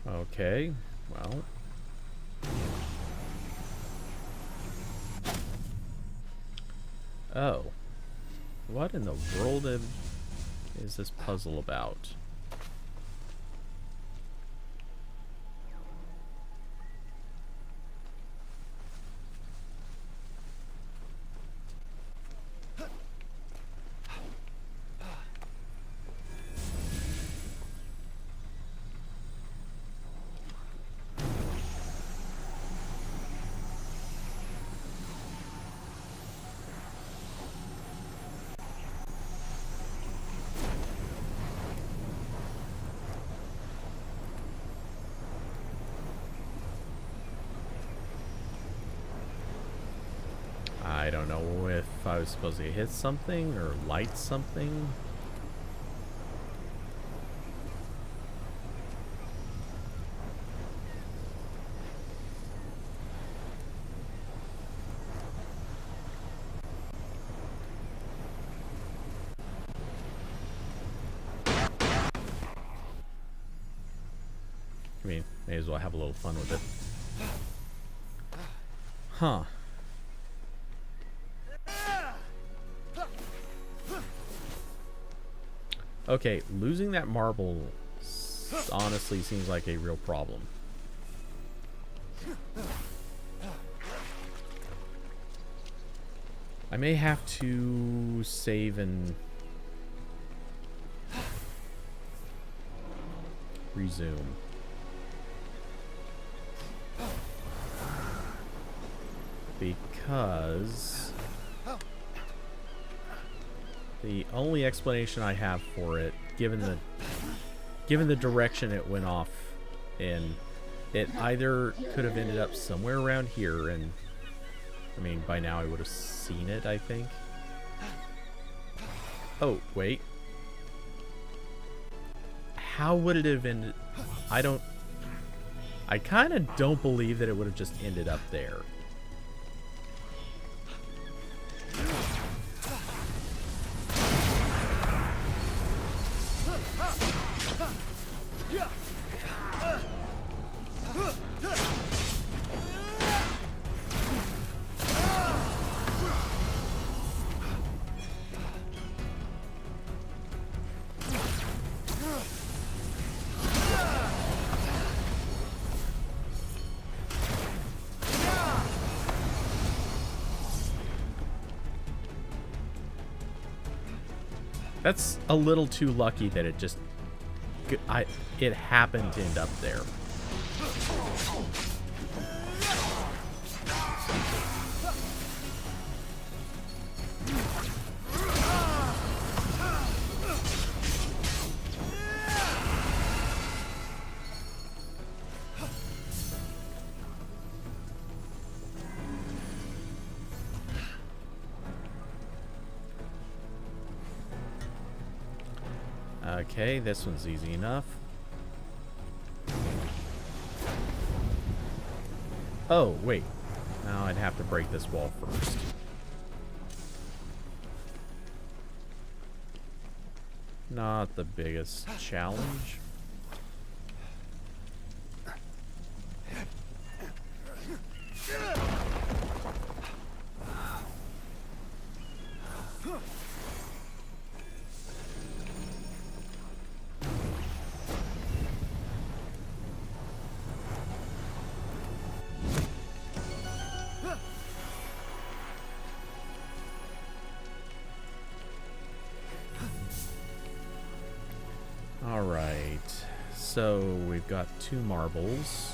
Okay, well. Oh. What in the world is this puzzle about? don't know if I was supposed to hit something or light something. I mean, may as well have a little fun with it. Huh. Okay, losing that marble honestly seems like a real problem. I may have to save and resume. Because the only explanation I have for it, given the direction it went off in, it either could have ended up somewhere around here, and I mean by now I would have seen it, I think. Oh, wait. How would it have ended? I kind of don't believe that it would have just ended up there. That's a little too lucky that it just... it happened to end up there. Okay, this one's easy enough. Oh, wait. Now I'd have to break this wall first. Not the biggest challenge. Alright, so we've got 2 marbles.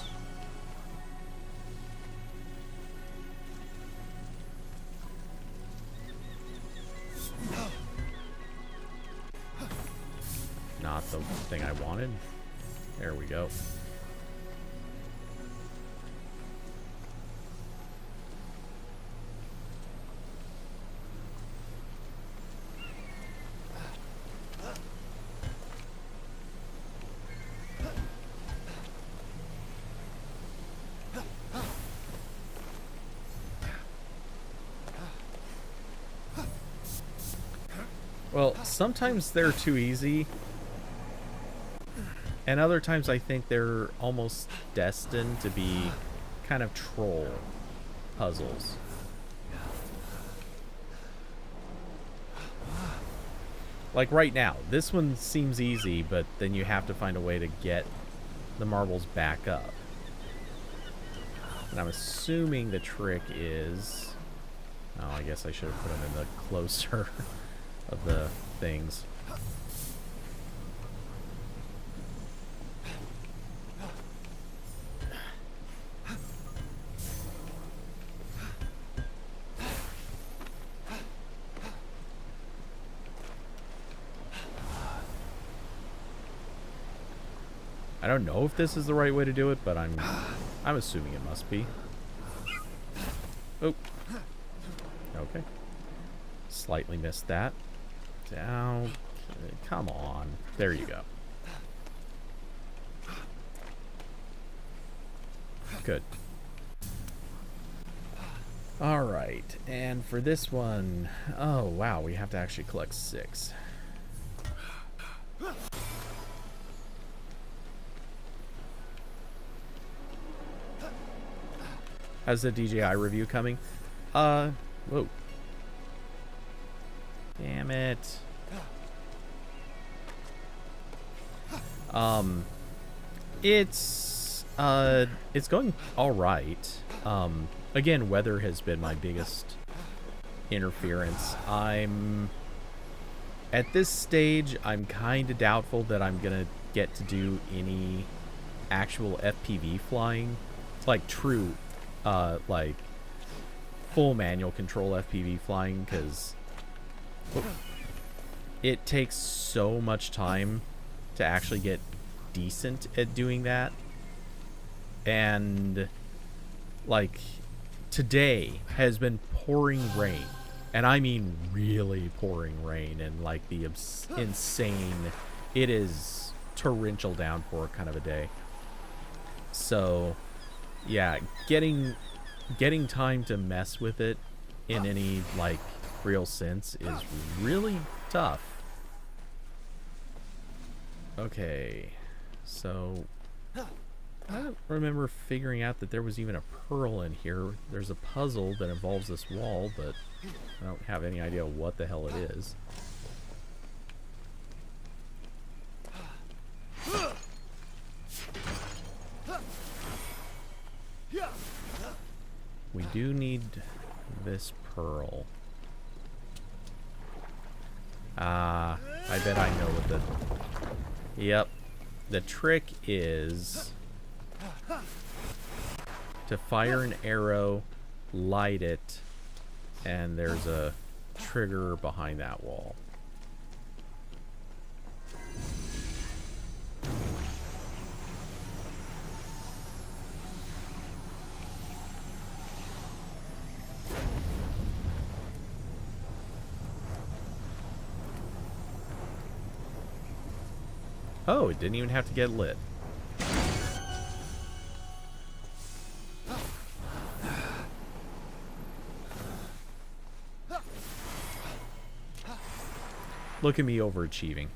Not the thing I wanted. There we go. Well, sometimes they're too easy, and other times I think they're almost destined to be kind of troll puzzles. Like right now, this one seems easy, but then you have to find a way to get the marbles back up. And I'm assuming the trick is... Oh, I guess I should have put them in the closer of the things. I don't know if this is the right way to do it, but I'm assuming it must be. Oh. Okay. Slightly missed that. Down. Come on. There you go. Good. Alright, and for this one, oh wow, we have to actually collect 6. How's the DJI review coming? Whoa. Damn it. It's going alright. Again, weather has been my biggest interference. At this stage, I'm kind of doubtful that I'm gonna get to do any actual FPV flying. It's like true, like full manual control FPV flying, because it takes so much time to actually get decent at doing that. And like today has been pouring rain, and I mean really pouring rain, and like the insane, it is torrential downpour kind of a day. So yeah, getting time to mess with it in any like real sense is really tough. Okay, so I don't remember figuring out that there was even a pearl in here. There's a puzzle that involves this wall, but I don't have any idea what the hell it is. We do need this pearl. I bet I know what the... Yep. The trick is to fire an arrow, light it, and there's a trigger behind that wall. Oh, it didn't even have to get lit. Look at me overachieving.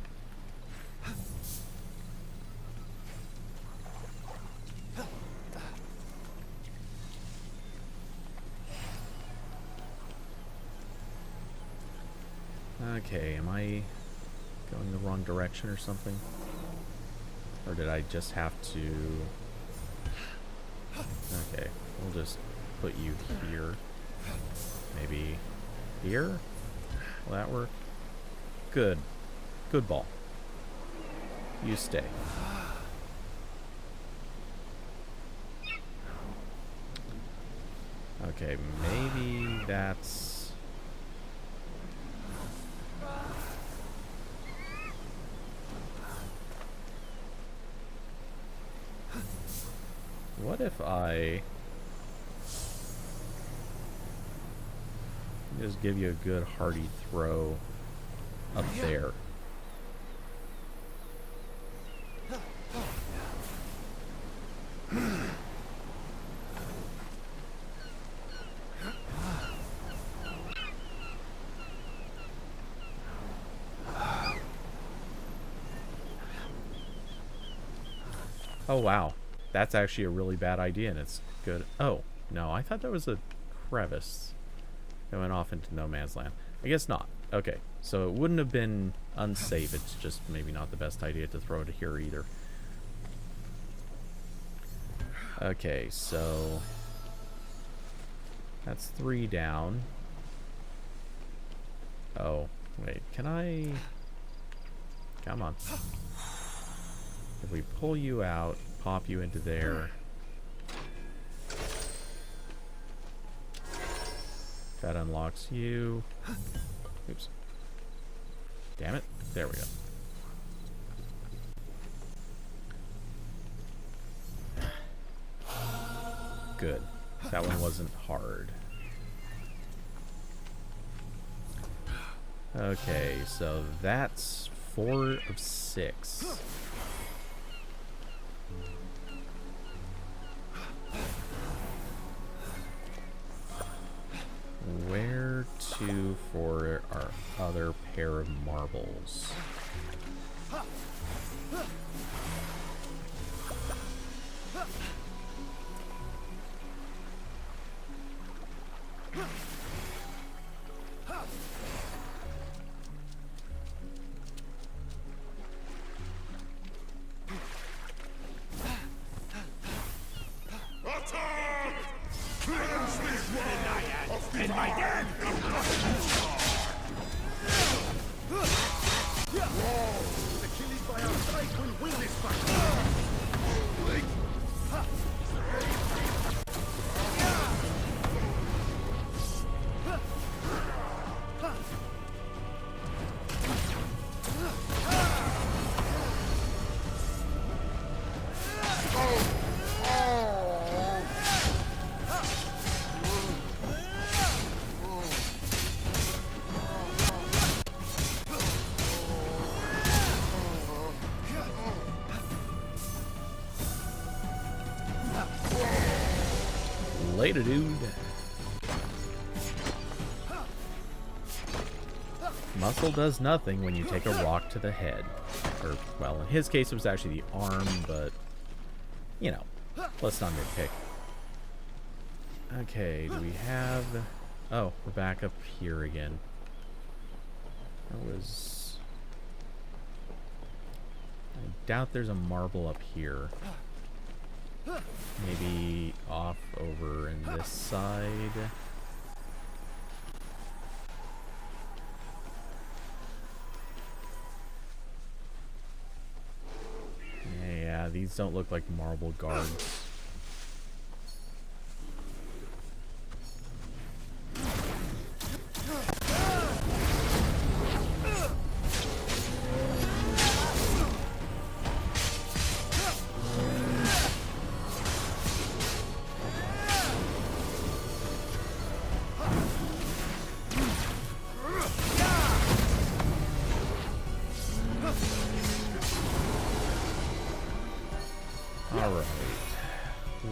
Okay, am I going the wrong direction or something? Or did I just have to... Okay, we'll just put you here. Maybe here? Will that work? Good. Good ball. You stay. Okay, maybe that's... What if I just give you a good hearty throw up there? Oh wow, that's actually a really bad idea, and it's good. Oh no, I thought that was a crevice that went off into no man's land. I guess not. Okay, so it wouldn't have been unsafe. It's just maybe not the best idea to throw it here either. Okay, so that's 3 down. Oh, wait, can I... Come on. If we pull you out, pop you into there. That unlocks you. Oops. Damn it. There we go. Good. That one wasn't hard. Okay, so that's 4 of 6. Where to for our other pair of marbles? And my dad! The Achilles by our side will win this fight. Later, dude. Muscle does nothing when you take a rock to the head. Or, well, in his case, it was actually the arm, but, you know, let's not nitpick. Okay, do we have... Oh, we're back up here again. That was... I doubt there's a marble up here. Maybe off over in this side. Yeah, these don't look like marble guards. Alright.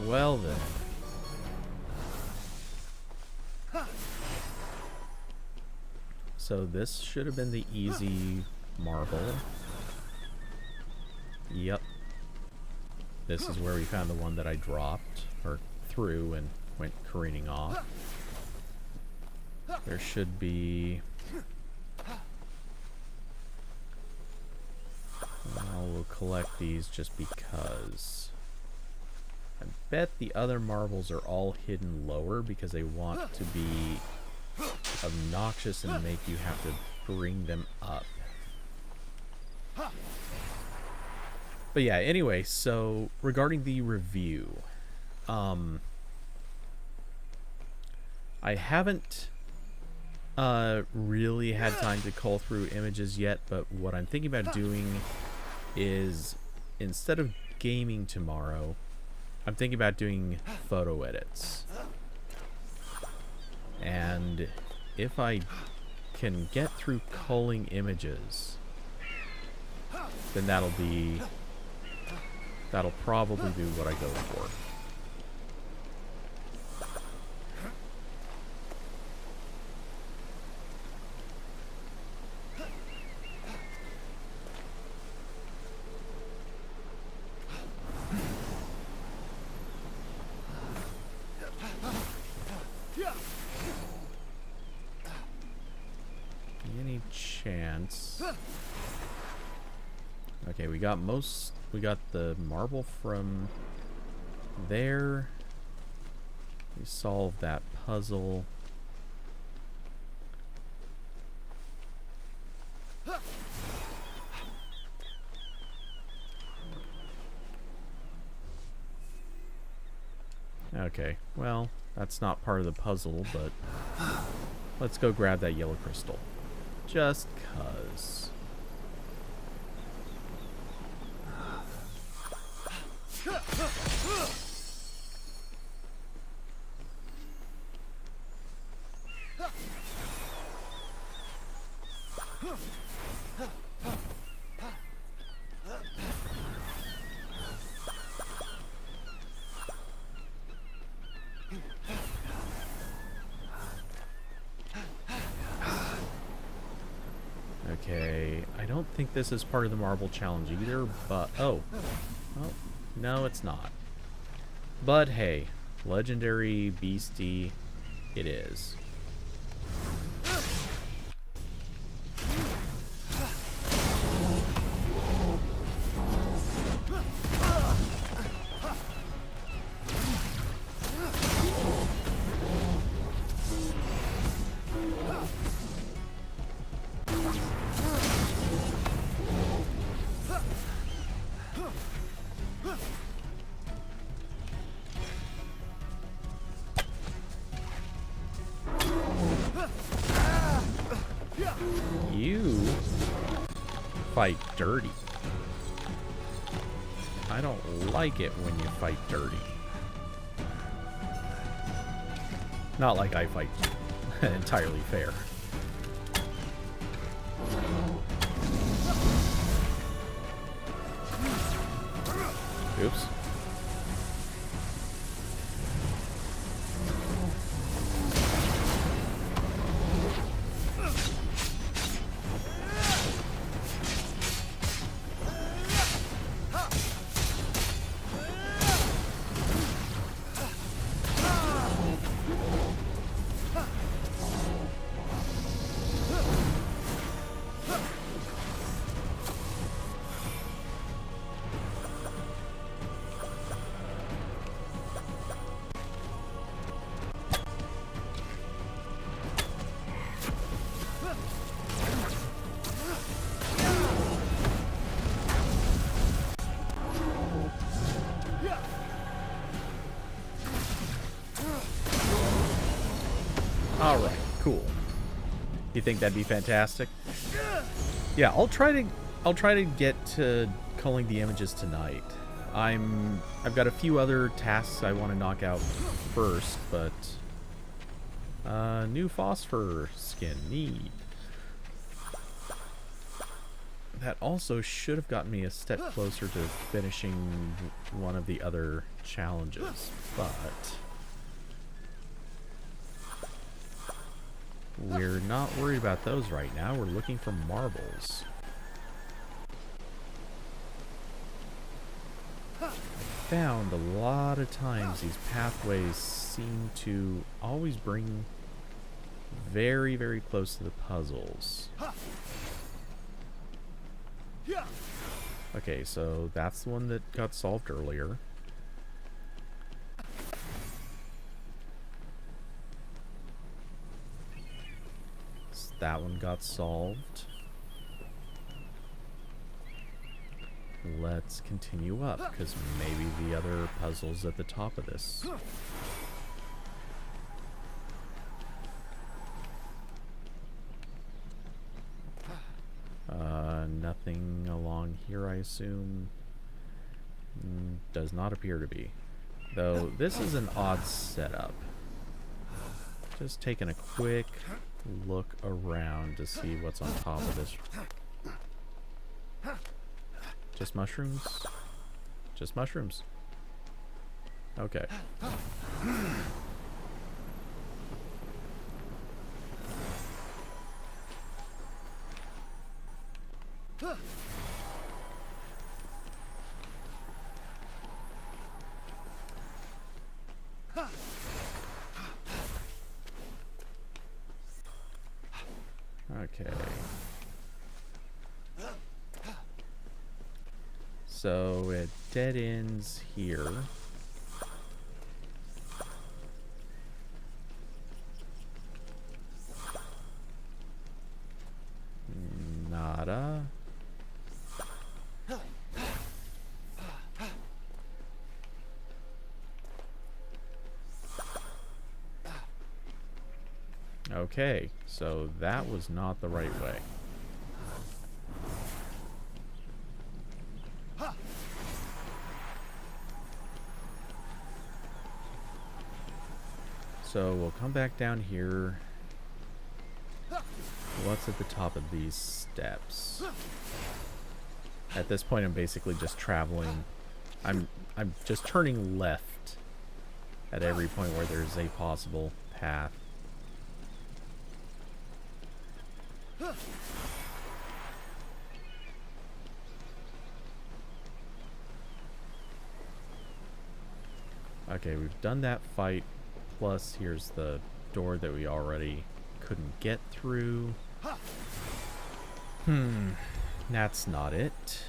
Well then. So this should have been the easy marble. Yep. This is where we found the one that I dropped, or threw and went careening off. There should be... We'll collect these just because. I bet the other marbles are all hidden lower because they want to be obnoxious and make you have to bring them up. But yeah, anyway, so regarding the review, I haven't really had time to cull through images yet, but what I'm thinking about doing is, instead of gaming tomorrow, I'm thinking about doing photo edits. And if I can get through culling images, then that'll probably be what I go for. Any chance? Okay, we got the marble from there. We solved that puzzle. Okay, well, that's not part of the puzzle, but let's go grab that yellow crystal. Just 'cause. Okay, I don't think this is part of the marble challenge either, but... Oh. Oh, no, it's not. But hey, legendary beastie it is. You fight dirty. I don't like it when you fight dirty. Not like I fight entirely fair. Oops. Alright, cool. You think that'd be fantastic? Yeah, I'll try to get to culling the images tonight. I've got a few other tasks I want to knock out first, but new phosphor skin, neat. That also should have gotten me a step closer to finishing one of the other challenges, but we're not worried about those right now. We're looking for marbles. I found a lot of times these pathways seem to always bring very, very close to the puzzles. Okay, so that's the one that got solved earlier. So that one got solved. Let's continue up, because maybe the other puzzle's at the top of this. Nothing along here, I assume. Does not appear to be. Though, this is an odd setup. Just taking a quick look around to see what's on top of this. Just mushrooms? Just mushrooms. Okay. Okay. So it dead ends here. Nada. Okay, so that was not the right way. So we'll come back down here. What's at the top of these steps? At this point, I'm basically just traveling. I'm just turning left at every point where there's a possible path. Okay, we've done that fight. Plus, here's the door that we already couldn't get through. That's not it.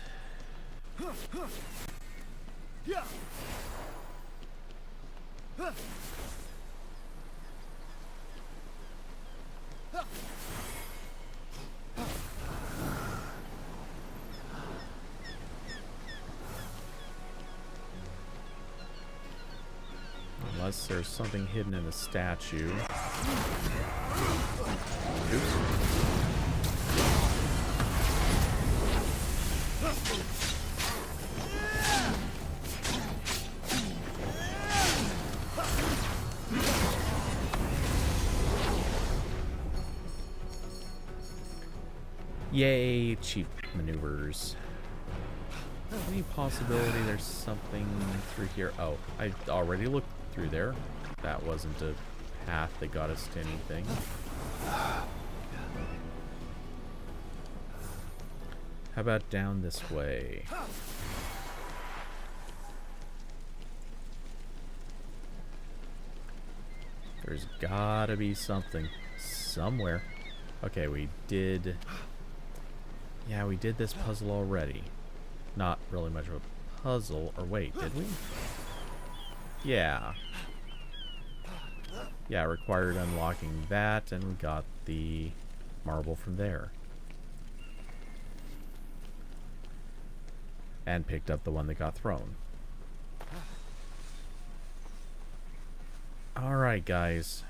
Unless there's something hidden in the statue. Oops. Yay, cheap maneuvers. Any possibility there's something through here? Oh, I already looked through there. That wasn't a path that got us to anything. How about down this way? There's gotta be something somewhere. Okay, we did... Yeah, we did this puzzle already. Not really much of a puzzle. Or wait, did we? Yeah. Yeah, it required unlocking that, and we got the marble from there. And picked up the one that got thrown. Alright, guys.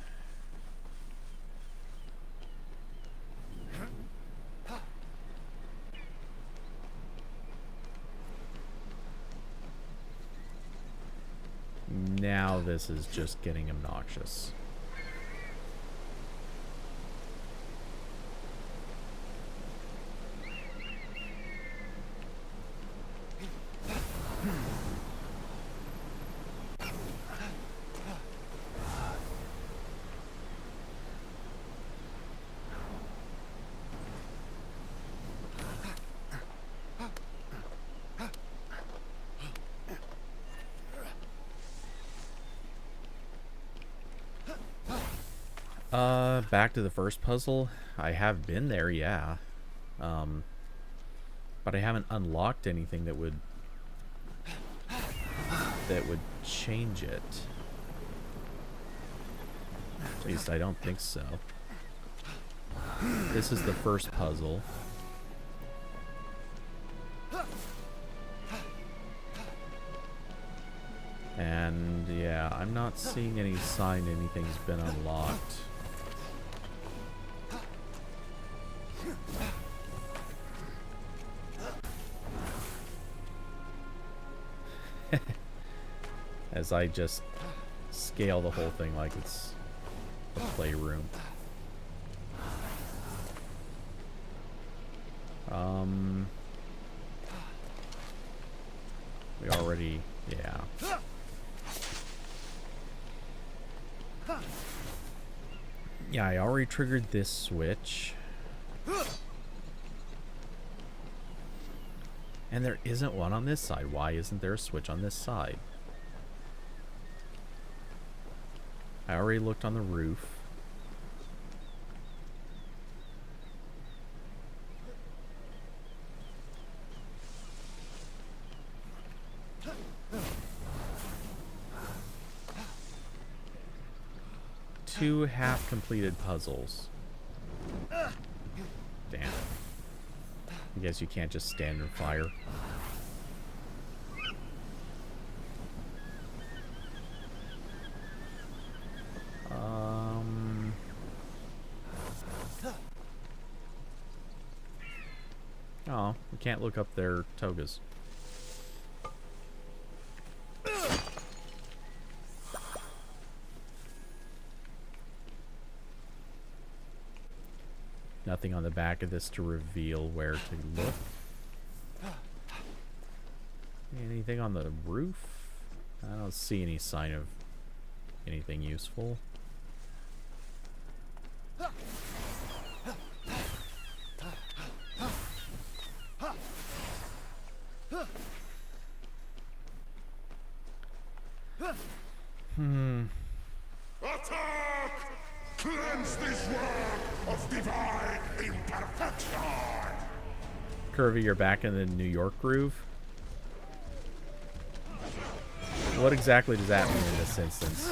Now this is just getting obnoxious. Back to the first puzzle. I have been there, yeah. But I haven't unlocked anything that would change it. At least I don't think so. This is the first puzzle. And yeah, I'm not seeing any sign anything's been unlocked. As I just scale the whole thing like it's a playroom. We already, yeah. Yeah, I already triggered this switch. And there isn't one on this side. Why isn't there a switch on this side? I already looked on the roof. Two half-completed puzzles. Damn. I guess you can't just stand and fire. Oh, we can't look up their togas. Nothing on the back of this to reveal where to look. Anything on the roof? I don't see any sign of anything useful. Attack! Cleanse this world of divine imperfection! Curvy, you're back in the New York groove. What exactly does that mean in this instance?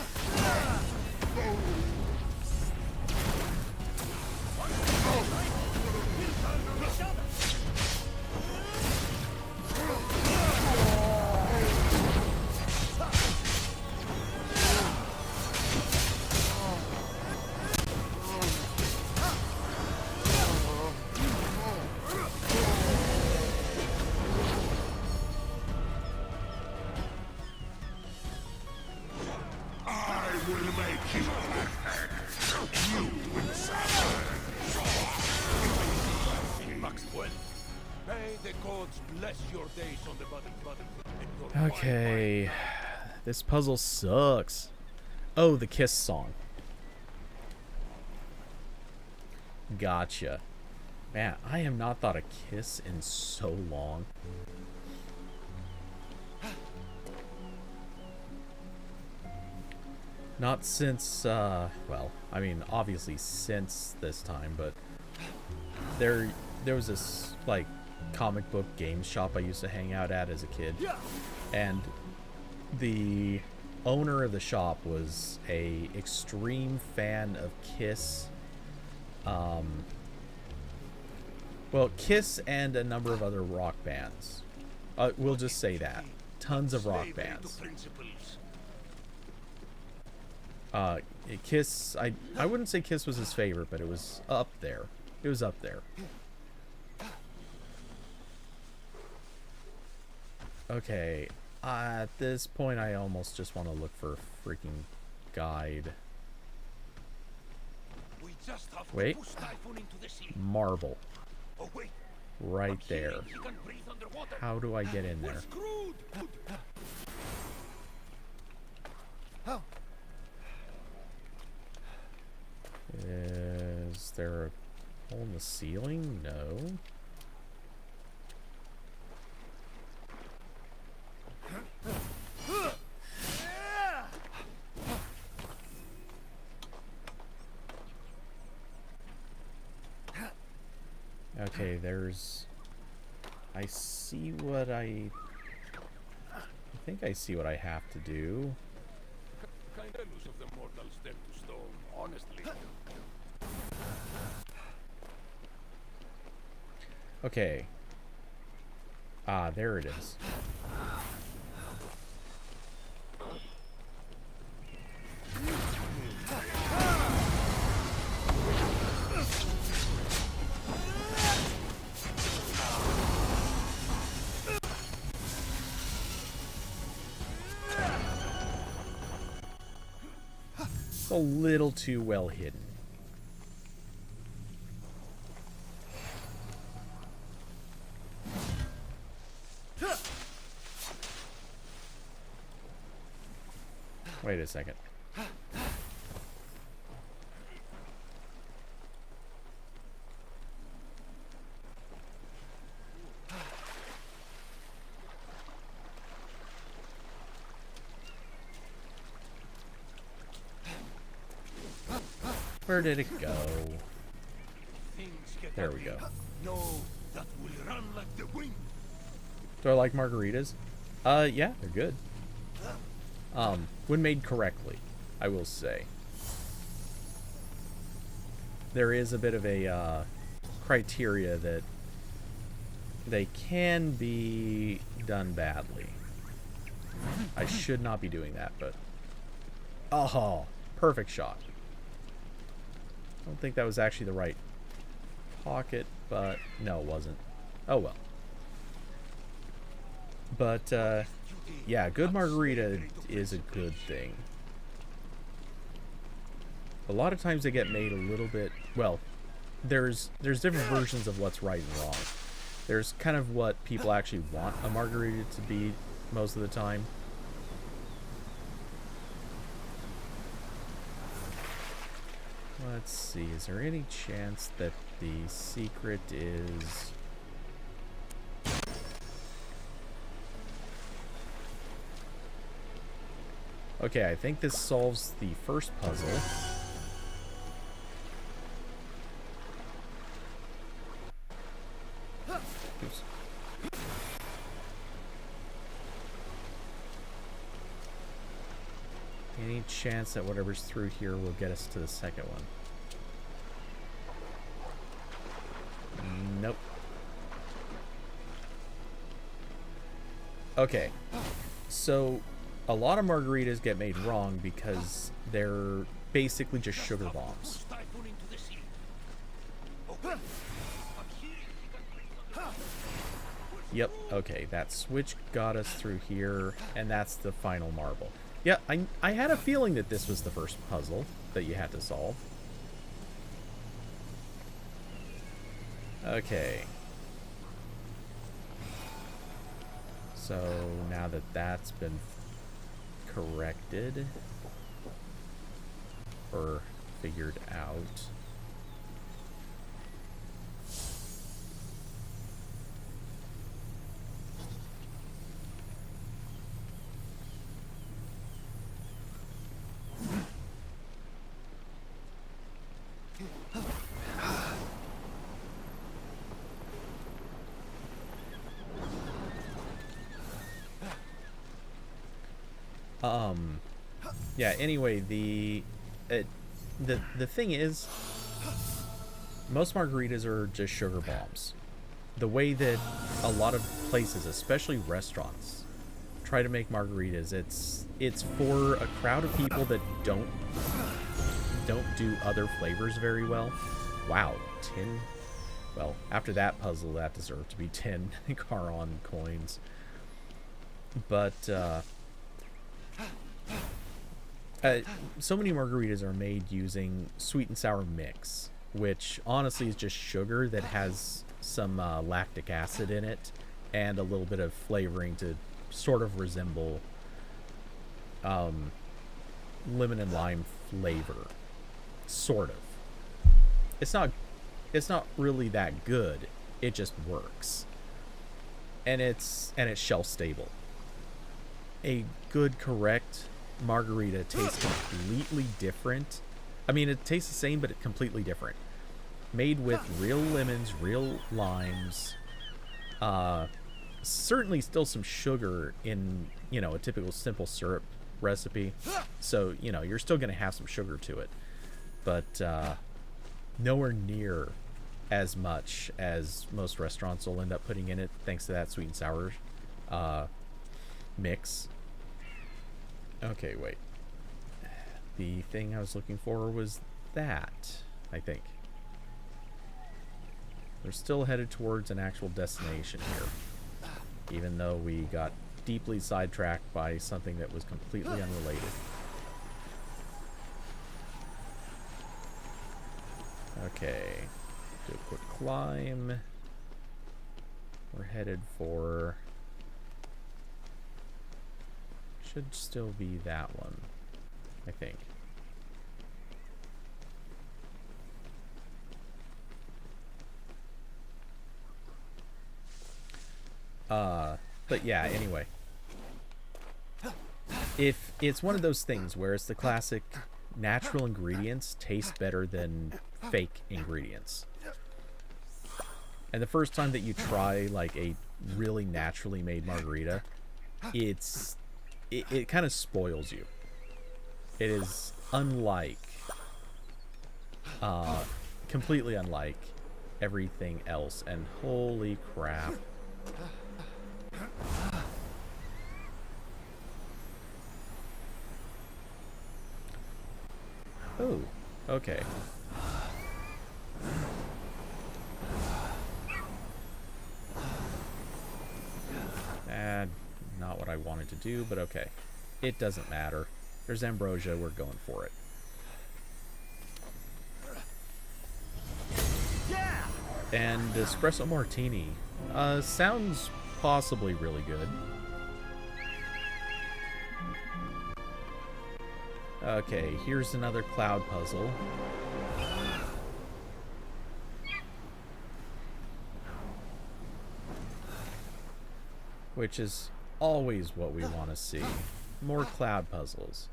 Okay, this puzzle sucks. Oh, the Kiss song. Gotcha. Man, I have not thought of Kiss in so long. Not since, well, I mean, obviously since this time, but there was this, like, comic book game shop I used to hang out at as a kid, and the owner of the shop was a extreme fan of Kiss. Well, Kiss and a number of other rock bands. We'll just say that. Tons of rock bands. Kiss, I wouldn't say Kiss was his favorite, but it was up there. It was up there. Okay, at this point I almost just want to look for a freaking guide. Wait. Marble. Right there. How do I get in there? Is there a hole in the ceiling? No. Okay, there's... I see what I think I see what I have to do. Kinda loose of the mortals turned to stone, honestly. Okay. Ah, there it is. A little too well hidden. Wait a second. Where did it go? There we go. That will run like the wind. Do I like margaritas? Yeah, they're good. When made correctly, I will say. There is a bit of a criteria that they can be done badly. I should not be doing that, but... Oh, perfect shot. I don't think that was actually the right pocket, but no, it wasn't. Oh well. But, yeah, good margarita is a good thing. A lot of times they get made a little bit... Well, there's different versions of what's right and wrong. There's kind of what people actually want a margarita to be most of the time. Let's see, is there any chance that the secret is... Okay, I think this solves the first puzzle. Oops. Any chance that whatever's through here will get us to the second one? Nope. Okay. So, a lot of margaritas get made wrong because they're basically just sugar bombs. Yep, okay, that switch got us through here, and that's the final marble. Yeah, I had a feeling that this was the first puzzle that you had to solve. Okay. So, now that that's been corrected, or figured out... Yeah, anyway, the thing is, most margaritas are just sugar bombs. The way that a lot of places, especially restaurants, try to make margaritas, it's for a crowd of people that don't do other flavors very well. Wow, 10. Well, after that puzzle, that deserved to be 10 Charon coins. But so many margaritas are made using sweet and sour mix, which honestly is just sugar that has some lactic acid in it and a little bit of flavoring to sort of resemble lemon and lime flavor. Sort of. It's not really that good. It just works. And it's shelf stable. A good, correct margarita tastes completely different. I mean, it tastes the same, but it's completely different. Made with real lemons, real limes. Certainly still some sugar in, a typical simple syrup recipe. So, you're still going to have some sugar to it. But nowhere near as much as most restaurants will end up putting in it, thanks to that sweet and sour mix. Okay, wait. The thing I was looking for was that, I think. We're still headed towards an actual destination here, even though we got deeply sidetracked by something that was completely unrelated. Okay, do a quick climb. We're headed for... should still be that one, I think. But yeah, anyway. If it's one of those things where it's the classic natural ingredients taste better than fake ingredients. And the first time that you try like a really naturally made margarita, it kind of spoils you. It is unlike, completely unlike everything else. And holy crap. Oh, okay. Not what I wanted to do, but okay. It doesn't matter. There's Ambrosia, we're going for it. And espresso martini sounds possibly really good. Okay, here's another cloud puzzle. Which is always what we want to see. More cloud puzzles.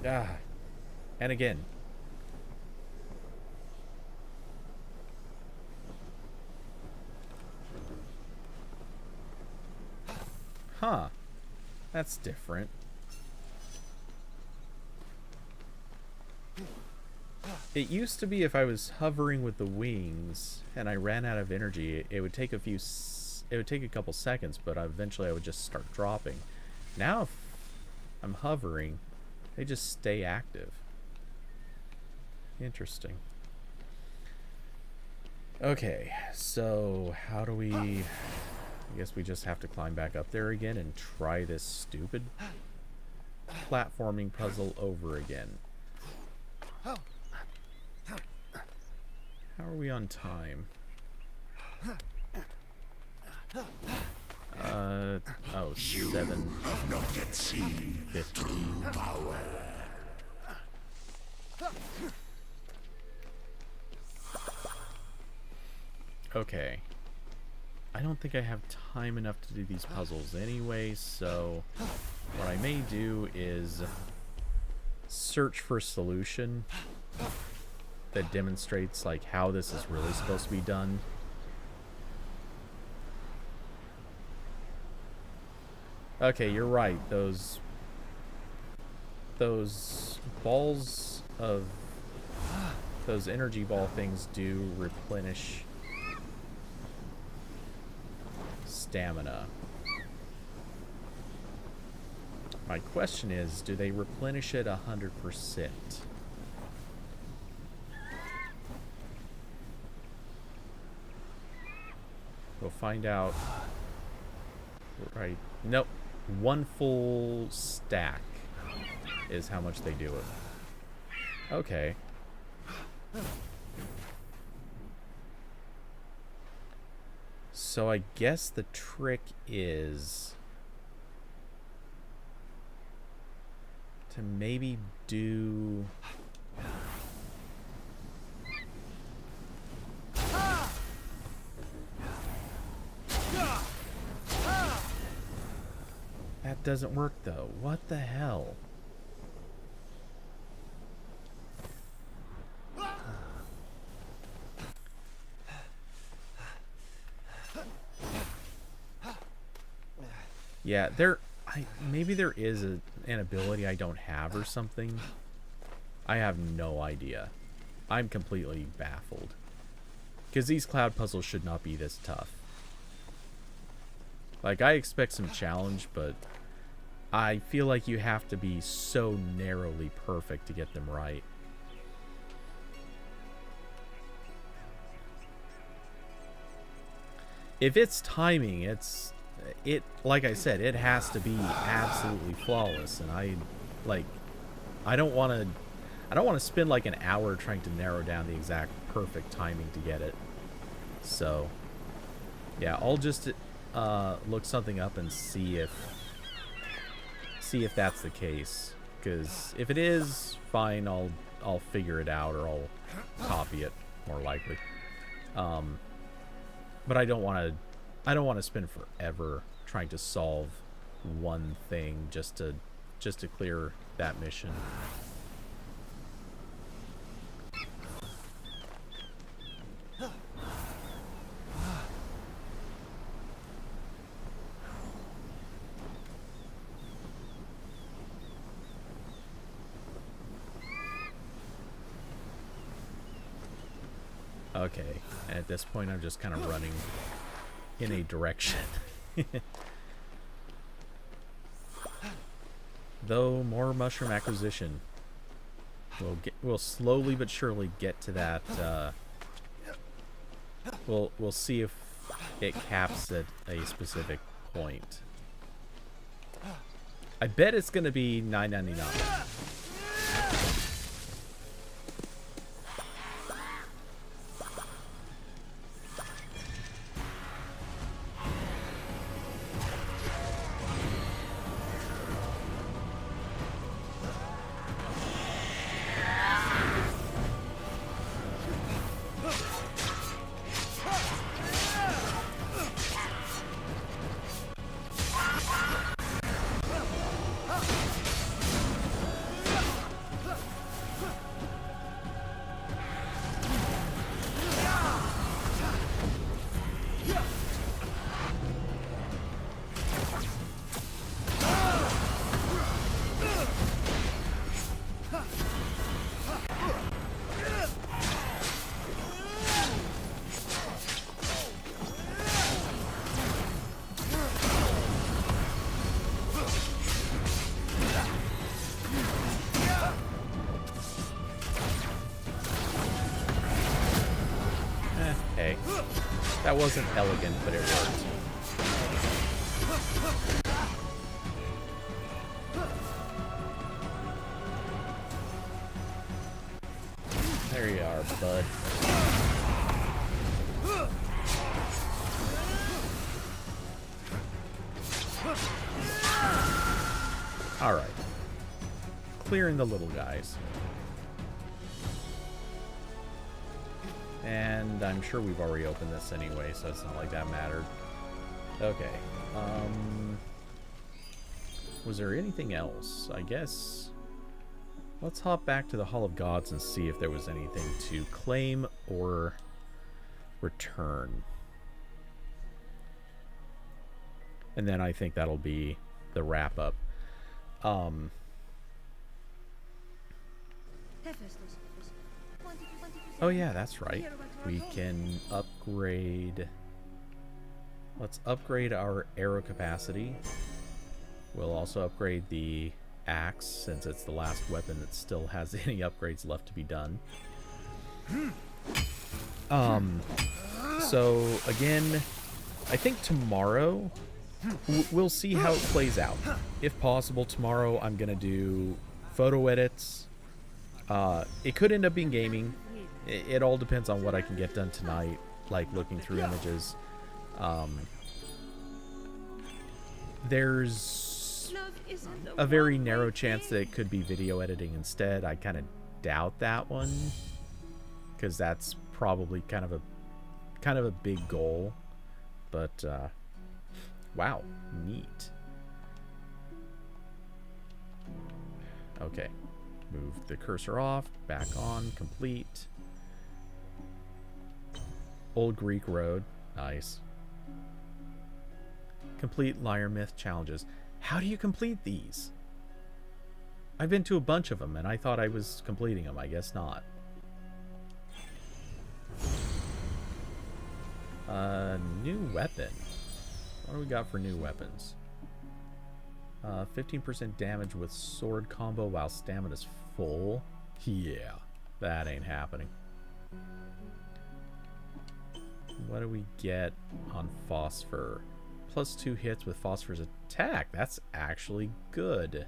Ah. And again. Huh. That's different. It used to be if I was hovering with the wings and I ran out of energy, it would take a couple seconds, but eventually I would just start dropping. Now if I'm hovering, they just stay active. Interesting. Okay, so how do we... I guess we just have to climb back up there again and try this stupid platforming puzzle over again. How are we on time? Oh, 7. Have not yet seen 15. power. Okay. I don't think I have time enough to do these puzzles anyway, so what I may do is search for a solution that demonstrates like how this is really supposed to be done. Okay, you're right. Those balls of those energy ball things do replenish stamina. My question is, do they replenish it 100%? We'll find out. Right. Nope. 1 full stack is how much they do it. Okay. So I guess the trick is to maybe do... That doesn't work though. What the hell? Yeah, maybe there is an ability I don't have or something. I have no idea. I'm completely baffled. Because these cloud puzzles should not be this tough. Like, I expect some challenge, but I feel like you have to be so narrowly perfect to get them right. If it's timing, like I said, it has to be absolutely flawless, and I don't want to spend like an hour trying to narrow down the exact perfect timing to get it. So yeah, I'll just look something up and see if that's the case, because if it is, fine, I'll figure it out, or I'll copy it more likely. But I don't want to spend forever trying to solve one thing just to clear that mission. Okay, at this point I'm just kind of running in a direction. Though more mushroom acquisition. We'll slowly but surely get to that. We'll see if it caps at a specific point. I bet it's gonna be $9.99. That wasn't elegant, but it worked. There you are, bud. Alright. Clearing the little guys. And I'm sure we've already opened this anyway, so it's not like that mattered. Okay. Was there anything else? I guess... Let's hop back to the Hall of Gods and see if there was anything to claim or return. And then I think that'll be the wrap-up. Oh yeah, that's right. We can upgrade... Let's upgrade our arrow capacity. We'll also upgrade the axe, since it's the last weapon that still has any upgrades left to be done. So, again, I think tomorrow we'll see how it plays out. If possible, tomorrow I'm going to do photo edits. It could end up being gaming. It all depends on what I can get done tonight, like looking through images. There's a very narrow chance that it could be video editing instead. I kind of doubt that one, because that's probably kind of a big goal. But wow, neat. Okay, move the cursor off, back on, complete. Old Greek Road, nice. Complete Liar Myth challenges. How do you complete these? I've been to a bunch of them, and I thought I was completing them. I guess not. New weapon. What do we got for new weapons? 15% damage with sword combo while stamina's full. Yeah, that ain't happening. What do we get on Phosphor? +2 hits with Phosphor's attack. That's actually good.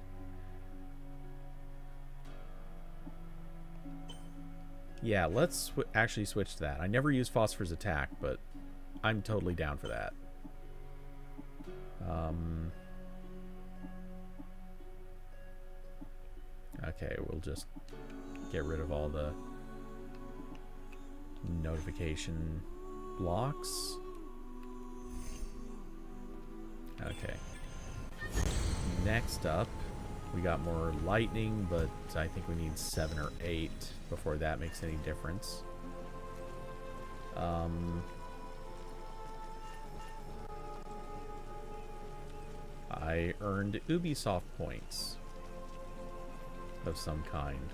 Yeah, let's actually switch to that. I never use Phosphor's attack, but I'm totally down for that. Okay, we'll just get rid of all the notification blocks. Okay. Next up, we got more lightning, but I think we need 7 or 8 before that makes any difference. I earned Ubisoft points of some kind.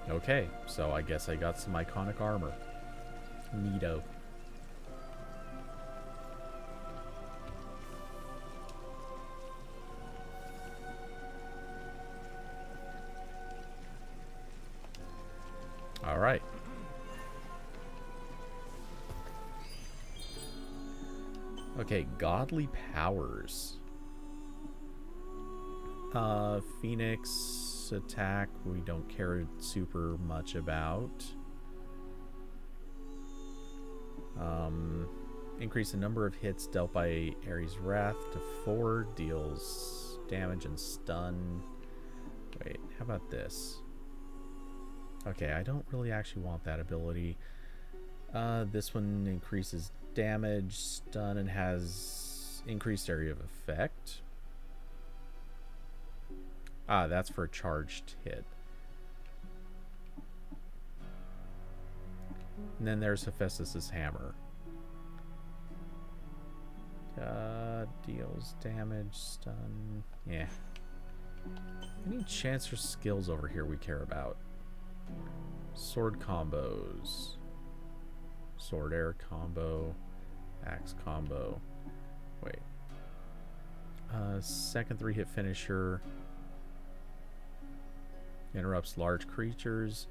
Okay, so I guess I got some iconic armor. Neato. All right. Okay, godly powers. Phoenix attack, we don't care super much about. Increase the number of hits dealt by Ares' Wrath to 4, deals damage and stun. Wait, how about this? Okay, I don't really actually want that ability. This one increases damage, stun, and has increased area of effect. Ah, that's for a charged hit. And then there's Hephaestus' hammer. Deals damage, stun. Yeah. Any chance or skills over here we care about? Sword combos. Sword air combo. Axe combo. Wait. Second 3-hit finisher. Interrupts large creatures.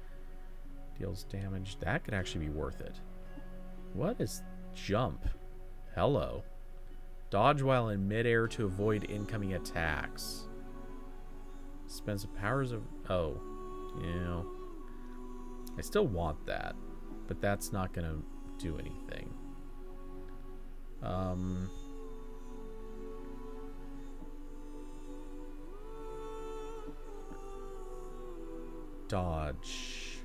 Deals damage. That could actually be worth it. What is jump? Hello. Dodge while in midair to avoid incoming attacks. Spends the powers of... Oh. Yeah. I still want that. But that's not going to do anything. Dodge.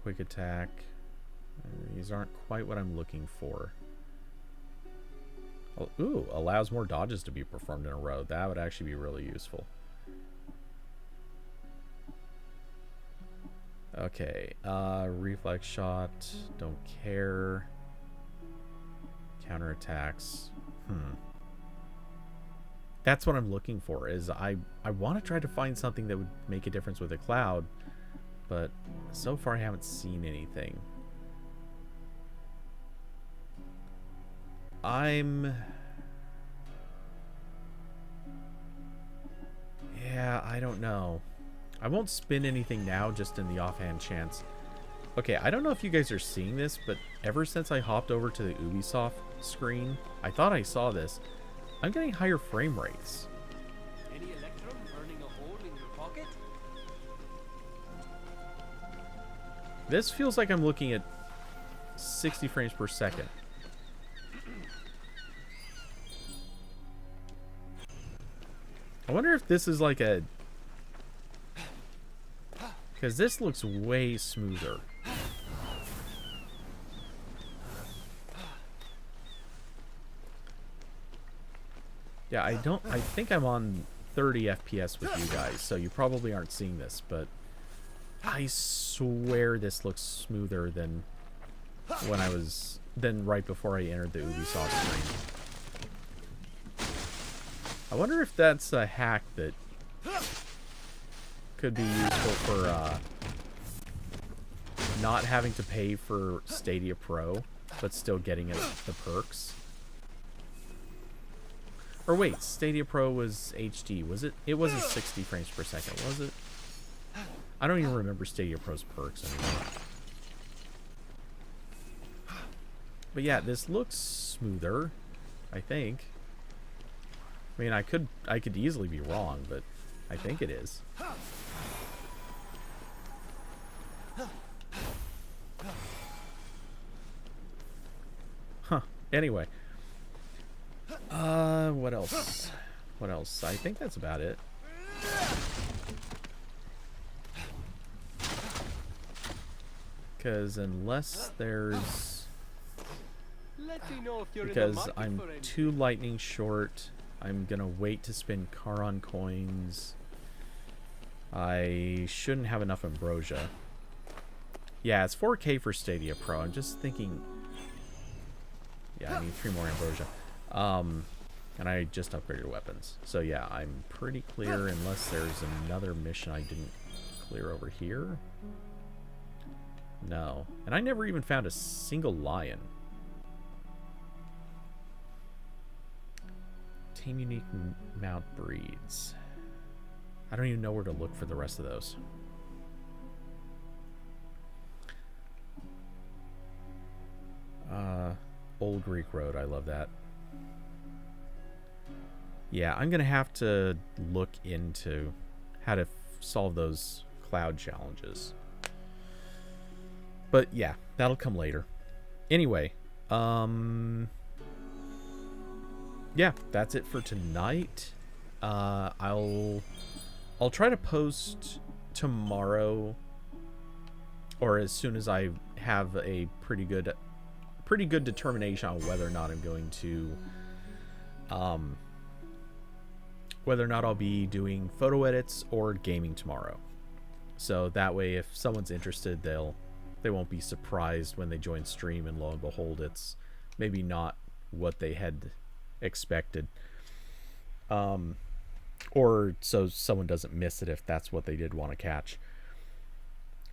Quick attack. These aren't quite what I'm looking for. Oh, ooh, allows more dodges to be performed in a row. That would actually be really useful. Okay, reflex shot, don't care. Counterattacks. That's what I'm looking for, is I want to try to find something that would make a difference with a cloud, but so far I haven't seen anything. Yeah, I don't know. I won't spin anything now, just in the offhand chance. Okay, I don't know if you guys are seeing this, but ever since I hopped over to the Ubisoft screen, I thought I saw this. I'm getting higher frame rates. Any electrum burning a hole in your pocket? This feels like I'm looking at 60 frames per second. I wonder if this is like a... Because this looks way smoother. Yeah, I think I'm on 30 FPS with you guys, so you probably aren't seeing this, but I swear this looks smoother than when than right before I entered the Ubisoft screen. I wonder if that's a hack that could be useful for not having to pay for Stadia Pro, but still getting the perks. Or wait, Stadia Pro was HD. Was it? It wasn't 60 frames per second, was it? I don't even remember Stadia Pro's perks anymore. But yeah, this looks smoother, I think. I mean, I could easily be wrong, but I think it is. Huh. Anyway. What else? What else? I think that's about it. Because unless there's... Because I'm too lightning short, I'm gonna wait to spend Charon coins. I shouldn't have enough Ambrosia. Yeah, it's 4K for Stadia Pro. I'm just thinking... Yeah, I need 3 more Ambrosia. And I just upgraded weapons. So yeah, I'm pretty clear unless there's another mission I didn't clear over here. No. And I never even found a single lion. Tame unique mount breeds. I don't even know where to look for the rest of those. Old Greek Road, I love that. Yeah, I'm gonna have to look into how to solve those cloud challenges. But yeah, that'll come later. Anyway, yeah, that's it for tonight. I'll try to post tomorrow, or as soon as I have a pretty good determination on whether or not I'm going to whether or not I'll be doing photo edits or gaming tomorrow. So that way, if someone's interested, they won't be surprised when they join stream and lo and behold, it's maybe not what they had expected. Or so someone doesn't miss it if that's what they did want to catch.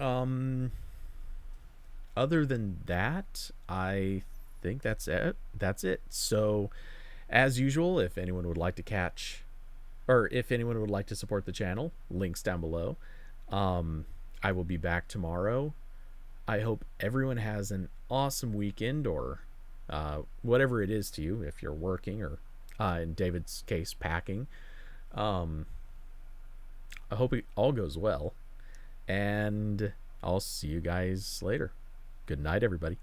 Other than that, I think that's it. So, as usual, if anyone would like to if anyone would like to support the channel, links down below. I will be back tomorrow. I hope everyone has an awesome weekend, or whatever it is to you, if you're working or, in David's case, packing. I hope it all goes well, and I'll see you guys later. Good night, everybody.